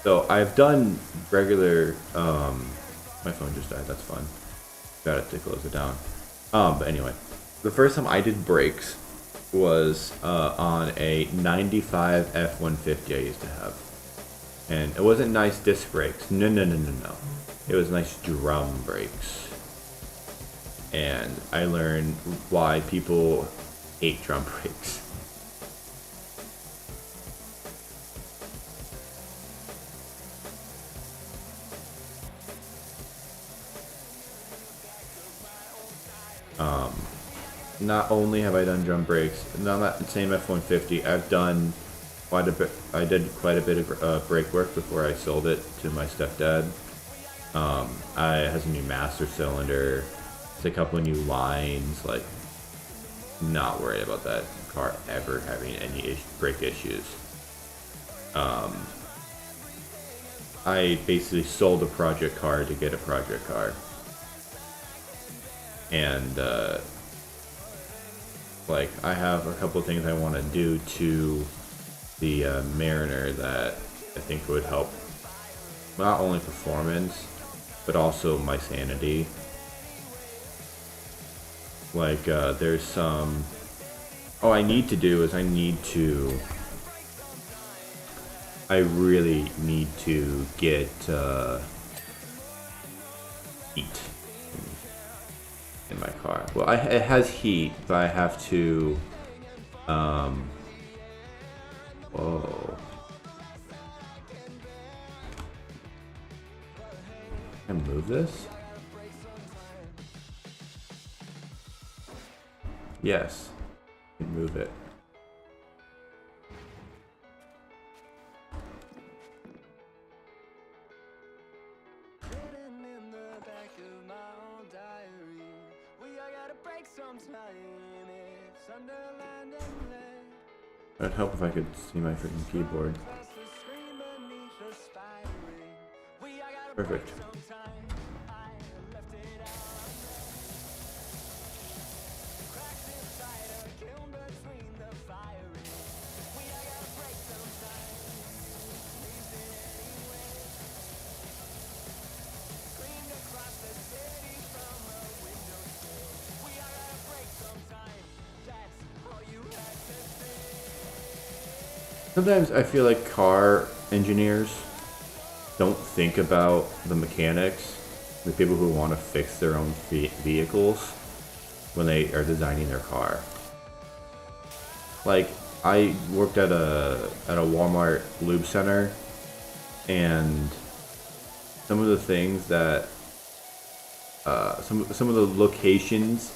So I've done regular, my phone just died, that's fun. Got it to close it down. But anyway, the first time I did breaks was on a 95 F-150 I used to have. And it wasn't nice disc brakes. No. It was nice drum brakes. And I learned why people hate drum brakes. Not only have I done drum brakes, not that same F-150, I've done quite a bit. I did quite a bit of brake work before I sold it to my stepdad. It has a new master cylinder. It's a couple of new lines. Like, not worried about that car ever having any brake issues. I basically sold a project car to get a project car. And like, I have a couple of things I want to do to the Mariner that I think would help not only performance but also my sanity. Like, there's some. All I need to do is I really need to get heat in my car. Well, it has heat, but I have to. Whoa. Can I move this? Yes. I can move it. It'd help if I could see my freaking keyboard. Perfect. Sometimes I feel like car engineers don't think about the mechanics, the people who want to fix their own vehicles when they are designing their car. Like, I worked at a Walmart lube center, and some of the things that some of the locations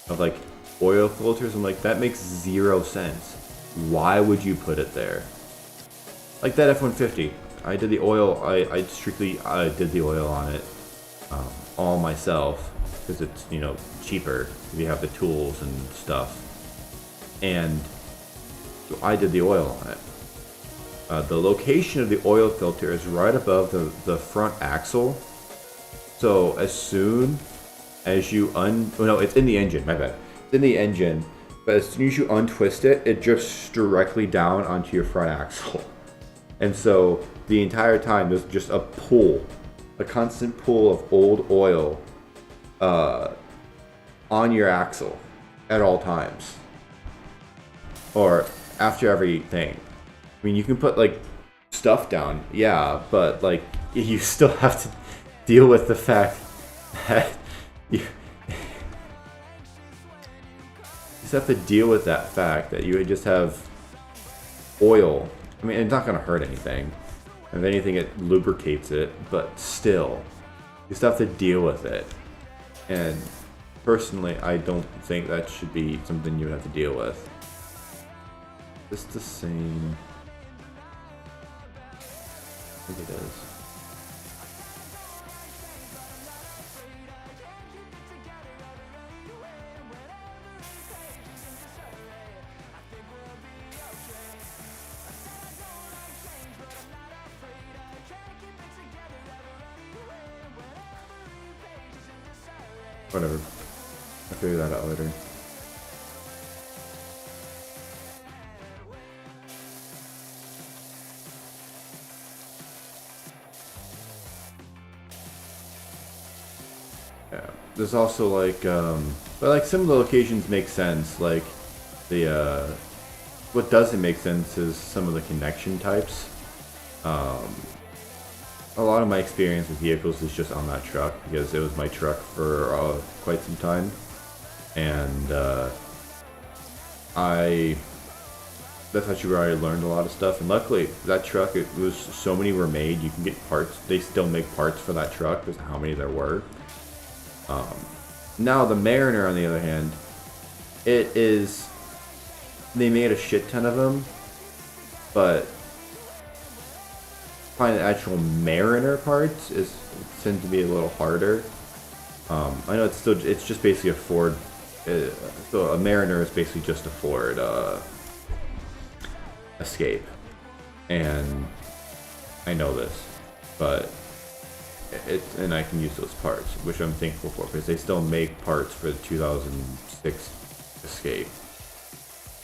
of like oil filters, I'm like, that makes 0 sense. Why would you put it there? Like that F-150, I did the oil. I strictly did the oil on it all myself because it's, you know, cheaper if you have the tools and stuff. And so I did the oil on it. The location of the oil filter is right above the front axle. So as soon as you no, it's in the engine. My bad. It's in the engine. But as soon as you untwist it, it drifts directly down onto your front axle. And so the entire time there's just a pool, a constant pool of old oil on your axle at all times. Or after everything. I mean, you can put like stuff down, yeah, but like you still have to deal with the fact that you just have to deal with that fact that you just have oil. I mean, it's not going to hurt anything. If anything, it lubricates it, but still, you still have to deal with it. And personally, I don't think that should be something you would have to deal with. Is this the same? I think it is. Whatever. I'll figure that out later. Yeah. There's also like, but like some of the locations make sense. Like the, what doesn't make sense is some of the connection types. A lot of my experience with vehicles is just on that truck because it was my truck for quite some time, and that's actually where I learned a lot of stuff. And luckily, that truck, it was so many were made. You can get parts. They still make parts for that truck because of how many there were. Now the Mariner, on the other hand, they made a shit ton of them, but finding the actual Mariner parts tends to be a little harder. I know it's just basically a Ford. So a Mariner is basically just a Ford Escape, and I know this, but and I can use those parts, which I'm thankful for because they still make parts for the 2006 Escape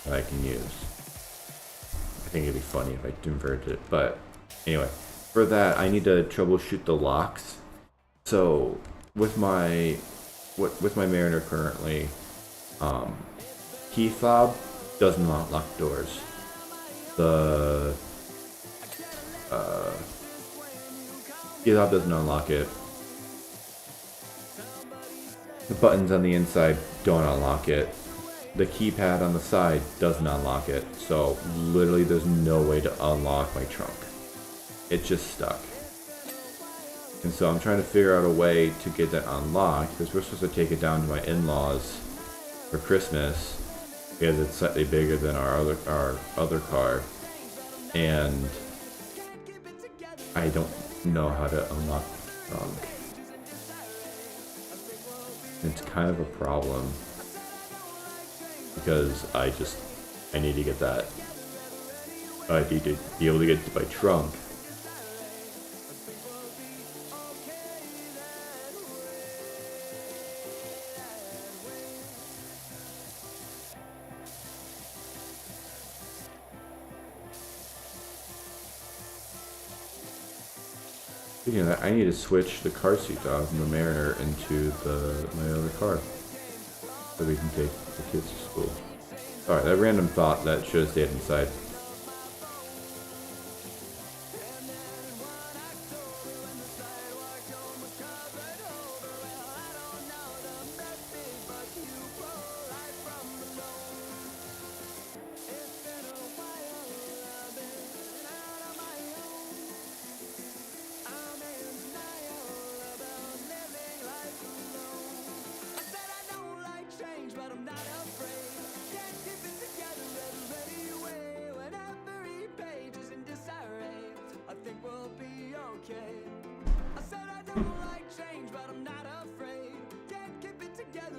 that I can use. I think it'd be funny if I converted it, but anyway, for that I need to troubleshoot the locks. So with my Mariner currently, key fob does not lock doors. The key fob doesn't unlock it. The buttons on the inside don't unlock it. The keypad on the side doesn't unlock it. So literally there's no way to unlock my trunk. It's just stuck. And so I'm trying to figure out a way to get that unlocked because we're supposed to take it down to my in-laws for Christmas because it's slightly bigger than our other car, and I don't know how to unlock the trunk. It's kind of a problem. because I need to get that. I need to be able to get to my trunk. Speaking of that, I need to switch the car seats off from the Mariner into my other car so we can take the kids to school. Alright, that random thought that should have stayed inside.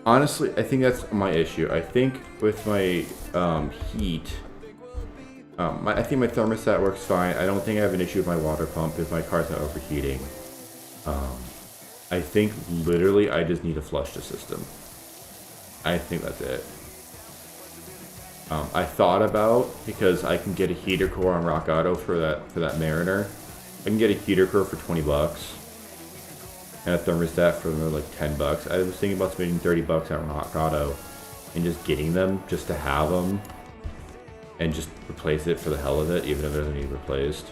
Honestly, I think that's my issue. I think with my heat, I think my thermostat works fine. I don't think I have an issue with my water pump if my car's not overheating. I think literally I just need to flush the system. I think that's it. I thought about, because I can get a heater core on Rock Auto for that Mariner. I can get a heater core for $20. And a thermostat for like $10. I was thinking about spending $30 on Rock Auto and just getting them just to have them and just replace it for the hell of it, even if it doesn't need replaced.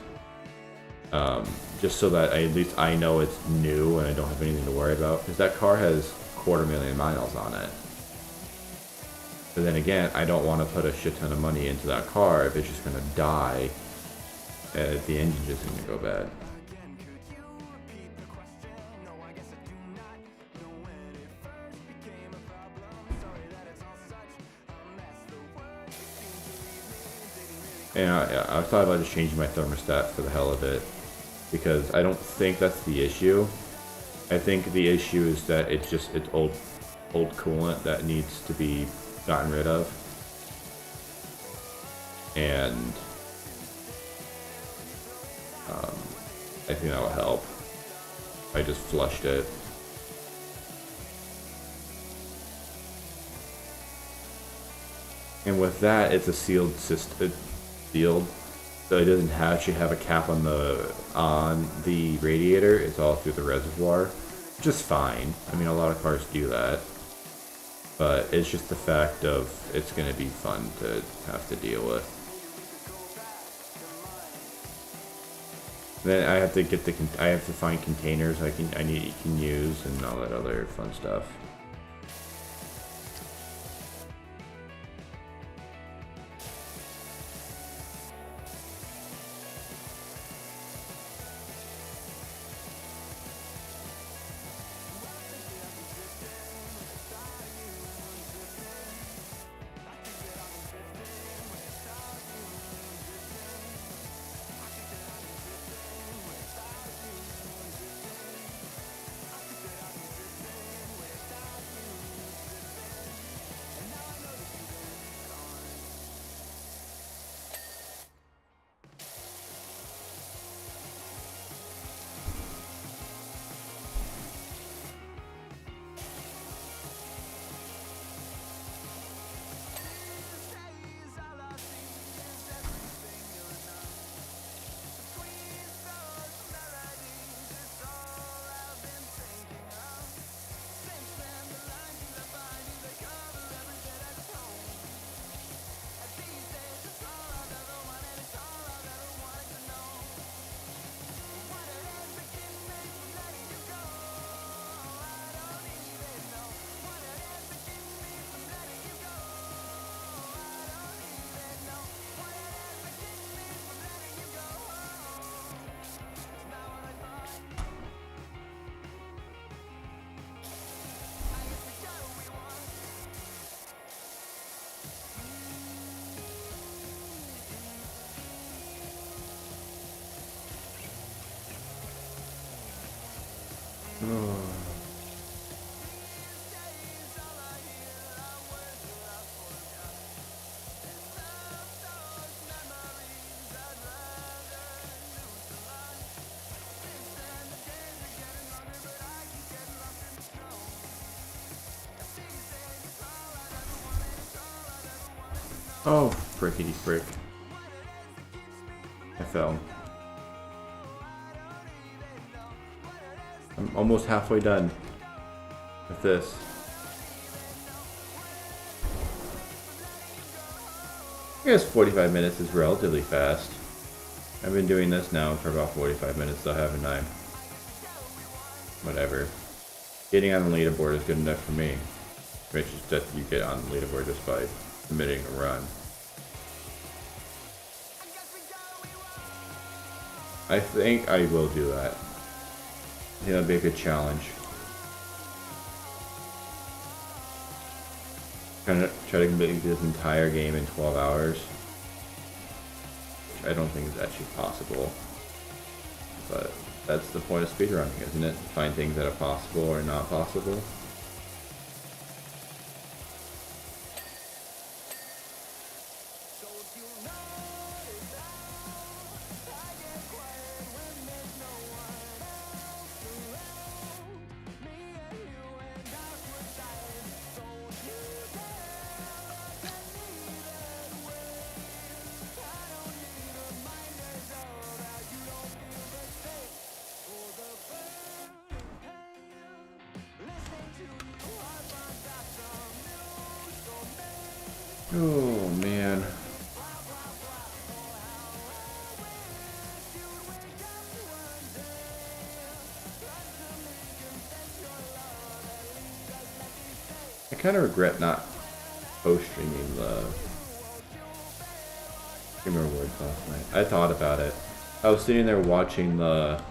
Just so that at least I know it's new and I don't have anything to worry about, because that car has 250,000 miles on it. But then again, I don't want to put a shit ton of money into that car if it's just gonna die and if the engine's just gonna go bad. And I thought about just changing my thermostat for the hell of it, because I don't think that's the issue. I think the issue is that it's old coolant that needs to be gotten rid of. And I think that will help. I just flushed it. And with that, it's a sealed system. Sealed, so it doesn't actually have a cap on the radiator. It's all through the reservoir, which is fine. I mean, a lot of cars do that, but it's just the fact of it's going to be fun to have to deal with. Then I have to find containers I can use and all that other fun stuff. Oh, frickety frick. I fell. I'm almost halfway done with this. I guess 45 minutes is relatively fast. I've been doing this now for about 45 minutes though, haven't I? Whatever. Getting on the leaderboard is good enough for me. Which is that you get on the leaderboard just by submitting a run. I think I will do that. I think that'd be a good challenge. Try to complete this entire game in 12 hours. I don't think it's actually possible. But that's the point of speedrunning, isn't it? Find things that are possible or not possible. Oh man. I kind of regret not post-streaming the Gamer Awards last night. I thought about it. I was sitting there watching the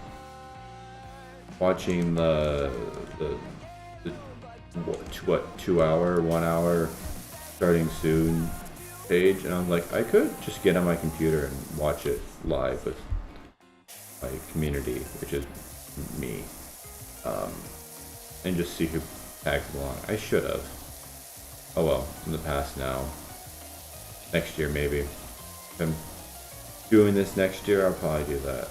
what 2 hour, 1 hour starting soon page, and I was like, I could just get on my computer and watch it live with my community, which is me, and just see who tags along. I should have. Oh well, in the past now. Next year maybe. If I'm doing this next year, I'll probably do that.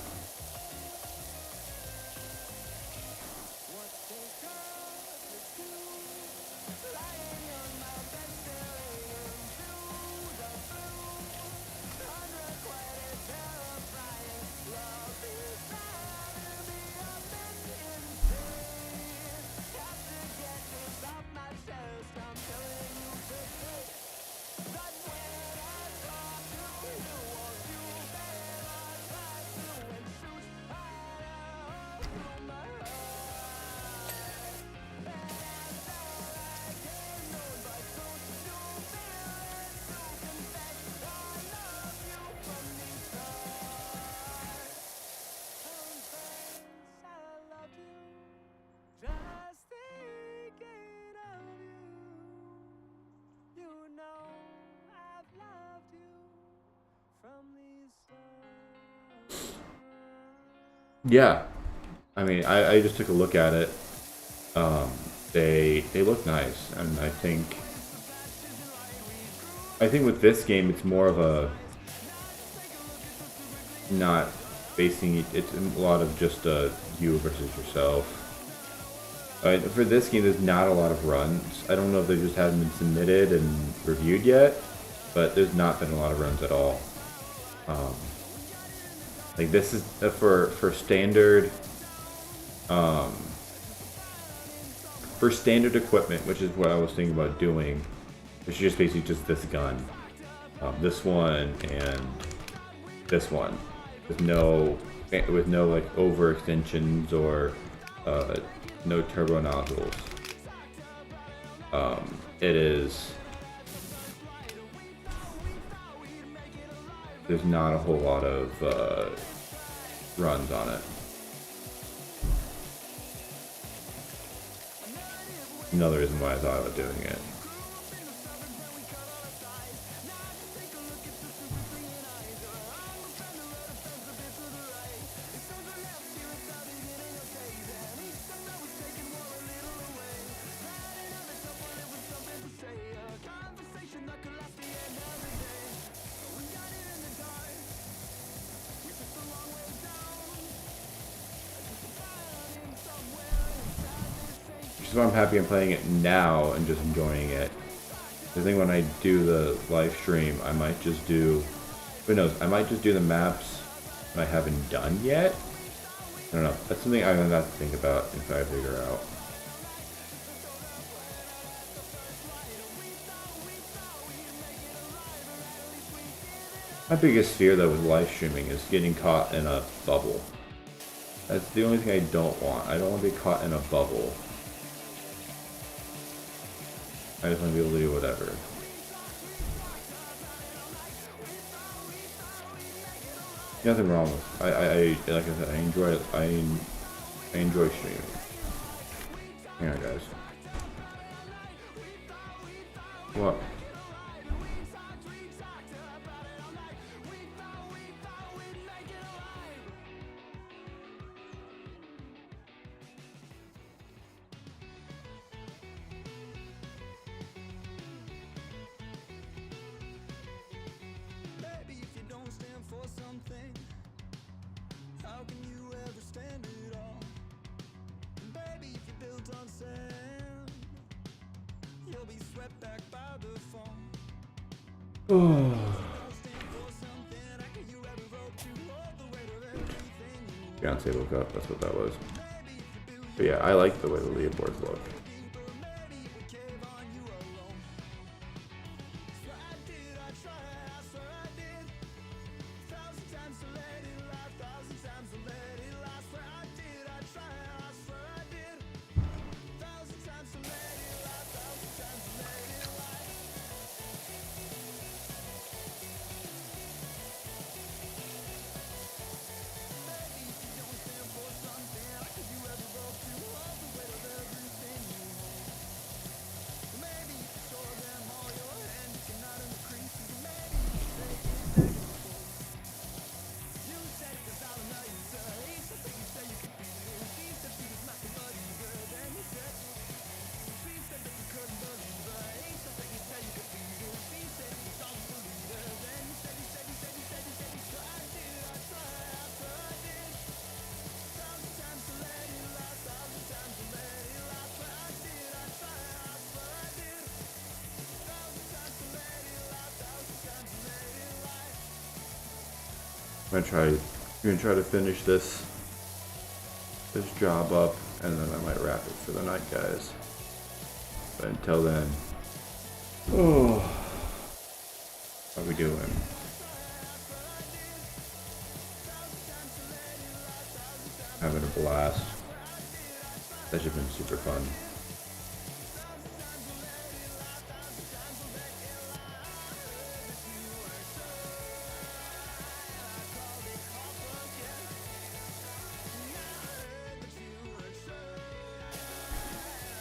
Yeah, I mean, I just took a look at it. They look nice, and I think with this game it's more of a not facing it. It's a lot of just you versus yourself. For this game, there's not a lot of runs. I don't know if they just haven't been submitted and reviewed yet, but there's not been a lot of runs at all. Like this is for standard, for standard equipment, which is what I was thinking about doing. It's just basically just this gun, this one and this one, with no like overextensions or no turbo nodules. It is. There's not a whole lot of runs on it. Another reason why I thought about doing it. Which is why I'm happy I'm playing it now and just enjoying it. I think when I do the live stream, I might just do, who knows, I might just do the maps I haven't done yet. I don't know. That's something I'm gonna have to think about if I figure out. My biggest fear though with live streaming is getting caught in a bubble. That's the only thing I don't want. I don't want to be caught in a bubble. I just want to be able to do whatever. Nothing wrong with like I said, I enjoy streaming. Hang on, guys. What? Beyonce woke up, that's what that was. But yeah, I like the way the leaderboards look. I'm gonna try to finish this job up, and then I might wrap it for the night, guys. But until then, oh, how we doing? Having a blast. That's just been super fun.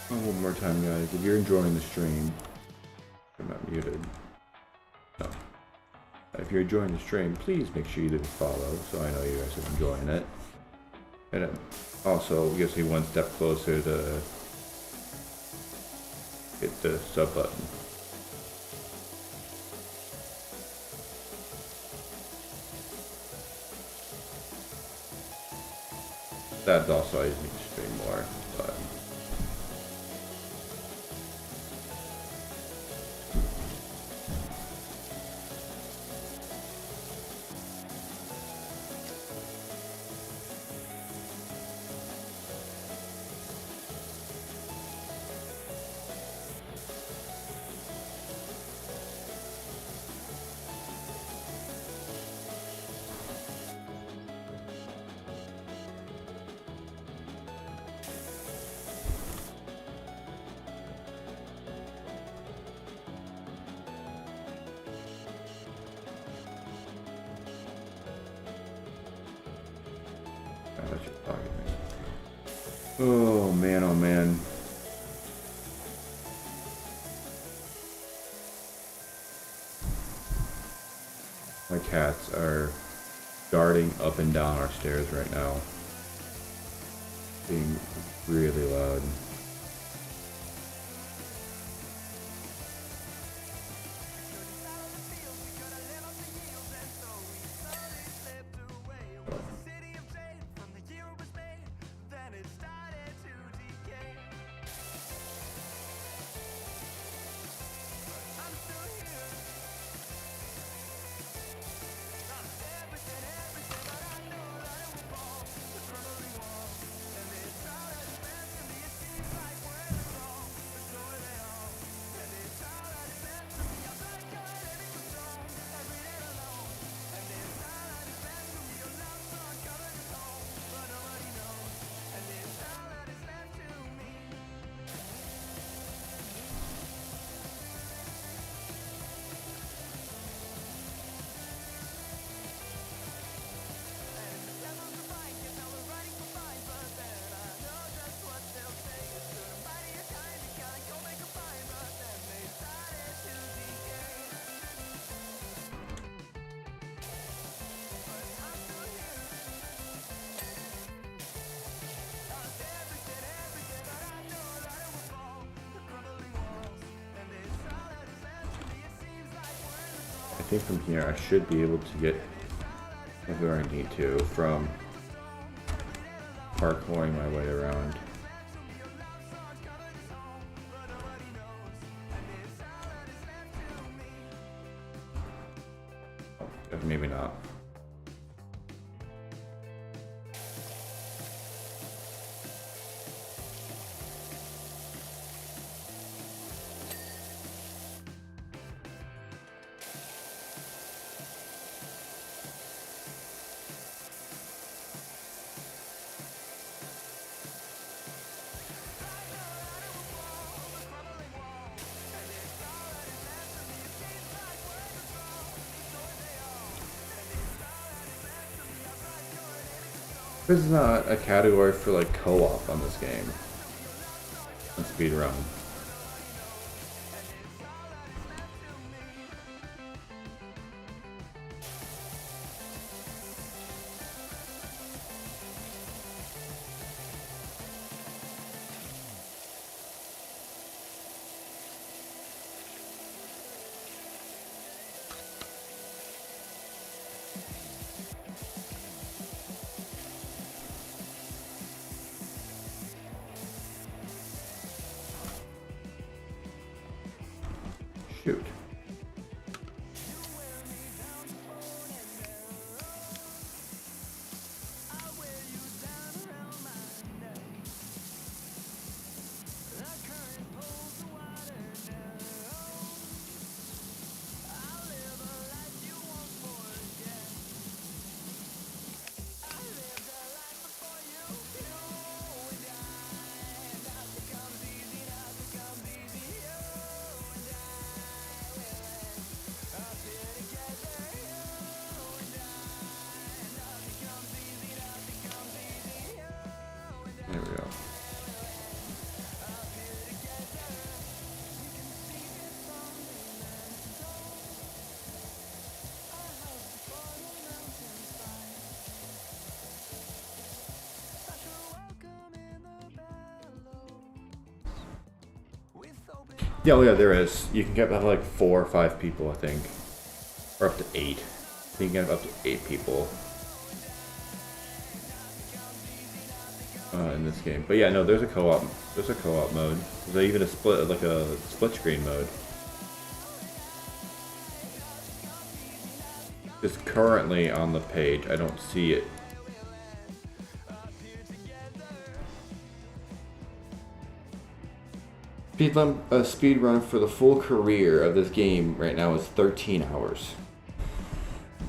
One more time, guys. If you're enjoying the stream, I'm not muted. No. If you're enjoying the stream, please make sure you leave a follow so I know you guys are enjoying it. And it also gives me one step closer to hit the sub button. That's also I just need to stream more, but oh man, oh man. My cats are darting up and down our stairs right now, being really loud. think from here I should be able to get where I need to from parkouring my way around. Maybe not. There's not a category for like co-op on this game. On speedrun. Shoot. There we go. Yeah, oh yeah, there is. You can get like 4 or 5 people, I think. Or up to 8. I think you can get up to 8 people. In this game. But yeah, no, there's a co-op mode. There's even a split screen mode. Just currently on the page, I don't see it. Speed run for the full career of this game right now is 13 hours.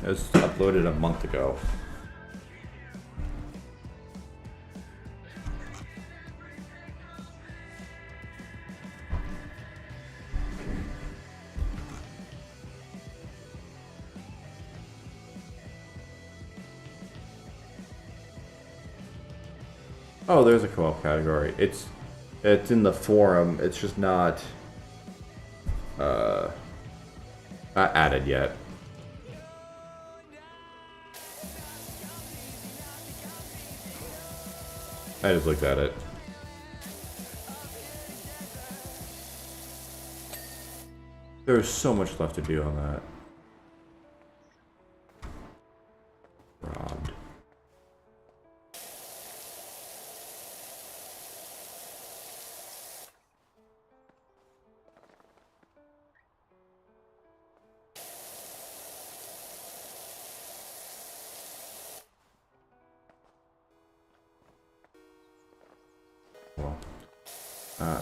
It was uploaded a month ago. Oh, there's a co-op category. It's in the forum. It's just not added yet. I just looked at it. There's so much left to do on that. Robbed.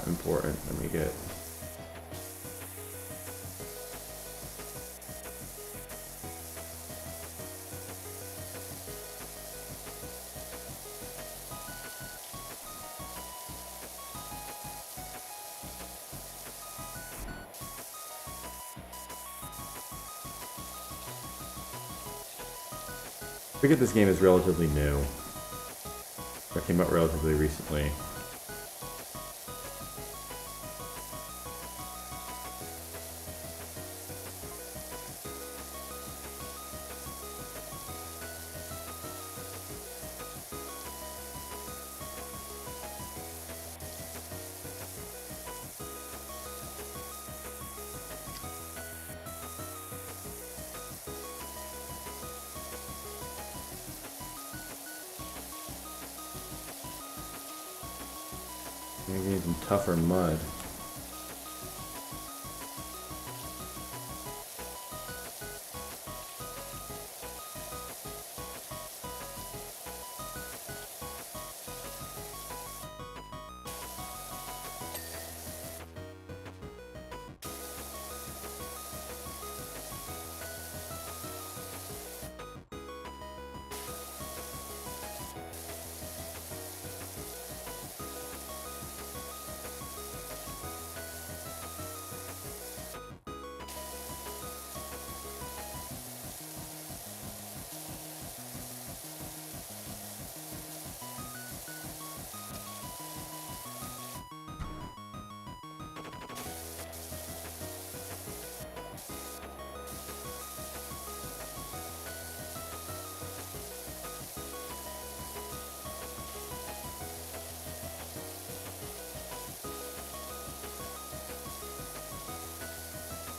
Important. Let me get. I forget this game is relatively new. It came out relatively recently. Maybe need some tougher mud.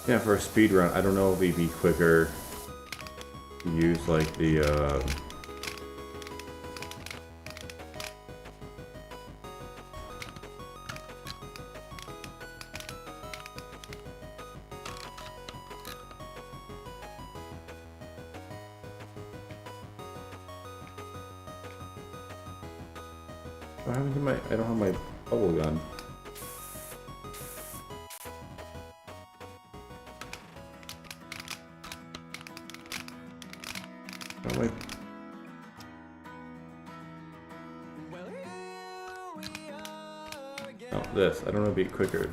Yeah, for a speed run, I don't know if it'd be quicker to use like the what happened to my, I don't have my bubble gun. Oh, wait. Oh, this. I don't know if it'd be quicker.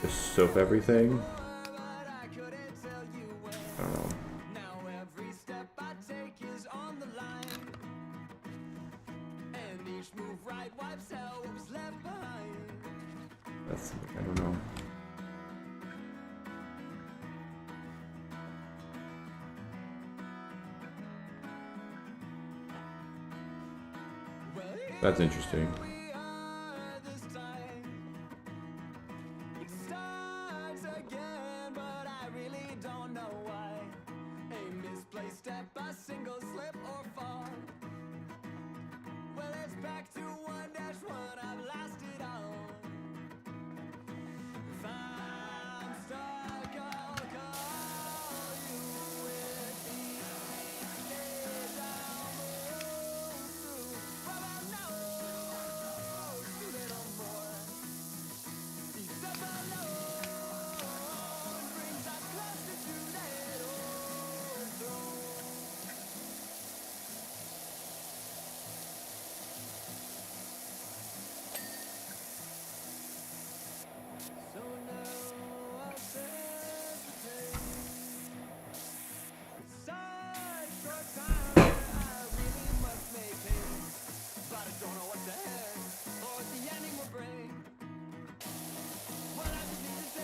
Just soap everything. I don't know. That's, I don't know. That's interesting.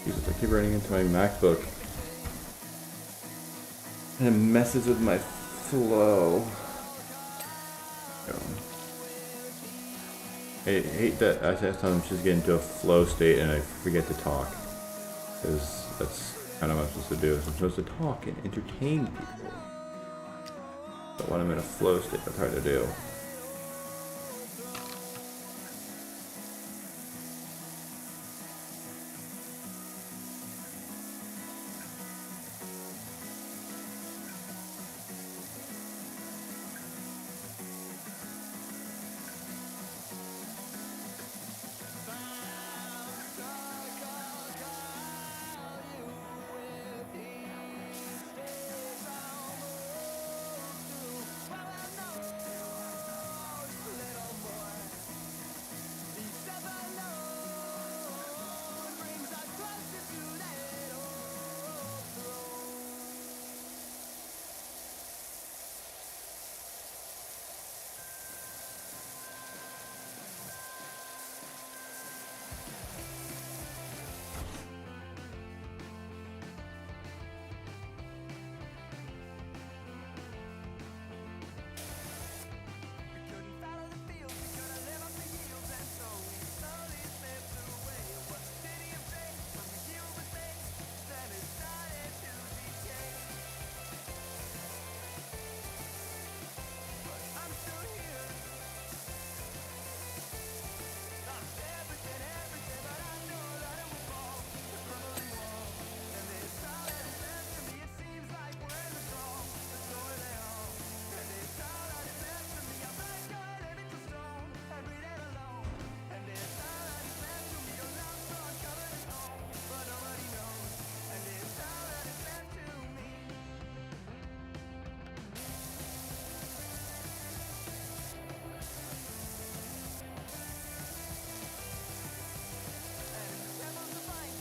Jesus, I keep running into my MacBook. And it messes with my flow. I hate that I sometimes just get into a flow state and I forget to talk. Because that's kind of what I'm supposed to do. I'm supposed to talk and entertain people. But when I'm in a flow state, that's hard to do.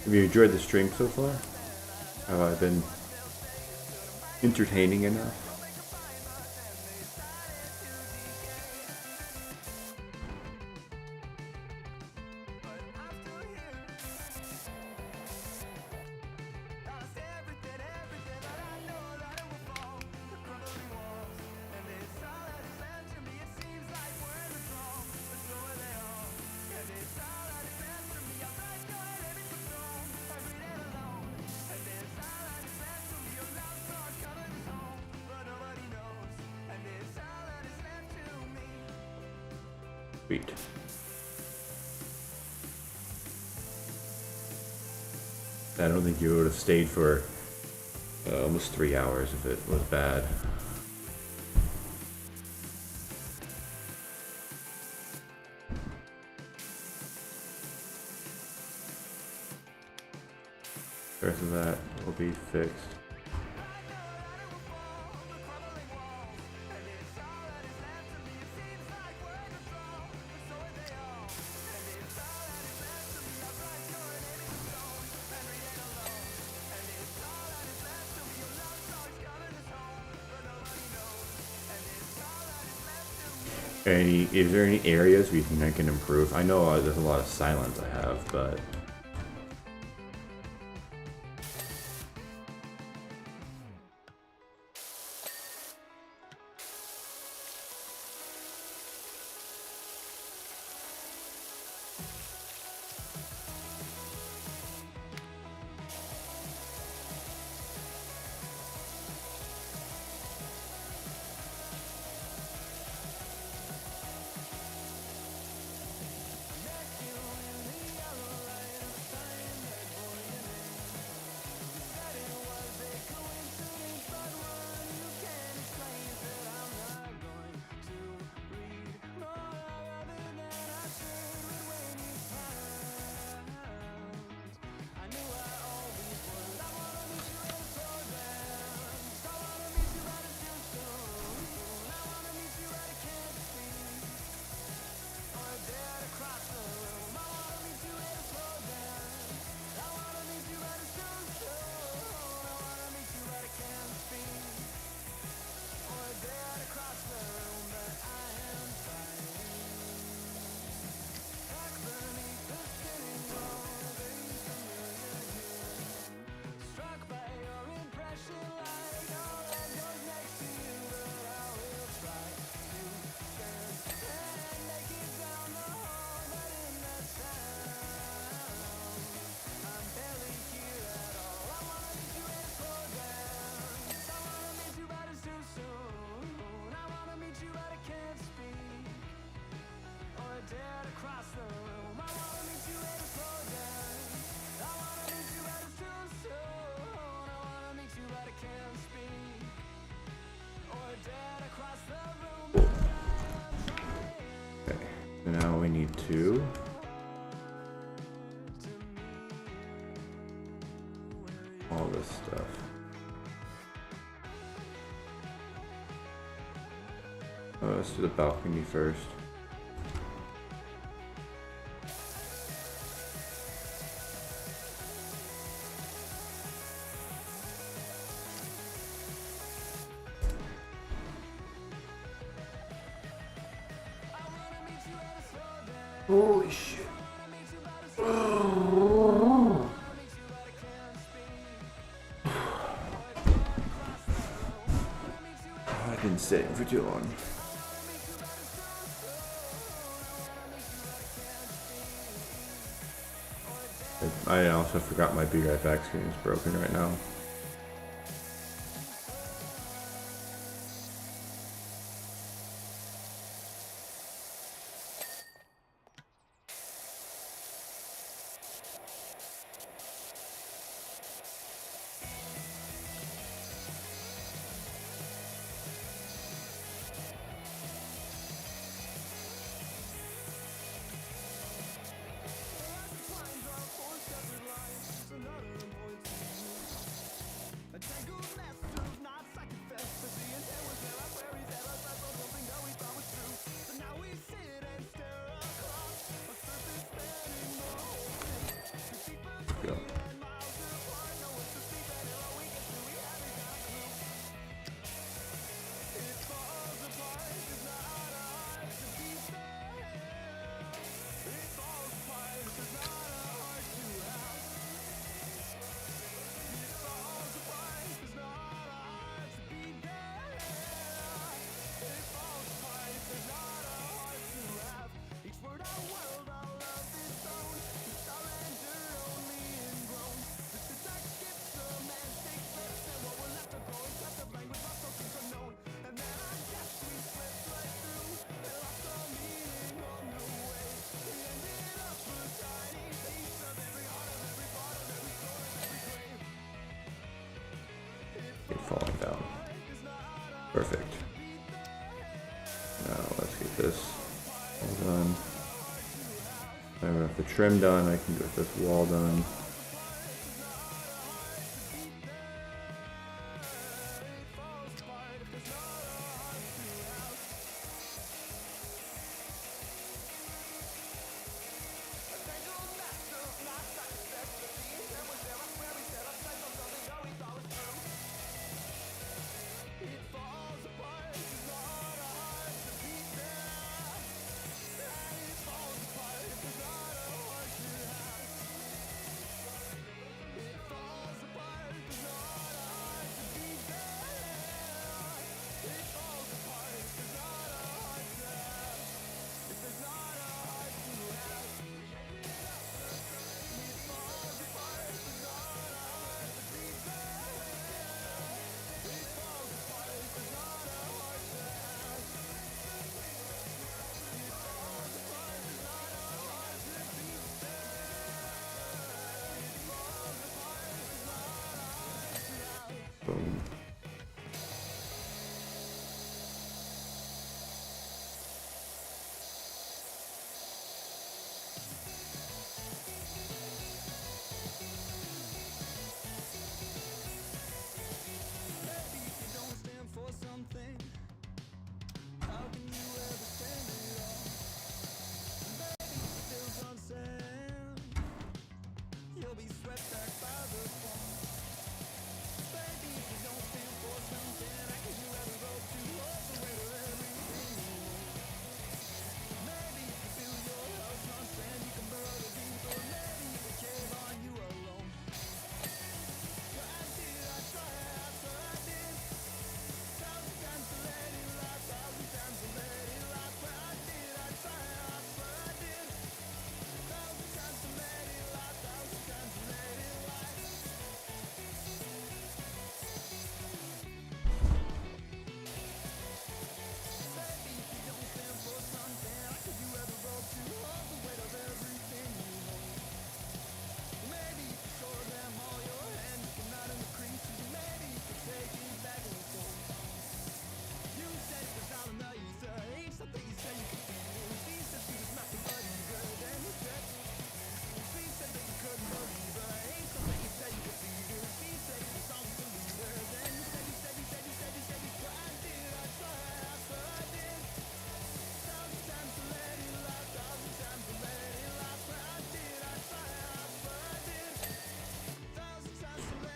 Have you enjoyed the stream so far? Have I been entertaining enough? Sweet. I don't think you would have stayed for almost 3 hours if it was bad. The rest of that will be fixed. Is there any areas we think I can improve? I know there's a lot of silence I have, but now we need to all this stuff. Let's do the balcony first. Holy shit. Oh. I didn't stay in for too long. I also forgot my Be Right Back screen is broken right now. Perfect. Now let's get this all done. I have the trim done, I can get this wall done. Boom.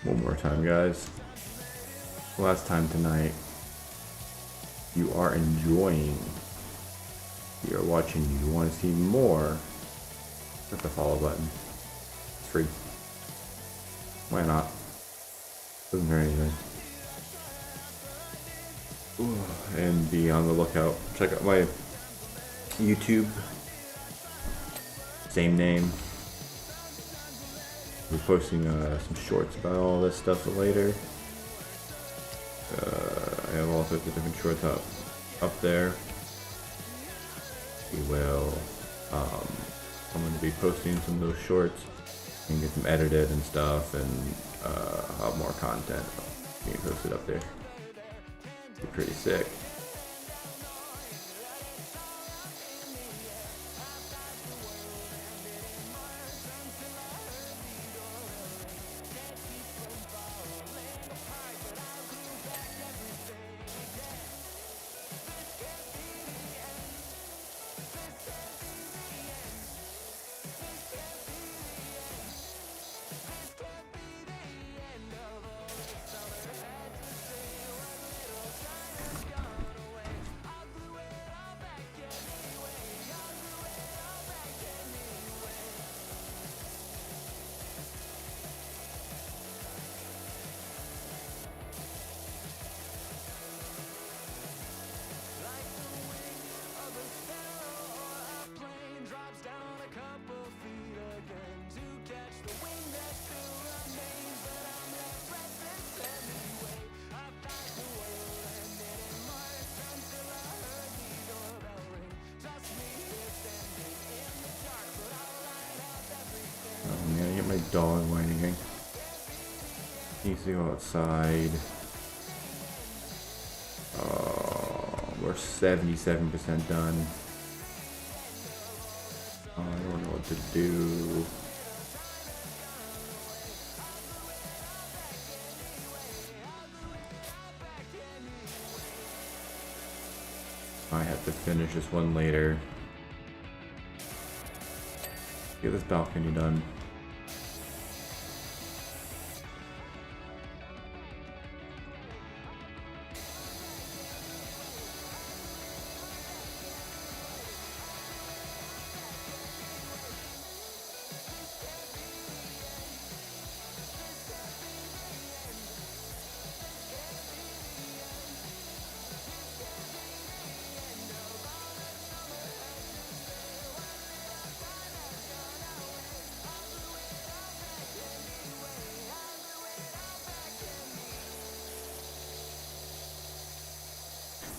One more time, guys. Last time tonight. You are enjoying. You are watching. You want to see more. Hit the follow button. It's free. Why not? Doesn't hurt anything. Ooh, and be on the lookout. Check out my YouTube. Same name. We're posting some shorts about all this stuff later. I have all sorts of different shorts up there. We will. I'm going to be posting some of those shorts and get them edited and stuff, and have more content being posted up there. Be pretty sick. I'm gonna get my dog whining. He needs to go outside. We're 77% done. I don't know what to do. I have to finish this one later. Get this balcony done.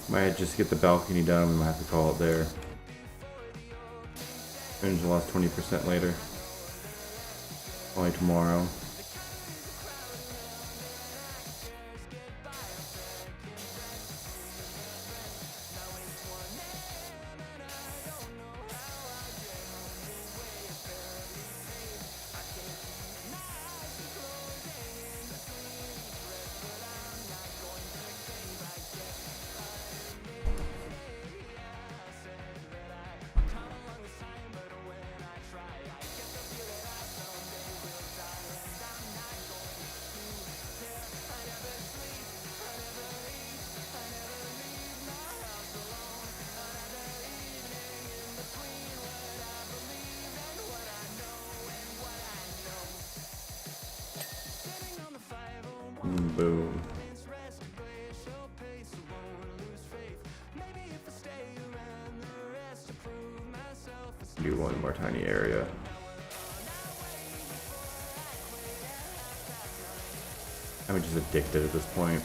Might just get the balcony done, we might have to call it there. Finish the last 20% later. Probably tomorrow. Boom. Do one more tiny area. I'm just addicted at this point.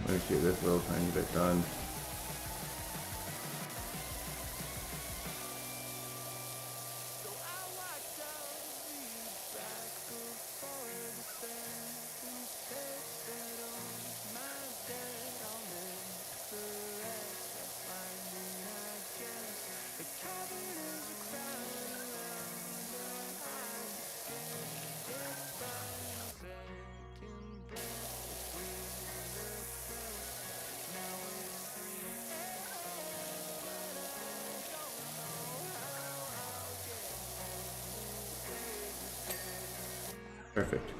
Let's get this little tiny bit done. Perfect.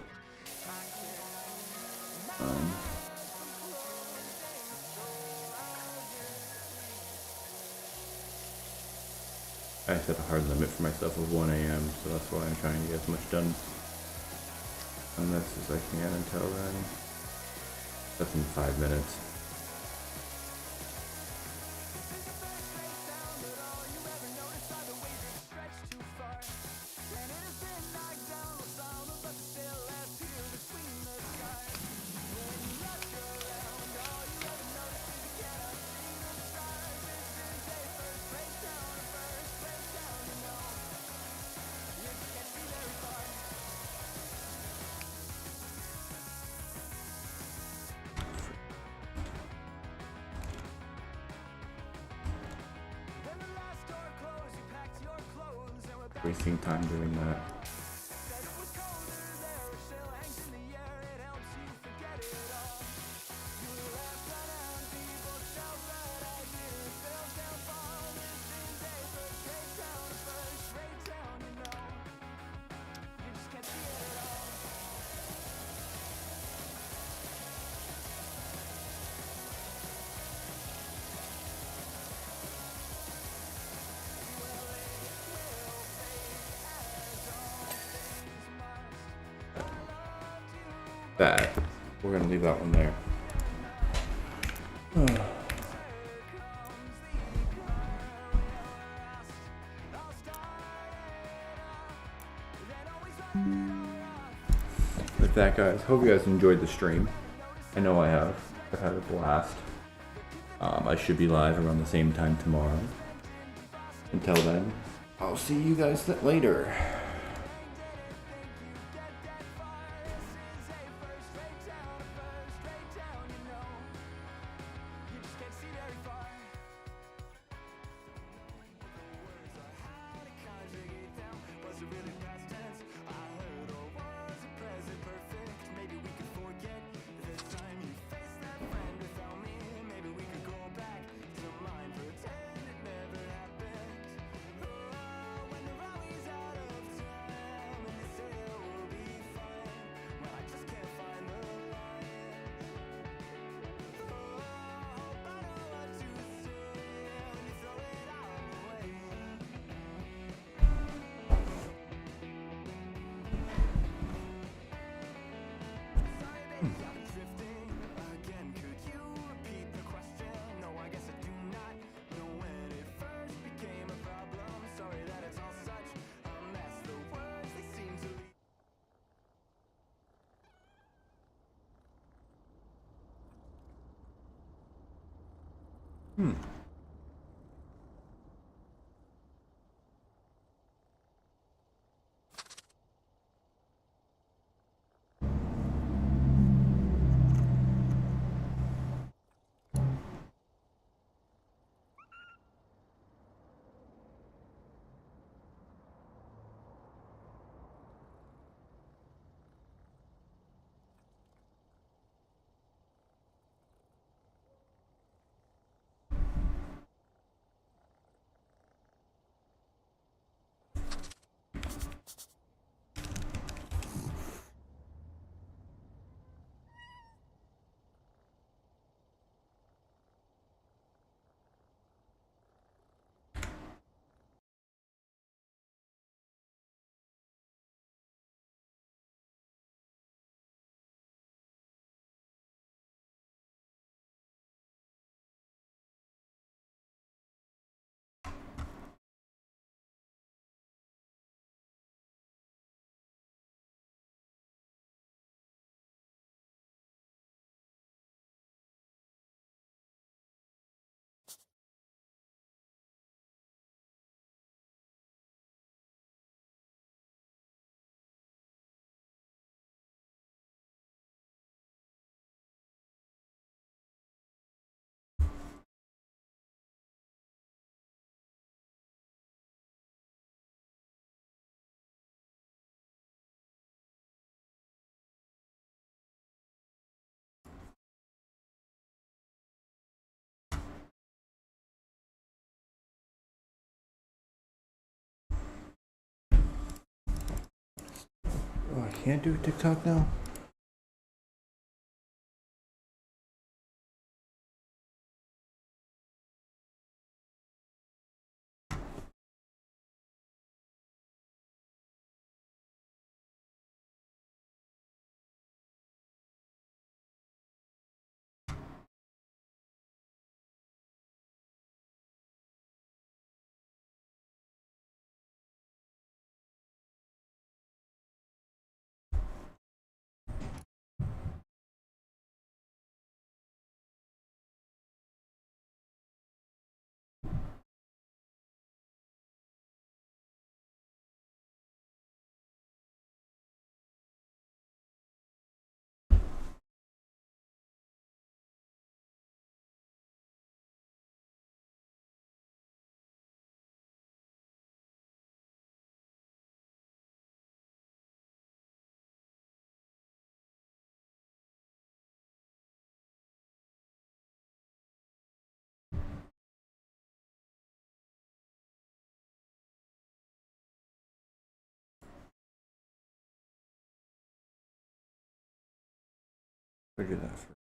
I set a hard limit for myself of 1 a.m., so that's why I'm trying to get as much done on this as I can until then. That's in 5 minutes. Wasting time doing that. that. We're gonna leave that one there. With that, guys, hope you guys enjoyed the stream. I know I have. I've had a blast. I should be live around the same time tomorrow. Until then, I'll see you guys later. Oh, I can't do TikTok now? Figure that for